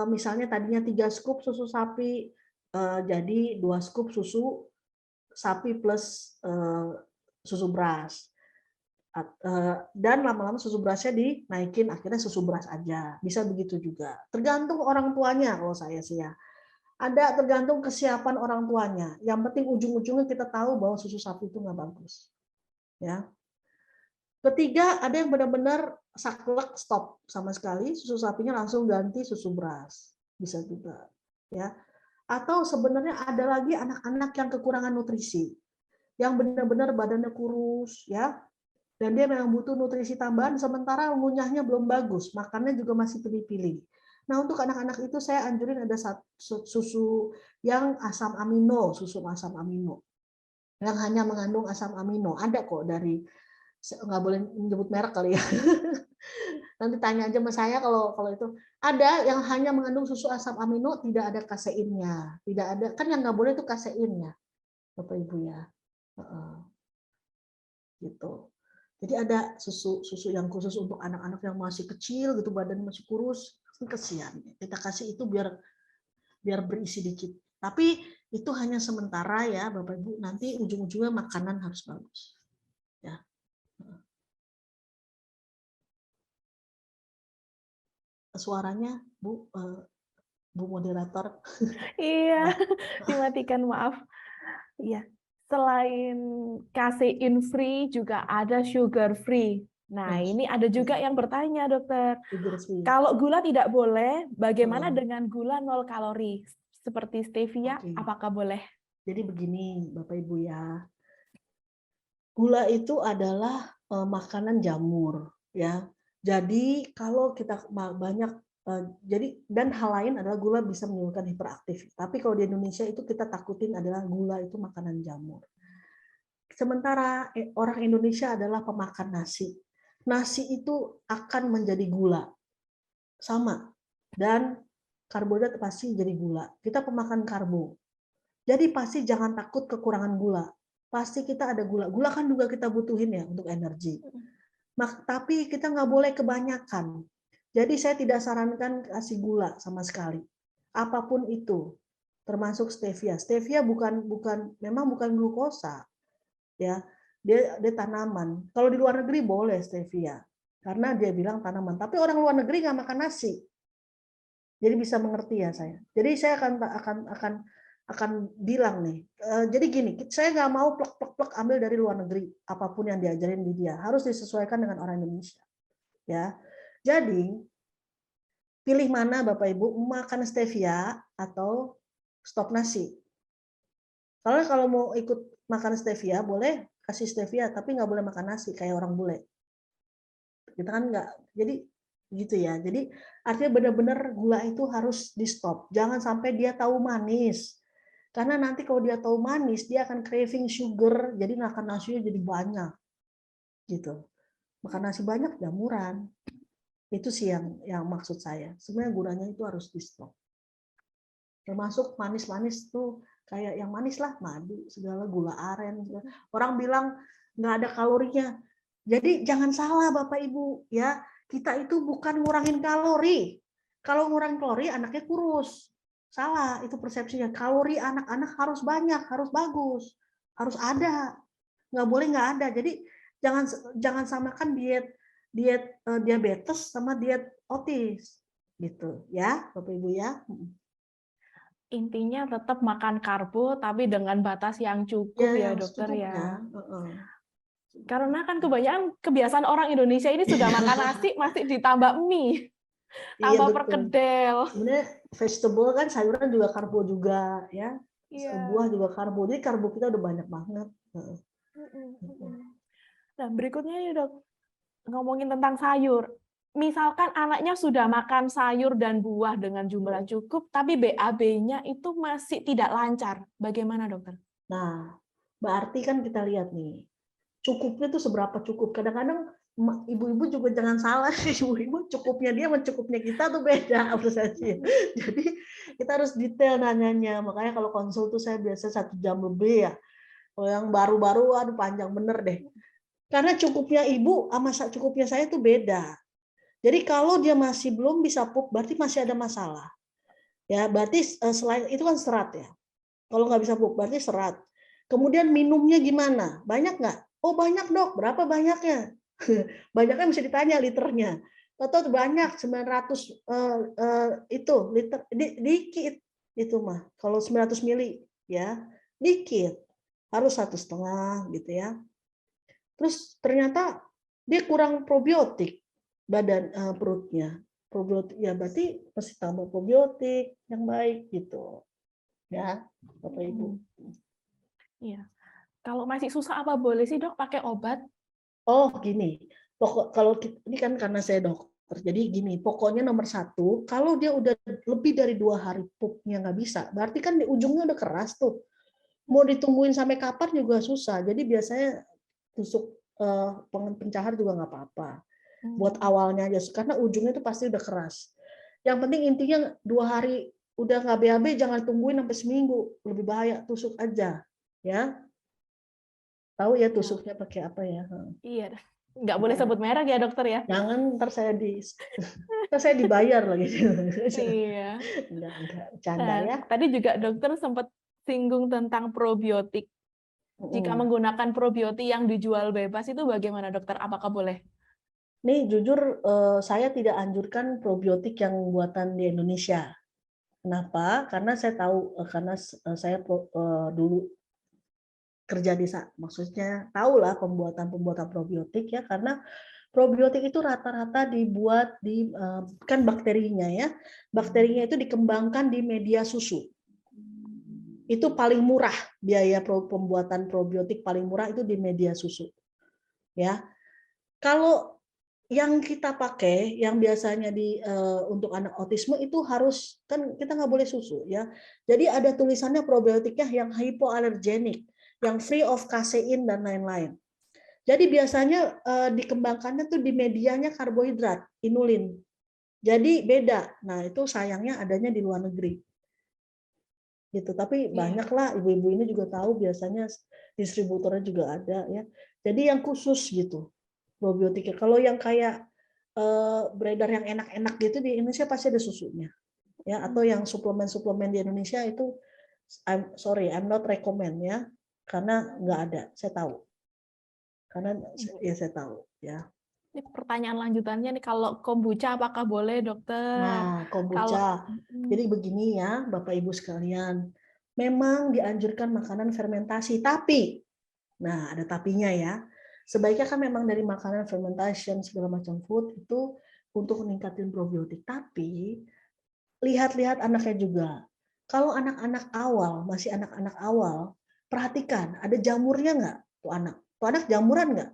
misalnya tadinya 3 scoop susu sapi, jadi 2 scoop susu sapi plus susu beras. Dan lama-lama susu berasnya dinaikin, akhirnya susu beras aja. Bisa begitu juga. Tergantung orang tuanya kalau saya sih ya. Ada tergantung kesiapan orang tuanya. Yang penting ujung-ujungnya kita tahu bahwa susu sapi itu nggak bagus. Ya. Ketiga, ada yang benar-benar saklek stop sama sekali, susu sapinya langsung ganti susu beras. Bisa juga. Ya. Atau sebenarnya ada lagi anak-anak yang kekurangan nutrisi. Yang benar-benar badannya kurus, ya, dan dia memang butuh nutrisi tambahan, sementara ngunyahnya belum bagus, makannya juga masih pilih-pilih. Nah, untuk anak-anak itu saya anjurin ada susu yang asam amino, susu asam amino, yang hanya mengandung asam amino. Ada kok dari, nggak boleh menyebut merek kali ya. Nanti tanya aja sama saya kalau itu. Ada yang hanya mengandung susu asam amino, tidak ada kaseinnya, tidak ada, kan yang nggak boleh itu kaseinnya, Bapak Ibu ya. Gitu. Jadi ada susu yang khusus untuk anak-anak yang masih kecil gitu, badan masih kurus, kesian. Kita kasih itu biar berisi dikit. Tapi itu hanya sementara ya, Bapak Ibu. Nanti ujung-ujungnya makanan harus bagus. Ya. Suaranya, Bu moderator. Iya, dimatikan, maaf. Iya. Selain kasein free juga ada sugar free. Nah, ini ada juga yang bertanya, dokter. Kalau gula tidak boleh, bagaimana dengan gula 0 kalori? Seperti stevia, apakah boleh? Jadi begini, Bapak Ibu ya. Gula itu adalah makanan jamur, ya. Jadi kalau kita banyak dan hal lain adalah gula bisa menimbulkan hiperaktif. Tapi kalau di Indonesia itu kita takutin adalah gula itu makanan jamur. Sementara orang Indonesia adalah pemakan nasi. Nasi itu akan menjadi gula. Sama. Dan karbohidrat pasti jadi gula. Kita pemakan karbo. Jadi pasti jangan takut kekurangan gula. Pasti kita ada gula. Gula kan juga kita butuhin ya untuk energi. Tapi kita nggak boleh kebanyakan. Jadi saya tidak sarankan kasih gula sama sekali. Apapun itu, termasuk stevia. Stevia memang bukan glukosa, ya. Dia tanaman. Kalau di luar negeri boleh stevia, karena dia bilang tanaman. Tapi orang luar negeri nggak makan nasi. Jadi bisa mengerti ya saya. Jadi saya akan bilang nih, jadi gini, saya nggak mau plek ambil dari luar negeri, apapun yang diajarin di dia harus disesuaikan dengan orang Indonesia, ya. Jadi pilih mana Bapak Ibu, makan stevia atau stop nasi. Kalau mau ikut makan stevia boleh kasih stevia, tapi nggak boleh makan nasi kayak orang bule. Kita kan nggak, jadi gitu ya. Jadi artinya benar-benar gula itu harus di stop. Jangan sampai dia tahu manis. Karena nanti kalau dia tahu manis, dia akan craving sugar, jadi makan nasinya jadi banyak. Gitu. Makan nasi banyak jamuran. Itu sih yang maksud saya. Sebenarnya gulanya itu harus di stop. Termasuk manis-manis tuh kayak yang manis lah, madu, segala gula aren. Orang bilang nggak ada kalorinya. Jadi jangan salah Bapak Ibu ya. Kita itu bukan ngurangin kalori. Kalau ngurangin kalori anaknya kurus. Salah, itu persepsinya. Kalori anak-anak harus banyak, harus bagus, harus ada. Nggak boleh nggak ada. Jadi jangan samakan diet diabetes sama diet otis, gitu ya, Bapak Ibu ya. Intinya tetap makan karbo, tapi dengan batas yang cukup ya, dokter ya. Karena kan kebiasaan orang Indonesia ini sudah makan nasi masih ditambah mie. Tambah perkedel. Sebenarnya vegetable kan sayuran juga karbo juga ya. Buah juga karbo. Jadi karbo kita udah banyak banget. Nah, berikutnya ya, Dok. Ngomongin tentang sayur. Misalkan anaknya sudah makan sayur dan buah dengan jumlah cukup, tapi BAB-nya itu masih tidak lancar. Bagaimana, dokter? Nah, berarti kan kita lihat nih, cukupnya itu seberapa cukup. Kadang-kadang ibu-ibu juga jangan salah, ibu-ibu cukupnya dia sama cukupnya kita tuh beda prosesnya. Jadi kita harus detail nanyanya. Makanya kalau konsul tuh saya biasa 1 jam lebih ya. Kalau yang baru-baru, aduh panjang bener deh. Karena cukupnya ibu sama cukupnya saya itu beda. Jadi kalau dia masih belum bisa pup, berarti masih ada masalah. Ya, berarti selain itu kan serat ya. Kalau nggak bisa pup, berarti serat. Kemudian minumnya gimana? Banyak nggak? Oh banyak dok. Berapa banyaknya? Banyaknya bisa ditanya liternya. Atau banyak 900 itu liter dikit itu mah. Kalau 900 mili ya dikit. Harus 1,5 gitu ya. Terus ternyata dia kurang probiotik badan perutnya. Probiotik ya berarti mesti tambah probiotik yang baik gitu. Ya, Bapak Ibu. Iya. Kalau masih susah apa boleh sih dok pakai obat? Oh gini, kalau ini kan karena saya dokter, jadi gini, pokoknya nomor satu, kalau dia udah lebih dari 2 hari pupnya nggak bisa, berarti kan di ujungnya udah keras tuh. Mau ditungguin sampai kapan juga susah. Jadi biasanya tusuk pencahar juga nggak apa-apa. Buat awalnya aja, karena ujungnya itu pasti udah keras. Yang penting intinya 2 hari udah nggak BAB, jangan tungguin sampai seminggu, lebih bahaya, tusuk aja, ya. Tahu ya tusuknya pakai apa ya? Iya, nggak boleh sebut merek ya dokter ya? Jangan ntar saya dibayar lagi. Iya. Enggak, canda ya. Tadi juga dokter sempat singgung tentang probiotik. Jika menggunakan probiotik yang dijual bebas itu bagaimana dokter? Apakah boleh? Nih jujur saya tidak anjurkan probiotik yang buatan di Indonesia. Kenapa? Karena saya tahu karena saya dulu kerja di maksudnya tahulah pembuatan probiotik ya, karena probiotik itu rata-rata dibuat di kan bakterinya ya. Bakterinya itu dikembangkan di media susu. Itu paling murah, biaya pembuatan probiotik paling murah itu di media susu. Ya. Kalau yang kita pakai yang biasanya untuk anak autisme itu harus kan kita nggak boleh susu ya. Jadi ada tulisannya probiotiknya yang hypoallergenic, yang free of casein dan lain-lain. Jadi biasanya dikembangkannya tuh di medianya karbohidrat, inulin. Jadi beda. Nah, itu sayangnya adanya di luar negeri. Gitu. Tapi banyaklah ibu-ibu ini juga tahu, biasanya distributornya juga ada ya. Jadi yang khusus gitu probiotiknya. Kalau yang kayak beredar yang enak-enak gitu di Indonesia pasti ada susunya. Ya, atau yang suplemen-suplemen di Indonesia itu I'm not recommend ya. Karena nggak ada, saya tahu. Karena ya saya tahu ya. Ini pertanyaan lanjutannya nih, kalau kombucha apakah boleh dokter? Nah, kombucha. Jadi begini ya, Bapak Ibu sekalian. Memang dianjurkan makanan fermentasi, tapi, nah ada tapinya ya. Sebaiknya kan memang dari makanan fermentation segala macam food itu untuk meningkatin probiotik. Tapi lihat-lihat anaknya juga. Kalau anak-anak awal, masih anak-anak awal, perhatikan ada jamurnya nggak tuh anak. Tuh anak jamuran nggak?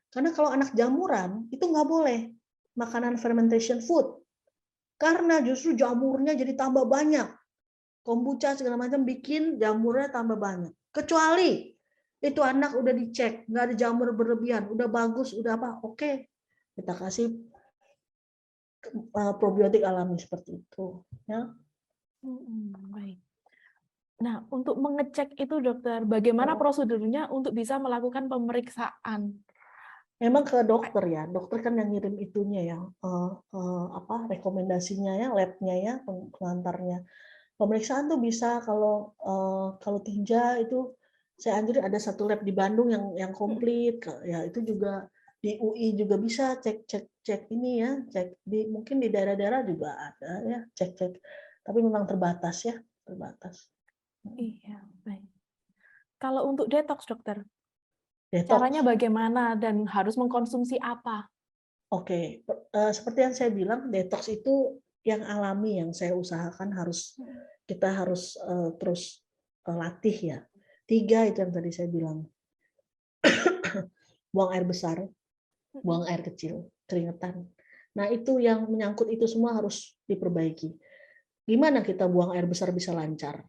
Karena kalau anak jamuran itu nggak boleh makanan fermentation food. Karena justru jamurnya jadi tambah banyak. Kombucha segala macam bikin jamurnya tambah banyak. Kecuali itu anak udah dicek, nggak ada jamur berlebihan, udah bagus, udah apa, oke. Kita kasih probiotik alami seperti itu. Ya. Baik. Nah, untuk mengecek itu dokter, bagaimana prosedurnya untuk bisa melakukan pemeriksaan? Memang ke dokter ya, dokter kan yang ngirim itunya ya, rekomendasinya ya, labnya ya, pengantarnya. Pemeriksaan tuh bisa kalau tinja itu saya anjurin ada satu lab di Bandung yang komplit ya, itu juga di UI juga bisa cek ini ya, cek mungkin di daerah-daerah juga ada ya, cek tapi memang terbatas ya, terbatas. Iya, baik. Kalau untuk detox dokter, Detox. caranya bagaimana dan harus mengkonsumsi apa? Oke, seperti yang saya bilang, detox itu yang alami yang saya usahakan kita harus terus latih ya. 3 itu yang tadi saya bilang. Buang air besar, buang air kecil, keringetan. Nah, itu yang menyangkut itu semua harus diperbaiki. Gimana kita buang air besar bisa lancar?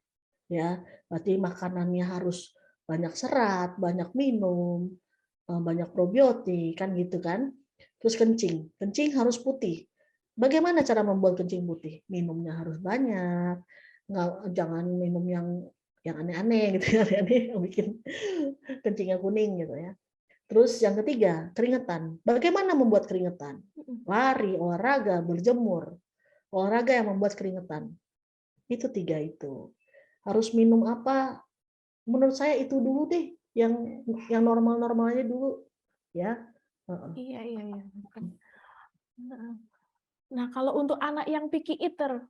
Ya, berarti makanannya harus banyak serat, banyak minum, banyak probiotik kan gitu kan. Terus kencing harus putih. Bagaimana cara membuat kencing putih? Minumnya harus banyak, jangan minum yang aneh-aneh gitu, aneh-aneh yang bikin kencingnya kuning gitu ya. Terus yang ketiga, keringetan. Bagaimana membuat keringetan? Lari, olahraga, berjemur. Olahraga yang membuat keringetan. Itu 3 itu. Harus minum apa? Menurut saya itu dulu deh, yang normal-normalnya dulu, ya. Iya. Nah, kalau untuk anak yang picky eater,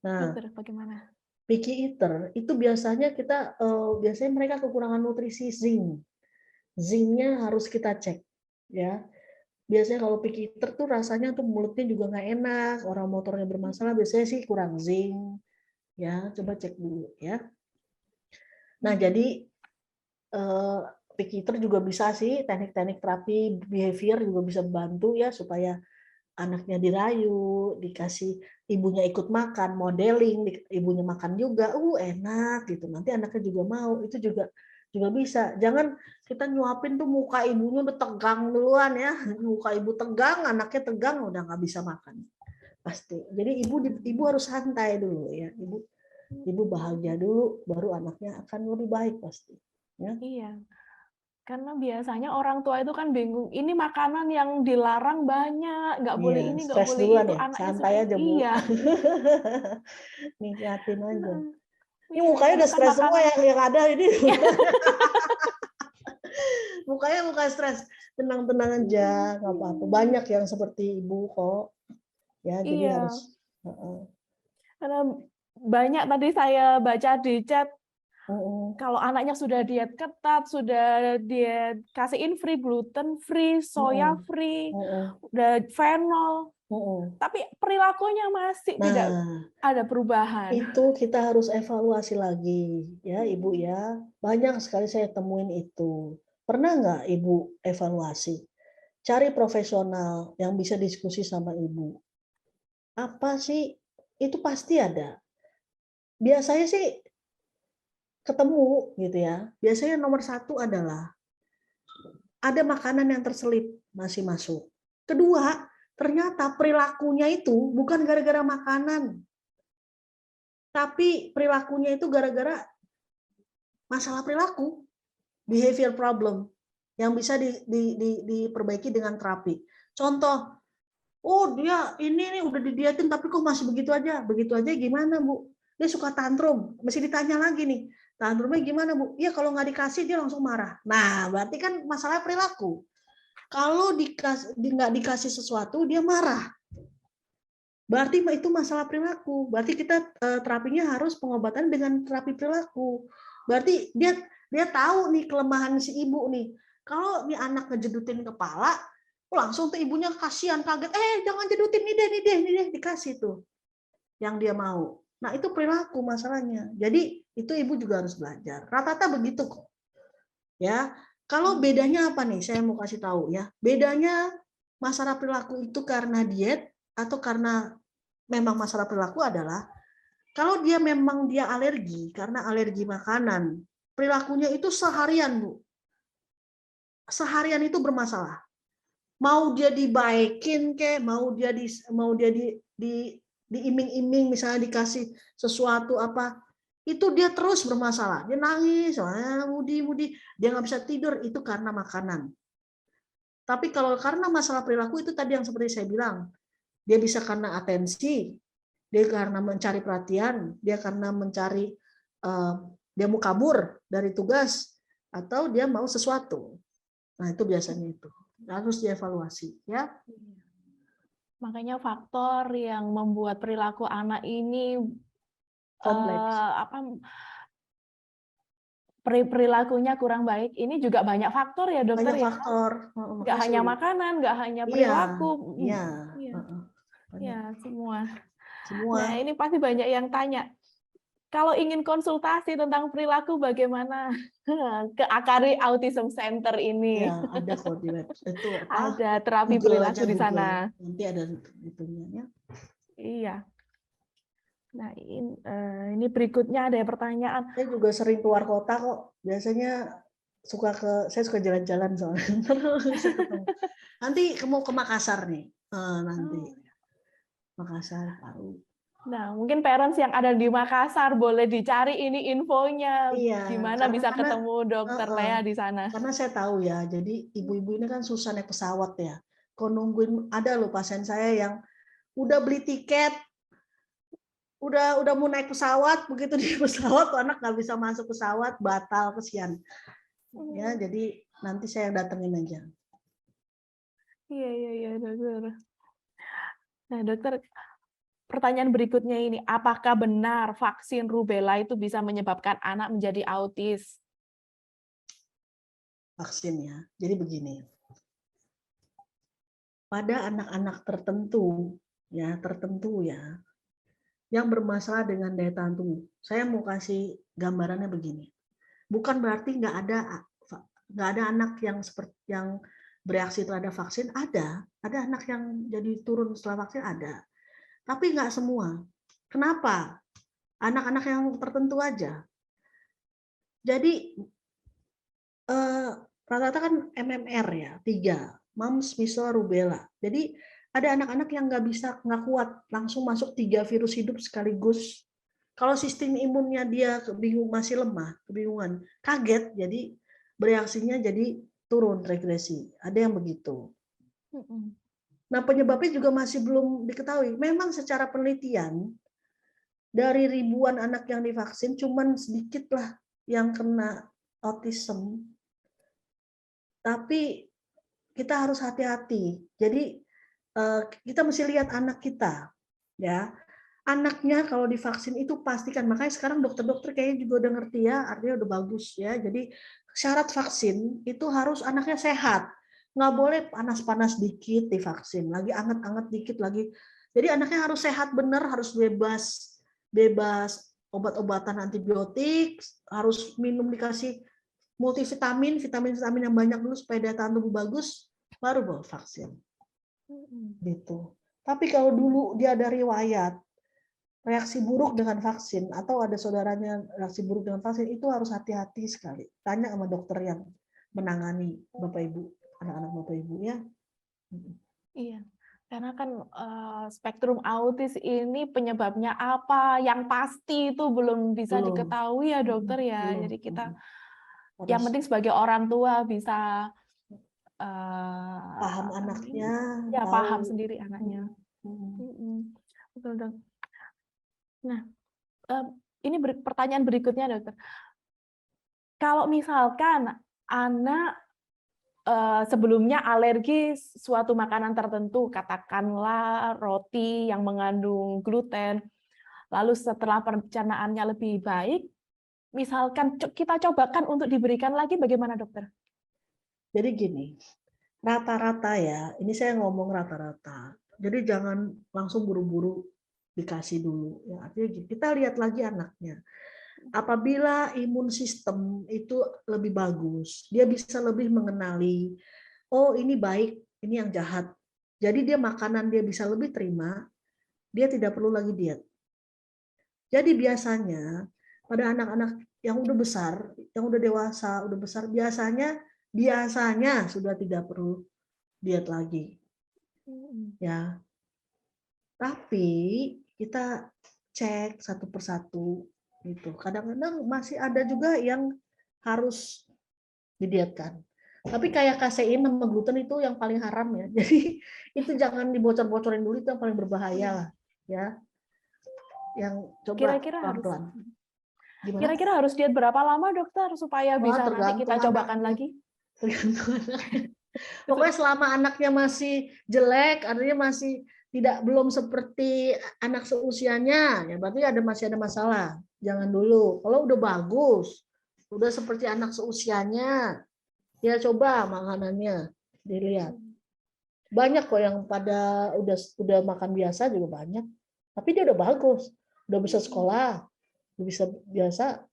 Nah, dokter bagaimana? picky eater itu biasanya biasanya mereka kekurangan nutrisi zinc. Zincnya harus kita cek, ya. Biasanya kalau picky eater tuh rasanya tuh mulutnya juga nggak enak, orang motornya bermasalah, biasanya sih kurang zinc, ya. Coba cek dulu, ya. Nah, jadi picky eater juga bisa sih, teknik-teknik terapi behavior juga bisa bantu ya supaya anaknya dirayu, dikasih ibunya ikut makan, modeling, ibunya makan juga, enak gitu. Nanti anaknya juga mau, itu juga bisa. Jangan kita nyuapin tuh muka ibunya udah tegang duluan ya, muka ibu tegang, anaknya tegang, udah nggak bisa makan pasti. Jadi ibu harus santai dulu ya, ibu bahagia dulu, baru anaknya akan lebih baik pasti. Ya. Iya. Karena biasanya orang tua itu kan bingung, ini makanan yang dilarang banyak, nggak boleh Iya, ini, nggak stres boleh duluan itu, ya, anaknya suka santai ini. aja Bu. Iya. Nikmatin aja. Ini Iya, mukanya karena udah kan stres semua makanan. yang ada ini. Mukanya muka stres, tenang-tenang aja, nggak apa-apa. Banyak yang seperti ibu kok, ya. Jadi Iya. harus. Karena banyak tadi saya baca di chat, kalau anaknya sudah diet ketat, sudah diet kasihin free, gluten free, soya free, udah fenol, tapi perilakunya masih tidak Nah, ada perubahan. itu kita harus evaluasi lagi, ya Ibu ya. Banyak sekali saya temuin itu. Pernah nggak Ibu evaluasi? Cari profesional yang bisa diskusi sama Ibu. Apa sih? Itu pasti ada. Biasanya sih ketemu gitu ya. Biasanya nomor 1 adalah ada makanan yang terselip masih masuk. Kedua, ternyata perilakunya itu bukan gara-gara makanan, tapi perilakunya itu gara-gara masalah perilaku, behavior problem yang bisa diperbaiki dengan terapi. Contoh, dia ini nih udah didietin tapi kok masih begitu aja. Begitu aja gimana, Bu? Dia suka tantrum, mesti ditanya lagi nih. Tantrumnya gimana, Bu? Iya, kalau nggak dikasih dia langsung marah. Nah, berarti kan masalah perilaku. Kalau nggak dikasih sesuatu dia marah. Berarti itu masalah perilaku. Berarti kita terapinya harus pengobatan dengan terapi perilaku. Berarti dia tahu nih kelemahan si ibu nih. Kalau nih anak ngejedutin kepala, langsung tuh ibunya kasihan, kaget. Jangan jedutin, nih deh, dikasih tuh yang dia mau. Nah, itu perilaku masalahnya. Jadi itu ibu juga harus belajar. Rata-rata begitu kok. Ya, kalau bedanya apa nih? Saya mau kasih tahu ya. Bedanya masalah perilaku itu karena diet atau karena memang masalah perilaku adalah kalau dia memang alergi karena alergi makanan, perilakunya itu seharian, Bu. Seharian itu bermasalah. Mau dia dibaikin mau dia diiming-iming misalnya dikasih sesuatu apa, itu dia terus bermasalah. Dia nangis, Mudi, dia nggak bisa tidur, itu karena makanan. Tapi kalau karena masalah perilaku itu tadi yang seperti saya bilang, dia bisa karena atensi, dia karena mencari perhatian, dia karena mencari dia mau kabur dari tugas atau dia mau sesuatu. Nah, itu biasanya itu harus dievaluasi, ya. Makanya faktor yang membuat perilaku anak ini Kompleks. Perilakunya kurang baik, ini juga banyak faktor ya dokter. Banyak ya. Faktor. Nggak hanya makanan, nggak hanya perilaku. Iya. Ya, semua. Semua. Nah, ini pasti banyak yang tanya. Kalau ingin konsultasi tentang perilaku, bagaimana ke Akari Autism Center ini? Ya, ada kok di web. Itu apa? Ada terapi Google perilaku aja, di Google. sana. Nanti ada itunya ya. Iya. Nah, ini berikutnya ada pertanyaan. Saya juga sering keluar kota kok. Biasanya saya suka jalan-jalan soalnya. Nanti mau ke Makassar nih. Nanti Makassar, Palu. Nah, mungkin parents yang ada di Makassar boleh dicari ini infonya, Iya, gimana bisa karena ketemu Dokter heeh, Lea di sana. karena saya tahu ya, jadi ibu-ibu ini kan susah naik pesawat ya. Kalau nungguin, ada loh pasien saya yang udah beli tiket, udah mau naik pesawat, begitu di pesawat tuh anak nggak bisa masuk pesawat, batal, kesian. Ya, jadi nanti saya datengin aja. Iya, Dokter. Nah, Dokter, pertanyaan berikutnya ini, apakah benar vaksin rubella itu bisa menyebabkan anak menjadi autis? Vaksinnya. Jadi begini, pada anak-anak tertentu ya, yang bermasalah dengan daya tahan tubuh. Saya mau kasih gambarannya begini. Bukan berarti nggak ada anak yang seperti yang bereaksi terhadap vaksin, ada anak yang jadi turun setelah vaksin ada. Tapi nggak semua. Kenapa? Anak-anak yang tertentu aja. Jadi rata-rata kan MMR ya, 3, mumps, measles, rubella. Jadi ada anak-anak yang nggak kuat langsung masuk 3 virus hidup sekaligus. Kalau sistem imunnya dia masih lemah, kebingungan, kaget, jadi bereaksinya jadi turun, regresi. Ada yang begitu. Nah, penyebabnya juga masih belum diketahui. Memang secara penelitian, dari ribuan anak yang divaksin, cuman sedikit lah yang kena autism. Tapi kita harus hati-hati. Jadi kita mesti lihat anak kita, ya. Anaknya kalau divaksin itu pastikan, makanya sekarang dokter-dokter kayaknya juga udah ngerti ya, artinya udah bagus ya. Jadi syarat vaksin itu harus anaknya sehat, nggak boleh panas-panas dikit divaksin, lagi anget-anget dikit lagi. Jadi anaknya harus sehat bener, harus bebas obat-obatan antibiotik, harus minum dikasih multivitamin, vitamin yang banyak dulu supaya daya tahan tubuh bagus, baru bawa vaksin. Gitu. Tapi kalau dulu dia ada riwayat reaksi buruk dengan vaksin atau ada saudaranya reaksi buruk dengan vaksin, itu harus hati-hati sekali. Tanya sama dokter yang menangani Bapak Ibu, anak-anak Bapak Ibu ya. Iya, karena kan spektrum autis ini penyebabnya apa, yang pasti itu belum bisa diketahui ya dokter ya. Jadi kita yang penting sebagai orang tua bisa paham anaknya, ya tahu. paham sendiri anaknya. Betul dok. Nah, ini pertanyaan berikutnya dokter. Kalau misalkan anak sebelumnya alergi suatu makanan tertentu, katakanlah roti yang mengandung gluten, lalu setelah pencernaannya lebih baik, misalkan kita cobakan untuk diberikan lagi, bagaimana dokter? Jadi gini, rata-rata ya, ini saya ngomong rata-rata. Jadi jangan langsung buru-buru dikasih dulu. Ya, artinya kita lihat lagi anaknya. Apabila imun sistem itu lebih bagus, dia bisa lebih mengenali, oh ini baik, ini yang jahat. Jadi dia makanan dia bisa lebih terima, dia tidak perlu lagi diet. Jadi biasanya pada anak-anak yang udah besar, yang udah dewasa, udah besar, biasanya sudah tidak perlu diet lagi. Ya. Tapi kita cek satu persatu gitu. Kadang-kadang masih ada juga yang harus didietkan. Tapi kayak kasein sama gluten itu yang paling haram ya. Jadi itu jangan dibocor-bocorin dulu, itu yang paling berbahaya lah ya. Yang coba pelan-pelan. Kira-kira harus diet berapa lama dokter supaya bisa nanti kita cobakan lagi? Tergantung anaknya. Pokoknya selama anaknya masih jelek, artinya belum seperti anak seusianya, ya berarti masih ada masalah. Jangan dulu. Kalau udah bagus, udah seperti anak seusianya, ya coba makanannya, dilihat. Banyak kok yang pada udah makan biasa juga banyak. Tapi dia udah bagus, udah bisa sekolah, udah bisa biasa.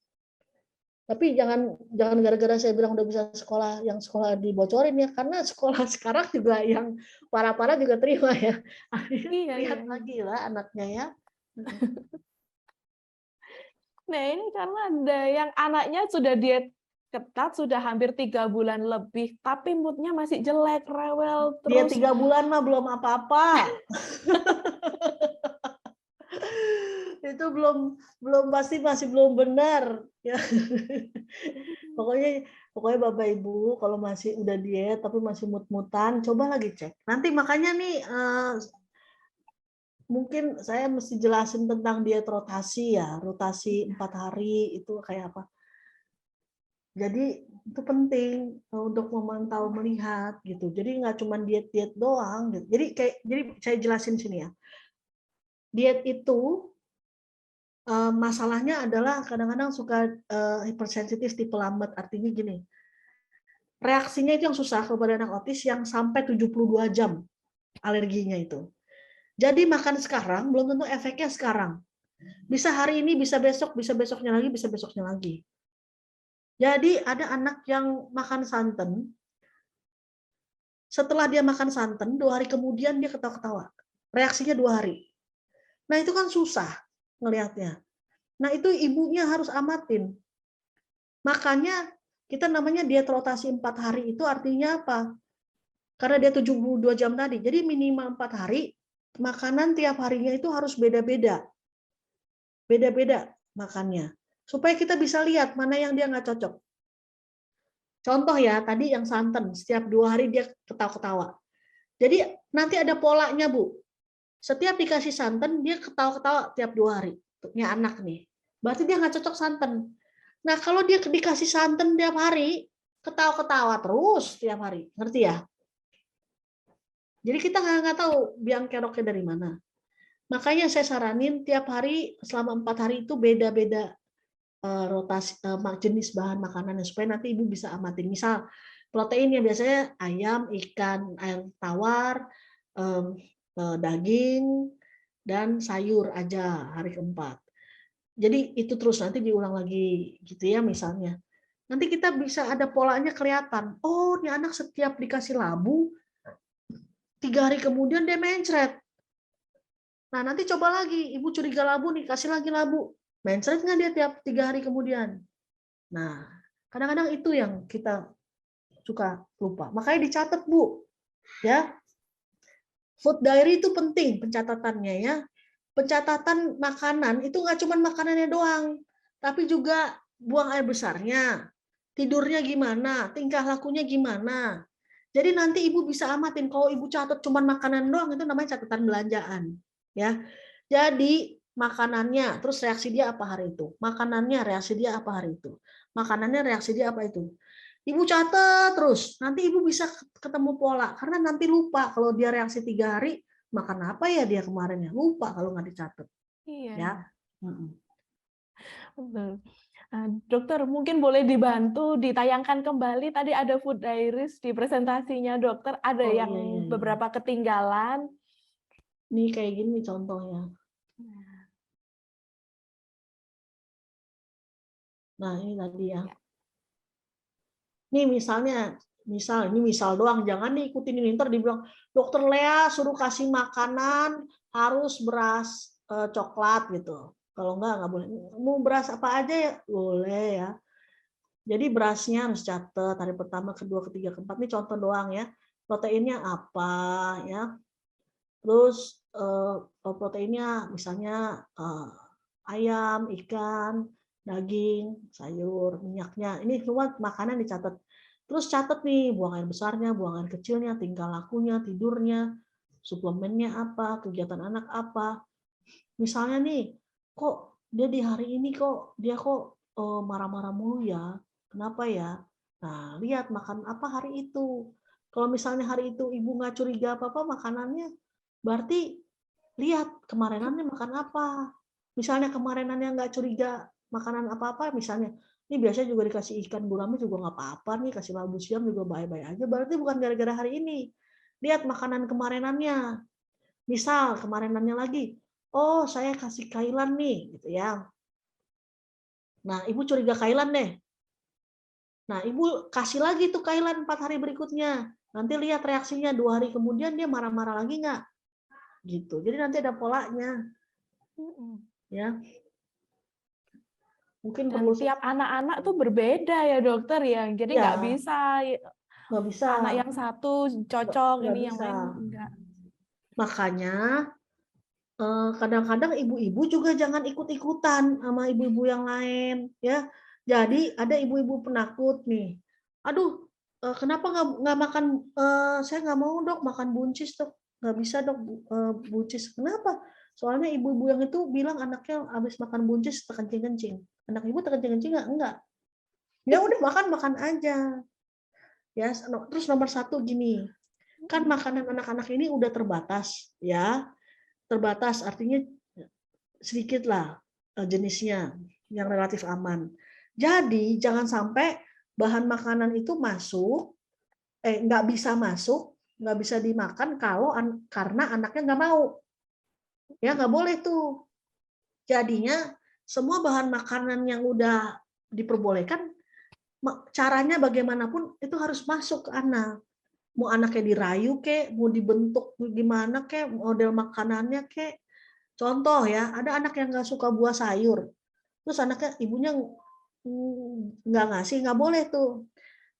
Tapi jangan gara-gara saya bilang udah bisa sekolah, yang sekolah dibocorin ya, karena sekolah sekarang juga yang parah-parah juga terima ya. Lihat lagi lah anaknya ya. Nah ini karena ada yang anaknya sudah diet ketat, sudah hampir 3 bulan lebih, tapi moodnya masih jelek, rewel terus. Dia 3 bulan mah belum apa-apa. itu belum pasti masih belum benar ya. Pokoknya Bapak Ibu kalau masih udah diet tapi masih mut-mutan, coba lagi cek. Nanti makanya nih mungkin saya mesti jelasin tentang diet rotasi ya, rotasi 4 hari itu kayak apa. Jadi itu penting untuk memantau melihat gitu. Jadi nggak cuma diet doang gitu. Jadi saya jelasin sini ya. Diet itu masalahnya adalah kadang-kadang suka hipersensitif tipe lambat. Artinya gini, reaksinya itu yang susah kepada anak autis yang sampai 72 jam alerginya itu. Jadi makan sekarang belum tentu efeknya sekarang. Bisa hari ini, bisa besok, bisa besoknya lagi, bisa besoknya lagi. Jadi ada anak yang makan santan, setelah dia makan santan, 2 hari kemudian dia ketawa-ketawa. Reaksinya 2 hari. Nah itu kan susah ngelihatnya. Nah itu ibunya harus amatin. Makanya kita namanya diet rotasi 4 hari itu artinya apa? Karena dia 72 jam tadi, jadi minimal 4 hari, makanan tiap harinya itu harus beda-beda. Beda-beda makannya. Supaya kita bisa lihat mana yang dia nggak cocok. Contoh ya, tadi yang santan, setiap 2 hari dia ketawa-ketawa. Jadi nanti ada polanya, Bu. Setiap dikasih santan, dia ketawa-ketawa tiap 2 hari. Untuknya anak nih. Berarti dia nggak cocok santan. Nah, kalau dia dikasih santan tiap hari, ketawa-ketawa terus tiap hari. Ngerti ya? Jadi kita nggak tahu biang keroknya dari mana. Makanya saya saranin tiap hari selama 4 hari itu beda-beda rotasi jenis bahan makanannya supaya nanti ibu bisa amatin. Misal proteinnya biasanya ayam, ikan, air tawar, daging, dan sayur aja hari keempat. Jadi itu terus nanti diulang lagi gitu ya misalnya. Nanti kita bisa ada polanya kelihatan. Oh, ini anak setiap dikasih labu 3 hari kemudian dia mencret. Nah, nanti coba lagi, ibu curiga labu nih, kasih lagi labu. Mencret nggak dia tiap 3 hari kemudian? Nah, kadang-kadang itu yang kita suka lupa. Makanya dicatat, Bu. Ya. Food diary itu penting pencatatannya ya. Pencatatan makanan itu nggak cuma makanannya doang, tapi juga buang air besarnya, tidurnya gimana, tingkah lakunya gimana. Jadi nanti ibu bisa amatin kalau ibu catat cuma makanan doang itu namanya catatan belanjaan. Ya, jadi makanannya, terus reaksi dia apa hari itu, makanannya, reaksi dia apa hari itu, makanannya, reaksi dia apa itu. Ibu catat terus, nanti ibu bisa ketemu pola, karena nanti lupa kalau dia reaksi 3 hari, makan apa ya dia kemarin ya, lupa kalau nggak dicatat. Iya. Ya. Betul. Dokter, mungkin boleh dibantu ditayangkan kembali. Tadi ada food diaries di presentasinya dokter, ada yang iya. beberapa ketinggalan. Ini kayak gini contohnya. Nah, ini tadi ya. Nih misalnya, ini misal doang, jangan diikutin ini ntar dibilang dokter Lea suruh kasih makanan harus beras coklat gitu. Kalau nggak boleh. Mau beras apa aja ya boleh ya. Jadi berasnya harus catat hari pertama, kedua, ketiga, keempat. Ini contoh doang ya. Proteinnya apa ya. Terus proteinnya misalnya ayam, ikan, daging, sayur, minyaknya. Ini semua makanan dicatat. Terus catat nih buang air besarnya, buang air kecilnya, tingkah lakunya, tidurnya, suplemennya apa, kegiatan anak apa. Misalnya nih, kok dia di hari ini kok dia marah-marah mulu ya. Kenapa ya? Nah, lihat makan apa hari itu. Kalau misalnya hari itu ibu nggak curiga apa-apa makanannya, berarti lihat kemarinannya makan apa. Misalnya kemarinannya nggak curiga makanan apa-apa, misalnya ini biasanya juga dikasih ikan gurame juga nggak apa-apa nih, kasih labu siam juga baik-baik aja, berarti bukan gara-gara hari ini. Lihat makanan kemarinannya. Misal kemarinannya lagi, oh saya kasih kailan nih, gitu ya. Nah, ibu curiga kailan deh. Nah, ibu kasih lagi tuh kailan 4 hari berikutnya. Nanti lihat reaksinya 2 hari kemudian dia marah-marah lagi nggak? Gitu. Jadi nanti ada polanya. Ya. Mungkin Dan perlu tiap anak-anak tuh berbeda ya dokter ya. Jadi ya, nggak bisa anak yang satu cocok, nggak ini yang bisa. lain enggak. Makanya kadang-kadang ibu-ibu juga jangan ikut-ikutan sama ibu-ibu yang lain ya. Jadi ada ibu-ibu penakut nih, aduh kenapa nggak makan, saya nggak mau dok makan buncis dok, nggak bisa dok buncis, kenapa? Soalnya ibu-ibu yang itu bilang anaknya habis makan buncis terkencing-kencing, anak ibu terkencing-kencing nggak? Enggak, ya udah makan aja ya. Terus nomor satu gini, kan makanan anak-anak ini udah terbatas ya, terbatas artinya sedikit lah jenisnya yang relatif aman. Jadi jangan sampai bahan makanan itu masuk, nggak bisa masuk, nggak bisa dimakan kalau karena anaknya nggak mau, ya nggak boleh tuh. Jadinya semua bahan makanan yang udah diperbolehkan, caranya bagaimanapun itu harus masuk ke anak. Mau anaknya dirayu kek, mau dibentuk gimana kek, model makanannya kek. Contoh ya, ada anak yang nggak suka buah sayur, terus anaknya ibunya nggak ngasih, nggak boleh tuh.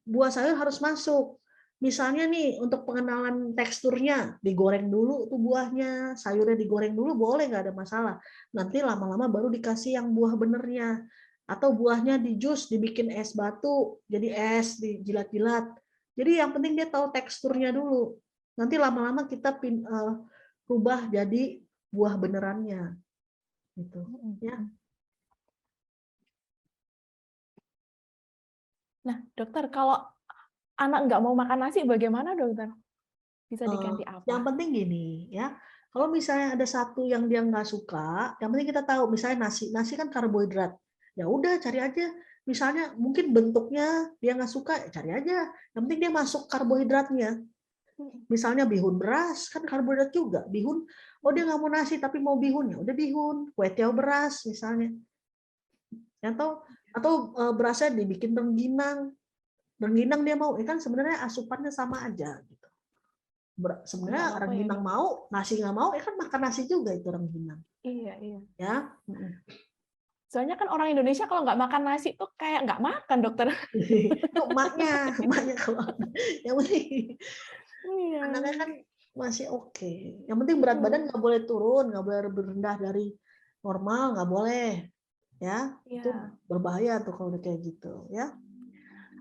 Buah sayur harus masuk. Misalnya nih untuk pengenalan teksturnya, digoreng dulu tuh buahnya, sayurnya digoreng dulu boleh, nggak ada masalah. Nanti lama-lama baru dikasih yang buah benernya. Atau buahnya di jus, dibikin es batu, jadi es, dijilat-jilat. Jadi yang penting dia tahu teksturnya dulu. Nanti lama-lama kita rubah jadi buah benerannya. Gitu. Ya. Nah, dokter, kalau anak nggak mau makan nasi, bagaimana dokter? Bisa diganti Yang apa? penting gini ya, kalau misalnya ada satu yang dia nggak suka, yang penting kita tahu misalnya nasi kan karbohidrat, ya udah cari aja. Misalnya mungkin bentuknya dia nggak suka, ya cari aja. Yang penting dia masuk karbohidratnya. Misalnya bihun beras kan karbohidrat juga. Bihun, oh dia nggak mau nasi tapi mau bihun, ya udah bihun. Kue tiaw beras misalnya. Atau berasnya dibikin rengginang. Rengginang dia mau, kan sebenarnya asupannya sama aja. Nggak Sebenarnya apa-apa ya rengginang dokter? mau, nasi nggak mau, kan makan nasi juga itu rengginang. Iya, iya. Ya, Soalnya kan orang Indonesia kalau nggak makan nasi tuh kayak nggak makan dokter. itu emaknya kalau yang penting Iya. anaknya kan masih oke. Yang penting berat badan nggak boleh turun, nggak boleh berendah dari normal, nggak boleh. Ya, itu Iya. berbahaya tuh kalau udah kayak gitu. Ya,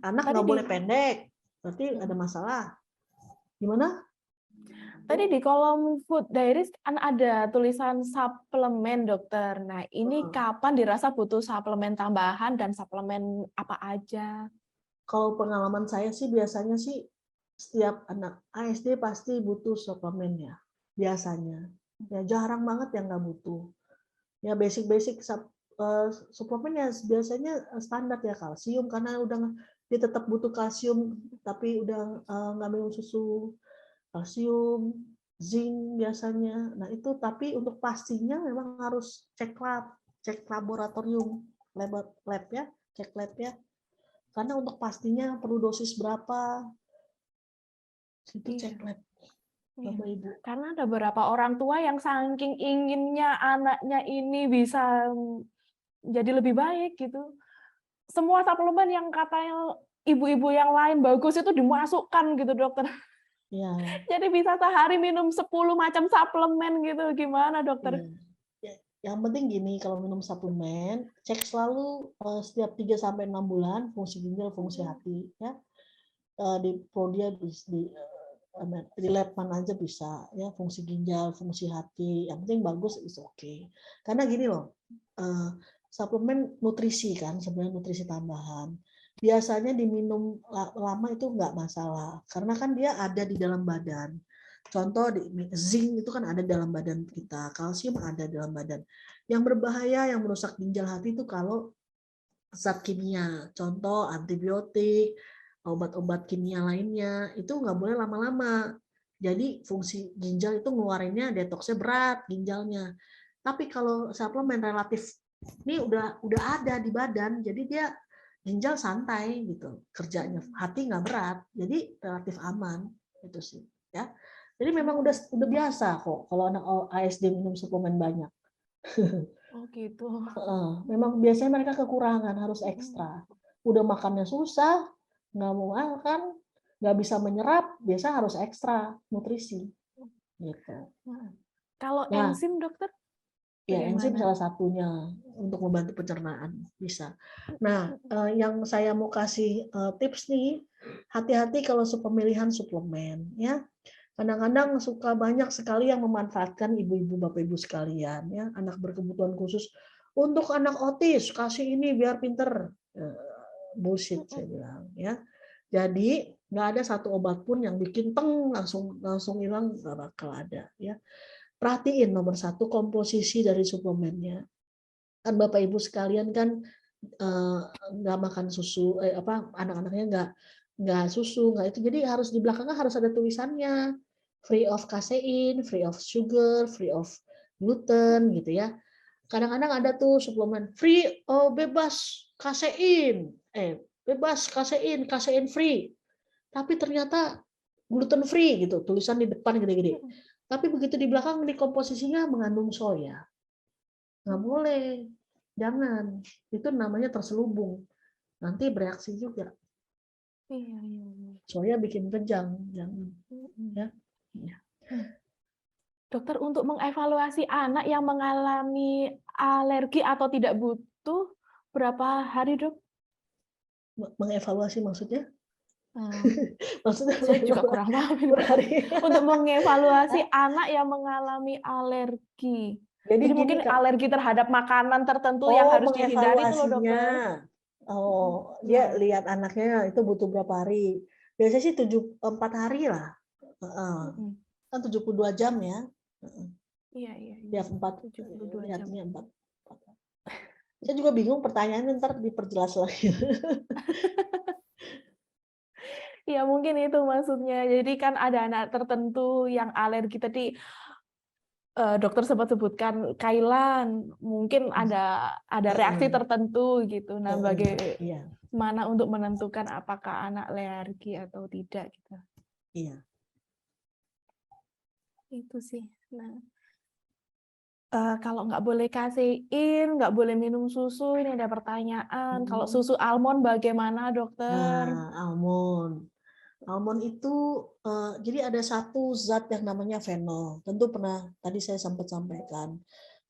anak Tadi nggak di boleh pendek, berarti ada masalah. Gimana? Tadi di kolom food diaries kan ada tulisan suplemen dokter. Nah, ini kapan dirasa butuh suplemen tambahan dan suplemen apa aja? Kalau pengalaman saya sih biasanya sih setiap anak ASD pasti butuh suplemen ya, biasanya. Ya jarang banget yang nggak butuh. Ya basic-basic suplemen ya biasanya standar ya, kalsium karena udah dia tetap butuh kalsium tapi udah nggak minum susu, kalsium, zinc biasanya. Nah itu tapi untuk pastinya memang harus cek laboratorium, lab ya, cek lab ya. Karena untuk pastinya perlu dosis berapa, itu Iya. cek lab Iya. Bapak Ibu. Karena ada beberapa orang tua yang saking inginnya anaknya ini bisa jadi lebih baik gitu. Semua suplemen yang katanya ibu-ibu yang lain bagus itu dimasukkan gitu dokter. Ya, Jadi bisa sehari minum 10 macam suplemen gitu. Gimana dokter? ya. Yang penting gini, kalau minum suplemen, cek selalu setiap 3 sampai 6 bulan fungsi ginjal, fungsi hati ya. Di Prodia di lab mana aja bisa ya, fungsi ginjal, fungsi hati. Yang penting bagus is okay. Karena gini loh, suplemen nutrisi kan, sebenarnya nutrisi tambahan. Biasanya diminum lama itu nggak masalah, karena kan dia ada di dalam badan. Contoh zinc itu kan ada dalam badan kita, kalsium ada dalam badan. Yang berbahaya, yang merusak ginjal hati itu kalau zat kimia, contoh antibiotik, obat-obat kimia lainnya, itu nggak boleh lama-lama. Jadi fungsi ginjal itu ngeluarinnya detoksnya berat ginjalnya. Tapi kalau suplemen relatif ini udah ada di badan, jadi dia ginjal santai gitu kerjanya, hati nggak berat, jadi relatif aman itu sih ya. Jadi memang udah biasa kok kalau anak ASD minum suplemen banyak. Oh gitu. Memang biasanya mereka kekurangan, harus ekstra. Udah makannya susah, nggak mau makan, nggak bisa menyerap, biasa harus ekstra nutrisi. Gitu. Kalau Nah, enzim, dokter, ya enzim bagaimana? salah satunya untuk membantu pencernaan bisa. Nah, yang saya mau kasih tips nih, hati-hati kalau pemilihan suplemen ya. Kadang-kadang suka banyak sekali yang memanfaatkan ibu-ibu, bapak ibu sekalian ya, anak berkebutuhan khusus untuk anak otis kasih ini biar pinter. Bullshit saya bilang ya. Jadi nggak ada satu obat pun yang bikin teng langsung hilang, nggak bakal ada ya. Perhatiin nomor satu komposisi dari suplemennya. Kan bapak ibu sekalian kan nggak makan susu, anak-anaknya nggak susu, nggak itu. Jadi harus di belakangnya harus ada tulisannya free of casein, free of sugar, free of gluten gitu ya. Kadang-kadang ada tuh suplemen free, bebas kasein, bebas kasein, kasein free. Tapi ternyata gluten free gitu, tulisan di depan gede-gede. Tapi begitu di belakang di komposisinya mengandung soya. Nggak boleh, jangan. Itu namanya terselubung. Nanti bereaksi juga. Iya, iya. Soya bikin kejang, jangan. Ya. Dokter, untuk mengevaluasi anak yang mengalami alergi atau tidak butuh berapa hari, Dok? Mengevaluasi maksudnya? Hmm, Maksudnya saya juga kurang paham ini, per Dokter. hari. Untuk mengevaluasi anak yang mengalami alergi. Jadi Jadi gini mungkin Kak. alergi terhadap makanan tertentu yang harus dihindari itu loh, Mengevaluasinya. dokter. Dia Ya. lihat anaknya itu butuh berapa hari. Biasanya sih 4 hari lah. Kan 72 jam ya. Iya, iya, iya. Tiap 4, 72 jam. lihatnya 4. Saya juga bingung pertanyaannya, ntar diperjelas lagi. Ya mungkin itu maksudnya. Jadi kan ada anak tertentu yang alergi tadi, dokter sempat sebutkan kailan, mungkin ada reaksi tertentu gitu. Nah, Iya, bagaimana untuk menentukan apakah anak alergi atau tidak gitu. iya. Itu sih. Nah, kalau nggak boleh kasein, nggak boleh minum susu, ini ada pertanyaan. Kalau susu almond bagaimana, dokter? Nah, almond. Almond itu jadi ada satu zat yang namanya fenol. Tentu pernah tadi saya sempat sampaikan.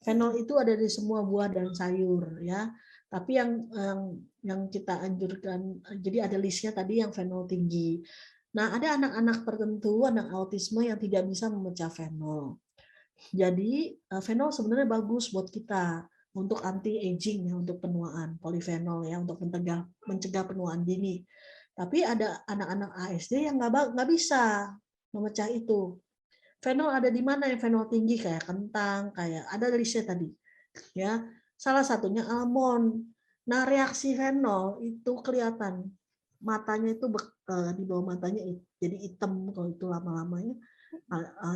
Fenol itu ada di semua buah dan sayur ya. Tapi yang kita anjurkan, jadi ada listnya tadi yang fenol tinggi. Nah, ada anak-anak tertentu, anak autisme yang tidak bisa memecah fenol. Jadi fenol sebenarnya bagus buat kita untuk anti aging ya, untuk penuaan, polifenol ya, untuk mencegah penuaan dini. Tapi ada anak-anak ASD yang nggak bisa memecah itu. Fenol ada di mana yang fenol tinggi kayak kentang, kayak ada listnya tadi. Ya, salah satunya almond. Nah, reaksi fenol itu kelihatan. Matanya itu di bawah matanya jadi hitam kalau itu lama-lamanya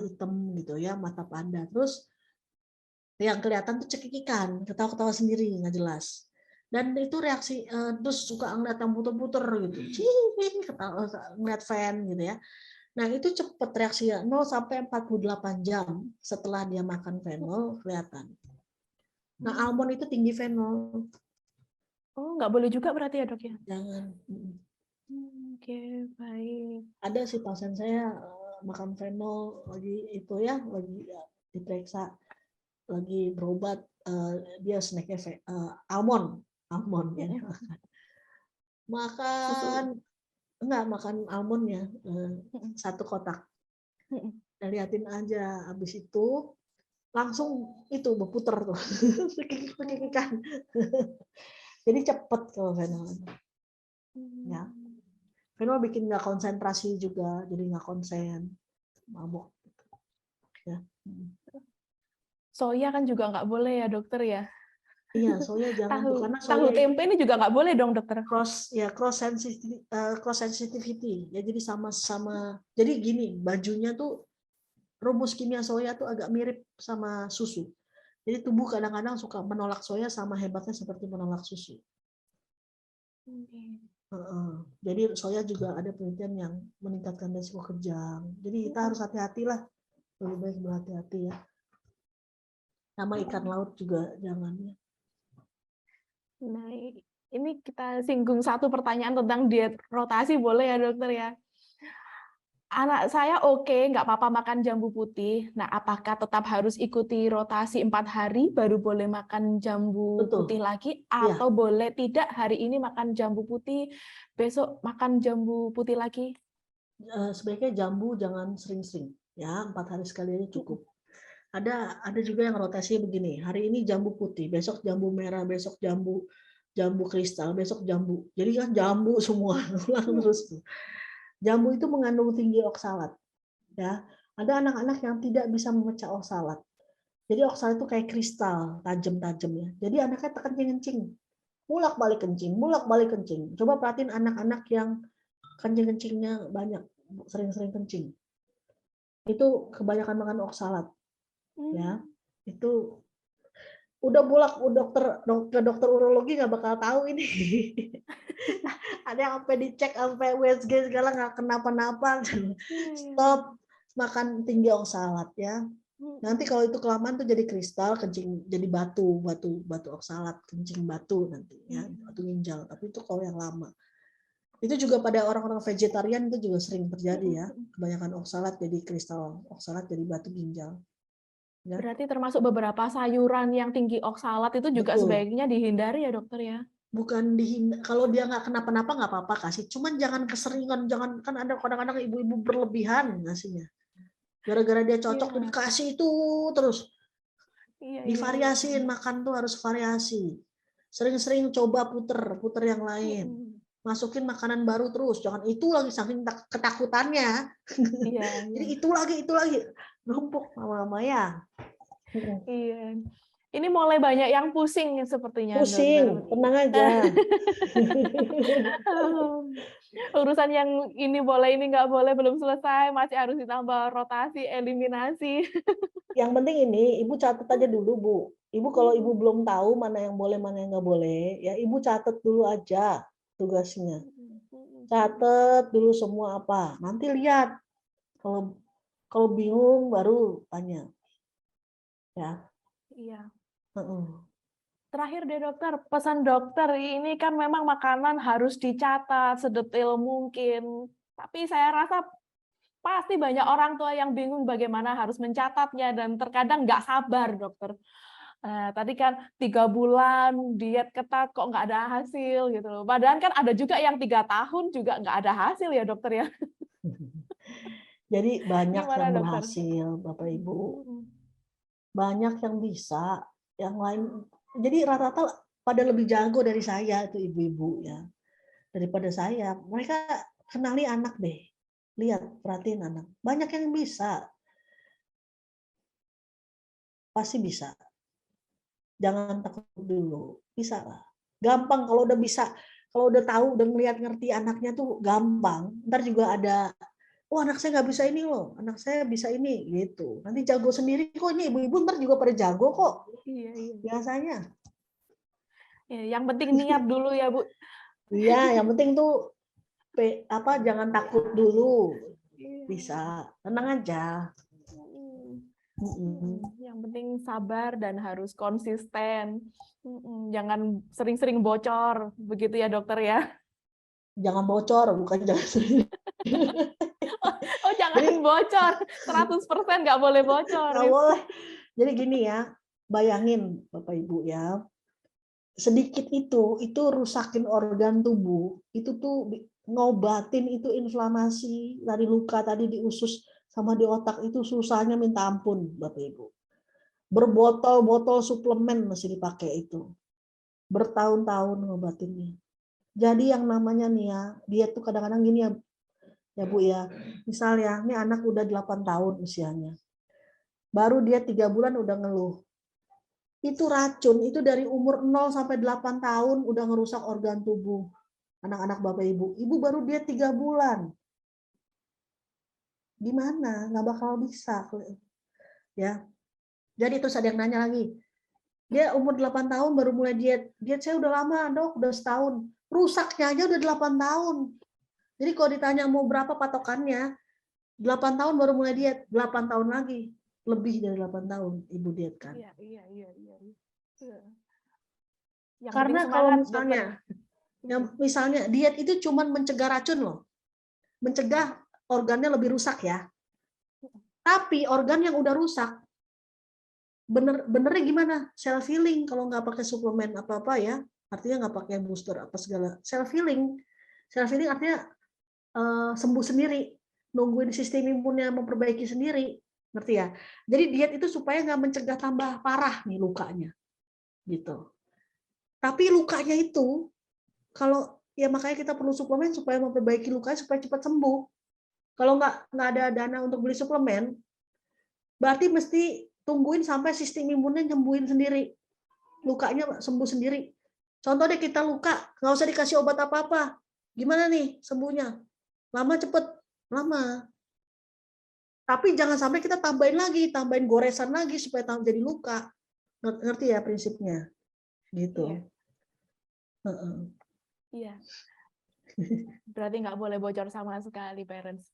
hitam gitu ya, mata panda. Terus yang kelihatan tuh cekikikan, ketawa-ketawa sendiri nggak jelas. Dan itu reaksi terus suka ngeliat yang puter-puter gitu, ketawa ngeliat fan gitu ya. Nah itu cepet reaksinya 0 sampai 48 jam setelah dia makan fenol kelihatan. Nah almond itu tinggi fenol. Oh, nggak boleh juga berarti ya, dok ya? Jangan. Oke, baik. Ada sih pasien saya makan fenol lagi itu ya, lagi diperiksa, lagi berobat, dia snacknya almond ya. Makan enggak, makan almondnya 1 kotak. Nah, liatin aja, habis itu langsung itu berputar tuh. Kekikan. Jadi cepet kalau fenol. Ya. Fenol bikin nggak konsentrasi juga, jadi nggak konsen, mabok. Ya. Soya kan juga nggak boleh ya, dokter ya? Iya, soya jangan tuh, karena soya tahu tempe ini juga nggak boleh dong, dokter? cross sensitivity ya, jadi sama jadi gini, bajunya tuh rumus kimia soya tuh agak mirip sama susu, jadi tubuh kadang-kadang suka menolak soya sama hebatnya seperti menolak susu. Jadi soya juga ada penelitian yang meningkatkan risiko kejang, jadi kita harus hati-hatilah, lebih baik berhati-hati ya, sama ikan laut juga jangan ya. Nah, ini kita singgung satu pertanyaan tentang diet rotasi, boleh ya, dokter ya? Anak saya oke, nggak apa-apa makan jambu putih. Nah, apakah tetap harus ikuti rotasi 4 hari baru boleh makan jambu Betul, putih lagi, ya. atau boleh tidak hari ini makan jambu putih, besok makan jambu putih lagi? Sebaiknya jambu jangan sering-sering, ya 4 hari sekali aja cukup. Ada juga yang rotasi begini, hari ini jambu putih, besok jambu merah, besok jambu kristal, besok jambu. Jadi kan jambu semua, ulang terus tuh. Jambu itu mengandung tinggi oksalat, ya. Ada anak-anak yang tidak bisa memecah oksalat. Jadi oksalat itu kayak kristal, tajam-tajam ya. Jadi anaknya kencing-kencing, bolak-balik kencing. Coba perhatiin anak-anak yang kencing-kencingnya banyak, sering-sering kencing. Itu kebanyakan makan oksalat, ya. Itu udah ke dokter urologi nggak bakal tahu ini. Ada yang sampai dicek sampai USG segala nggak kenapa-napa. Stop makan tinggi oksalat ya. Nanti kalau itu kelamaan tuh jadi kristal, kencing jadi batu oksalat, kencing batu nanti ya, batu ginjal. Tapi itu kalau yang lama. Itu juga pada orang-orang vegetarian itu juga sering terjadi ya. Kebanyakan oksalat jadi kristal, oksalat jadi batu ginjal. Ya. Berarti termasuk beberapa sayuran yang tinggi oksalat itu juga Betul. sebaiknya dihindari ya dokter ya? Bukan kalau dia nggak kenapa-napa nggak apa-apa kasih, cuman jangan keseringan, jangan, kan ada kadang-kadang ibu-ibu berlebihan ngasihnya. Gara-gara dia cocok tuh dikasih itu terus. Divariasiin, makan tuh harus variasi. Sering-sering coba puter yang lain. Masukin makanan baru terus, jangan itu lagi saking ketakutannya. Jadi itu lagi. Numpuk lama-lama ya. Iya. Ini mulai banyak yang pusing sepertinya, Pusing, dokter. tenang aja. Urusan yang ini boleh, ini nggak boleh belum selesai, masih harus ditambah rotasi, eliminasi. Yang penting ini, Ibu catat aja dulu, Bu. Ibu kalau Ibu belum tahu mana yang boleh, mana yang nggak boleh, ya Ibu catat dulu aja tugasnya. Catat dulu semua apa. Nanti lihat. Kalau bingung baru tanya. Ya. Iya. Uh-uh. Terakhir deh dokter, pesan dokter ini kan memang makanan harus dicatat sedetail mungkin. Tapi saya rasa pasti banyak orang tua yang bingung bagaimana harus mencatatnya dan terkadang nggak sabar dokter. Tadi kan 3 bulan diet ketat kok nggak ada hasil gitu loh. Padahal kan ada juga yang 3 tahun juga nggak ada hasil ya dokter ya. Jadi banyak Gimana yang dokter? berhasil, Bapak Ibu. Banyak yang bisa, yang lain. Jadi rata-rata pada lebih jago dari saya itu ibu-ibu ya. Daripada saya. Mereka kenali anak deh. Lihat, perhatiin anak. Banyak yang bisa. Pasti bisa. Jangan takut dulu. Bisa lah. Gampang kalau udah bisa. Kalau udah tahu, udah ngeliat ngerti anaknya tuh gampang. Ntar juga ada, oh anak saya nggak bisa ini loh, anak saya bisa ini gitu. Nanti jago sendiri kok, ini ibu-ibu ntar juga pada jago kok. Iya. Biasanya. Ya, yang penting niat dulu ya Bu. Iya, yang penting tuh jangan takut dulu. Bisa, tenang aja. Yang penting sabar dan harus konsisten. Jangan sering-sering bocor, begitu ya dokter ya. Jangan bocor, bukan jangan sering. Oh jangan bocor, 100% nggak boleh bocor. Nggak boleh. Jadi gini ya, bayangin Bapak Ibu ya, sedikit itu rusakin organ tubuh, itu tuh ngobatin itu inflamasi dari luka tadi di usus sama di otak itu susahnya minta ampun Bapak Ibu. Berbotol-botol suplemen masih dipakai itu. Bertahun-tahun ngobatinnya. Jadi yang namanya nih ya, dia tuh kadang-kadang gini ya Bu ya. Misalnya, ini anak udah 8 tahun usianya. Baru dia 3 bulan udah ngeluh. Itu racun, itu dari umur 0 sampai 8 tahun udah ngerusak organ tubuh anak-anak Bapak Ibu. Ibu baru dia 3 bulan. Gimana? Nggak bakal bisa. Ya. Jadi terus ada yang nanya lagi. Dia umur 8 tahun baru mulai diet. Diet saya udah lama, Dok, udah setahun. Rusaknya aja udah 8 tahun. Jadi kalau ditanya mau berapa patokannya, 8 tahun baru mulai diet, 8 tahun lagi. Lebih dari 8 tahun Ibu diet kan. Iya. Karena kalau misalnya diet itu cuma mencegah racun loh. Mencegah organnya lebih rusak ya. Tapi organ yang udah rusak, benernya gimana? Self healing kalau nggak pakai suplemen apa-apa ya. Artinya nggak pakai booster apa segala. Self healing artinya sembuh sendiri, nungguin sistem imunnya memperbaiki sendiri, ngerti ya? Jadi diet itu supaya nggak mencegah tambah parah nih lukanya, gitu. Tapi lukanya itu kalau ya makanya kita perlu suplemen supaya memperbaiki lukanya supaya cepat sembuh. Kalau nggak ada dana untuk beli suplemen, berarti mesti tungguin sampai sistem imunnya nyembuhin sendiri, lukanya sembuh sendiri. Contoh deh kita luka, nggak usah dikasih obat apa-apa, gimana nih sembuhnya? Lama cepet, lama. Tapi jangan sampai kita tambahin goresan lagi supaya jadi luka. Ngerti ya prinsipnya? Gitu. Iya. Berarti nggak boleh bocor sama sekali, parents.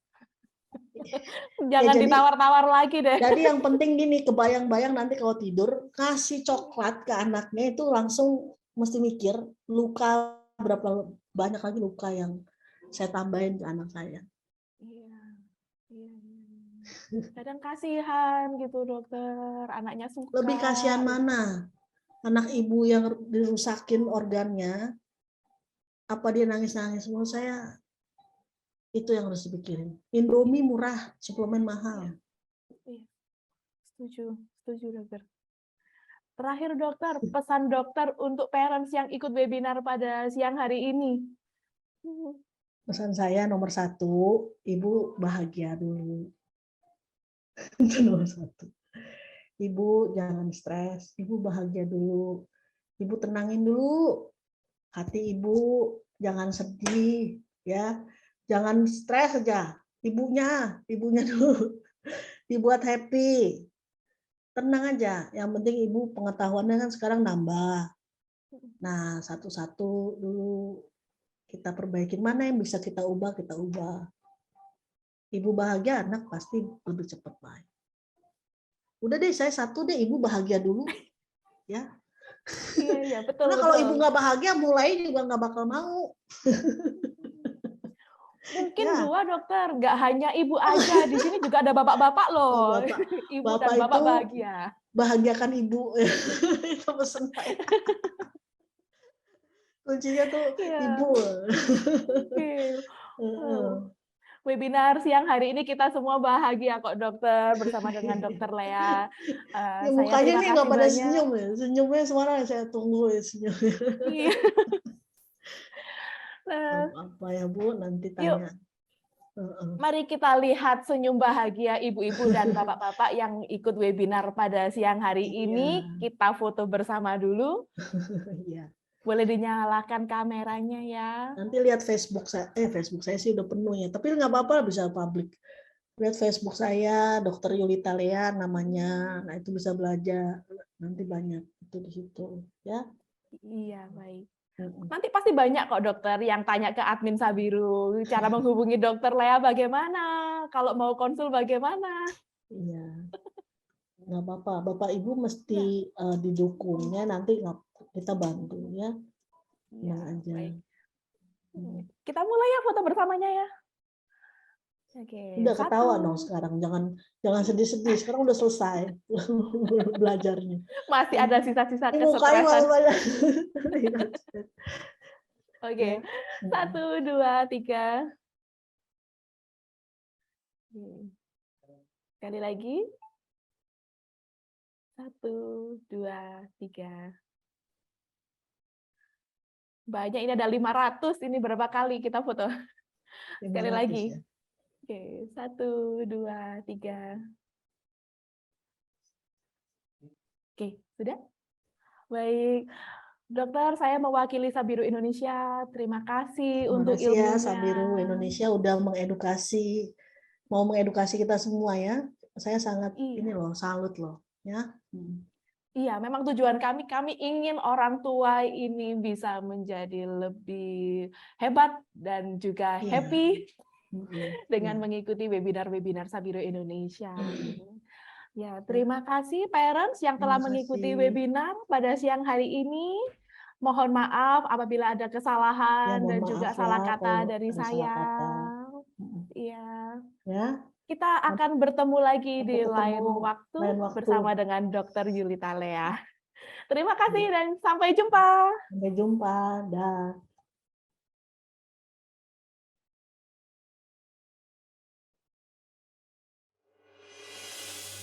Jangan ditawar-tawar lagi deh. Jadi yang penting gini, kebayang-bayang nanti kalau tidur, kasih coklat ke anaknya itu langsung mesti mikir, luka berapa banyak lagi luka yang saya tambahin ke anak saya. Iya. Kadang kasihan gitu dokter, anaknya suka. Lebih kasihan mana? Anak ibu yang dirusakin organnya, apa dia nangis-nangis? Menurut saya itu yang harus dipikirin. Indomie murah, suplemen mahal. Iya. Setuju dokter. Terakhir dokter, pesan dokter untuk parents yang ikut webinar pada siang hari ini. Pesan saya nomor 1, ibu bahagia dulu. Itu nomor 1. Ibu jangan stres, ibu bahagia dulu. Ibu tenangin dulu hati ibu, jangan sedih ya. Jangan stres aja. Ibunya dulu. Dibuat happy. Tenang aja, yang penting ibu pengetahuannya kan sekarang nambah. Nah, satu-satu dulu kita perbaikin, mana yang bisa kita ubah. Ibu bahagia, anak pasti lebih cepat baik. Udah deh, saya 1 deh, ibu bahagia dulu. Ya. Iya, betul. Karena kalau ibu nggak bahagia, mulai juga nggak bakal mau. Mungkin 2 dokter, nggak hanya ibu aja, di sini juga ada bapak-bapak loh. Ibu dan bapak bahagia. Bahagiakan ibu. Itu pesan saya. Kuncinya tuh ibu. Webinar siang hari ini kita semua bahagia kok dokter, bersama dengan dokter Lea. Ya, mukanya nih nggak pada senyum ya. Senyumnya semua saya tunggu ya senyumnya. Iya. Apa ya Bu, nanti tanya. Mari kita lihat senyum bahagia ibu-ibu dan bapak-bapak yang ikut webinar pada siang hari ini. Kita foto bersama dulu. Iya. Boleh dinyalakan kameranya ya. Nanti lihat Facebook saya sih udah penuh ya. Tapi nggak apa-apa, bisa publik. Lihat Facebook saya, Dr. Yulita Lea namanya. Nah itu bisa belajar. Nanti banyak itu di situ ya. Iya, baik. Nanti pasti banyak kok dokter yang tanya ke admin Sabiru, cara menghubungi dokter Lea bagaimana, kalau mau konsul bagaimana. Iya, nggak apa-apa. Bapak Ibu mesti didukungnya, nanti kita bantu ya. Tenang aja. Baik. Kita mulai ya foto bersamanya ya. Oke. Udah ketawa dong sekarang, jangan sedih-sedih. Sekarang udah selesai belajarnya. Masih ada sisa-sisa kesetresan. Oke, 1, 2, 3. Sekali lagi. 1, 2, 3. Banyak, ini ada 500. Ini berapa kali kita foto? Sekali lagi. Ya. Oke, 1, 2, 3. Oke, sudah? Baik. Dokter, saya mewakili Sabiru Indonesia. Terima kasih untuk ilmunya. Ya, Sabiru Indonesia udah mau mengedukasi kita semua ya. Saya sangat ini loh, salut loh ya. Iya, memang tujuan kami ingin orang tua ini bisa menjadi lebih hebat dan juga happy dengan mengikuti webinar-webinar Sabiru Indonesia. Ya, terima kasih parents yang telah mengikuti webinar pada siang hari ini. Mohon maaf apabila ada kesalahan dan juga salah kata dari saya. Iya. Ya, Kita akan bertemu lagi sampai di lain ketemu waktu lain waktu. bersama dengan Dr. Yulita Lea. Terima kasih dan sampai jumpa. Sampai jumpa. Dah.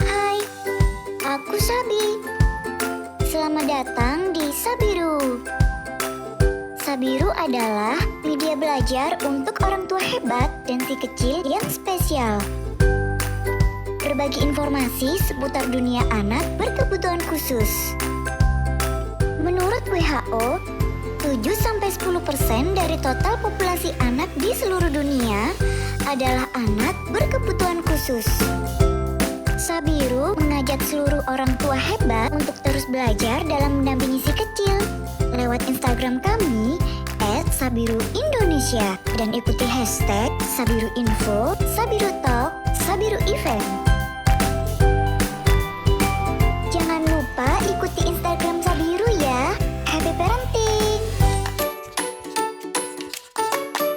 Hai, aku Sabi. Selamat datang di Sabiru. Sabiru adalah media belajar untuk orang tua hebat dan si kecil yang spesial. Berbagi informasi seputar dunia anak berkebutuhan khusus. Menurut WHO, 7-10% dari total populasi anak di seluruh dunia adalah anak berkebutuhan khusus. Sabiru mengajak seluruh orang tua hebat untuk terus belajar dalam mendampingi si kecil. Lewat Instagram kami @sabiruindonesia dan ikuti hashtag Sabiru Info, Sabiru Talk, Sabiru